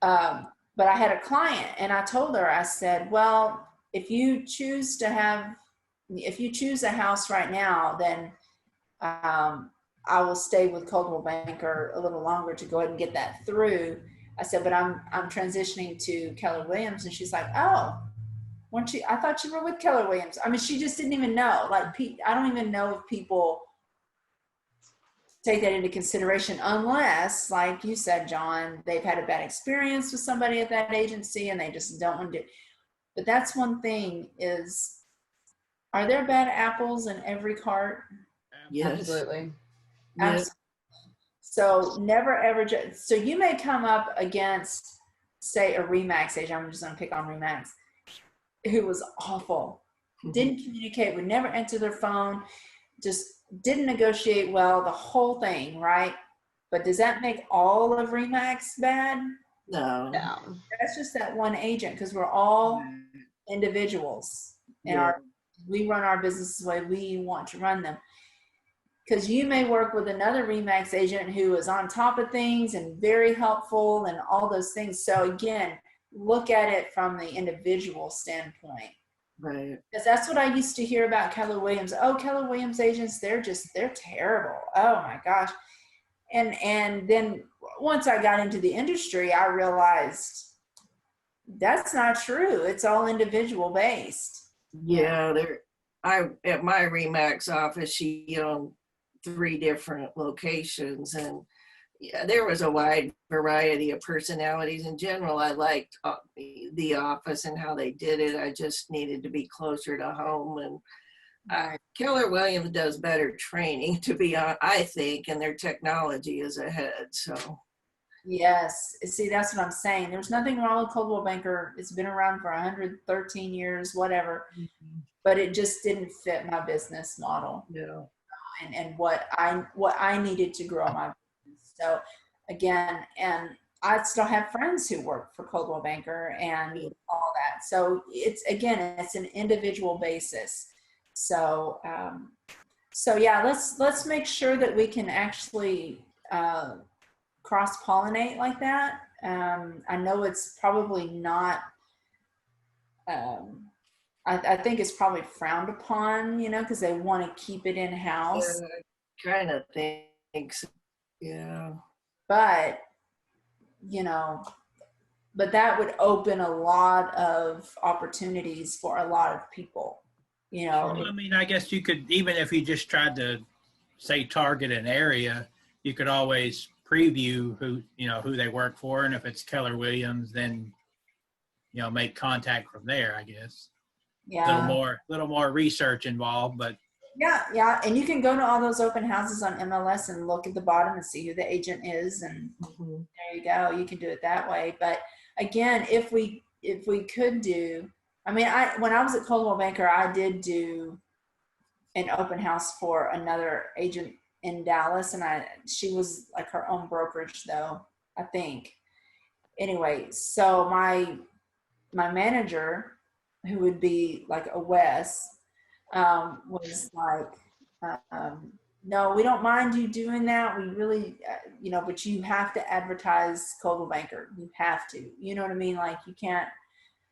but I had a client, and I told her, I said, well, if you choose a house right now, then I will stay with Coldwell Banker a little longer to go ahead and get that through. I said, but I'm transitioning to Keller Williams. And she's like, oh, weren't you? I thought you were with Keller Williams. I mean, she just didn't even know. Like, I don't even know if people take that into consideration unless, like you said, John, they've had a bad experience with somebody at that agency and they just don't want to do it. But that's one thing is, are there bad apples in every cart? Yes. Absolutely. Absolutely. So never ever, so you may come up against, say, a Remax agent, I'm just going to pick on Remax, who was awful, didn't communicate, would never answer their phone, just didn't negotiate well, the whole thing, right? But does that make all of Remax bad? No. That's just that one agent, because we're all individuals, and we run our business the way we want to run them. Because you may work with another Remax agent who is on top of things and very helpful and all those things. So again, look at it from the individual standpoint. Right. Because that's what I used to hear about Keller Williams. Oh, Keller Williams agents, they're terrible. Oh my gosh. And then once I got into the industry, I realized that's not true. It's all individual based. Yeah, at my Remax office, she owned 3 different locations, and there was a wide variety of personalities. In general, I liked the office and how they did it. I just needed to be closer to home, and Keller Williams does better training, to be honest, I think, and their technology is ahead. So yes, see, that's what I'm saying. There's nothing wrong with Coldwell Banker. It's been around for 113 years, whatever, but it just didn't fit my business model. Yeah. And what I needed to grow my business. So again, and I still have friends who work for Coldwell Banker and all that. So it's an individual basis. So yeah, let's make sure that we can actually cross-pollinate like that. I know it's probably not I think it's probably frowned upon, you know, because they want to keep it in house. Kind of think so. Yeah. But, you know, but that would open a lot of opportunities for a lot of people, you know. I mean, I guess you could, even if you just tried to say target an area, you could always preview who they work for. And if it's Keller Williams, then, make contact from there, I guess. Yeah. Little more research involved, but Yeah. And you can go to all those open houses on MLS and look at the bottom and see who the agent is. And there you go. You can do it that way. But again, if we could do, I mean, when I was at Coldwell Banker, I did do an open house for another agent in Dallas, and she was like her own brokerage though, I think. Anyway, so my manager, who would be like a Wes, was like, no, we don't mind you doing that. We really, but you have to advertise Coldwell Banker. You have to, you know what I mean? Like you can't.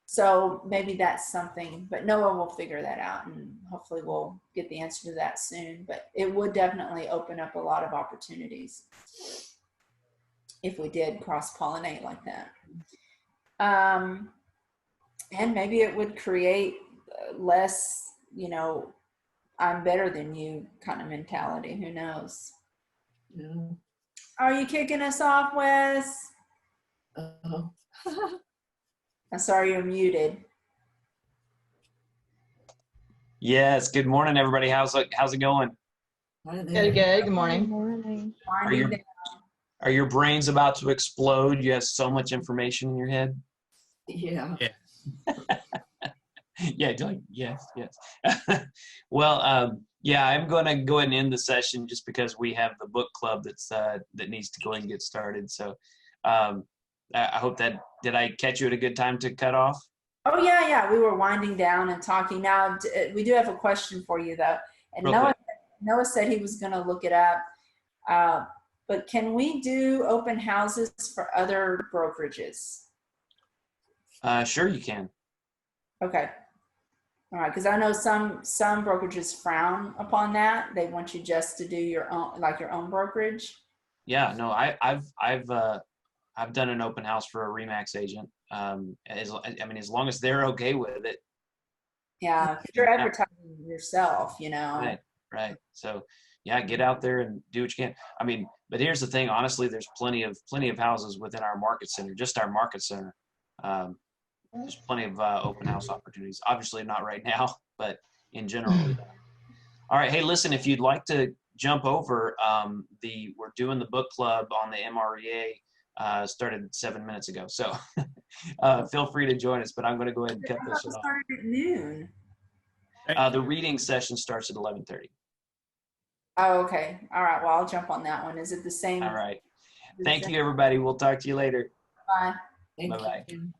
So maybe that's something, but Noah will figure that out, and hopefully we'll get the answer to that soon. But it would definitely open up a lot of opportunities if we did cross-pollinate like that. And maybe it would create less, I'm better than you kind of mentality. Who knows? Yeah. Are you kicking us off, Wes? I'm sorry, you're muted. Yes. Good morning, everybody. How's it going? Good. Good morning. Morning. Are your brains about to explode? You have so much information in your head. Yeah. Yeah. Like yes. Well, yeah. I'm going to go ahead and end the session just because we have the book club that needs to go and get started. So, I hope did I catch you at a good time to cut off? Oh yeah. We were winding down and talking. Now we do have a question for you though. And Noah said he was going to look it up. But can we do open houses for other brokerages? Sure, you can. Okay. All right. Because I know some brokerages frown upon that. They want you just to do your own brokerage. Yeah. No, I've done an open house for a Remax agent. As long as they're okay with it. Yeah, you're advertising yourself, Right. So yeah, get out there and do what you can. But here's the thing. Honestly, there's plenty of houses within our market center, just our market center. There's plenty of open house opportunities. Obviously not right now, but in general. All right. Hey, listen, if you'd like to jump over, we're doing the book club on the MREA. Started 7 minutes ago. So feel free to join us, but I'm going to go ahead and cut this one off. Started at noon. The reading session starts at 11:30. Oh, okay. All right. Well, I'll jump on that one. Is it the same? All right. Thank you, everybody. We'll talk to you later. Bye. Bye-bye. Thank you.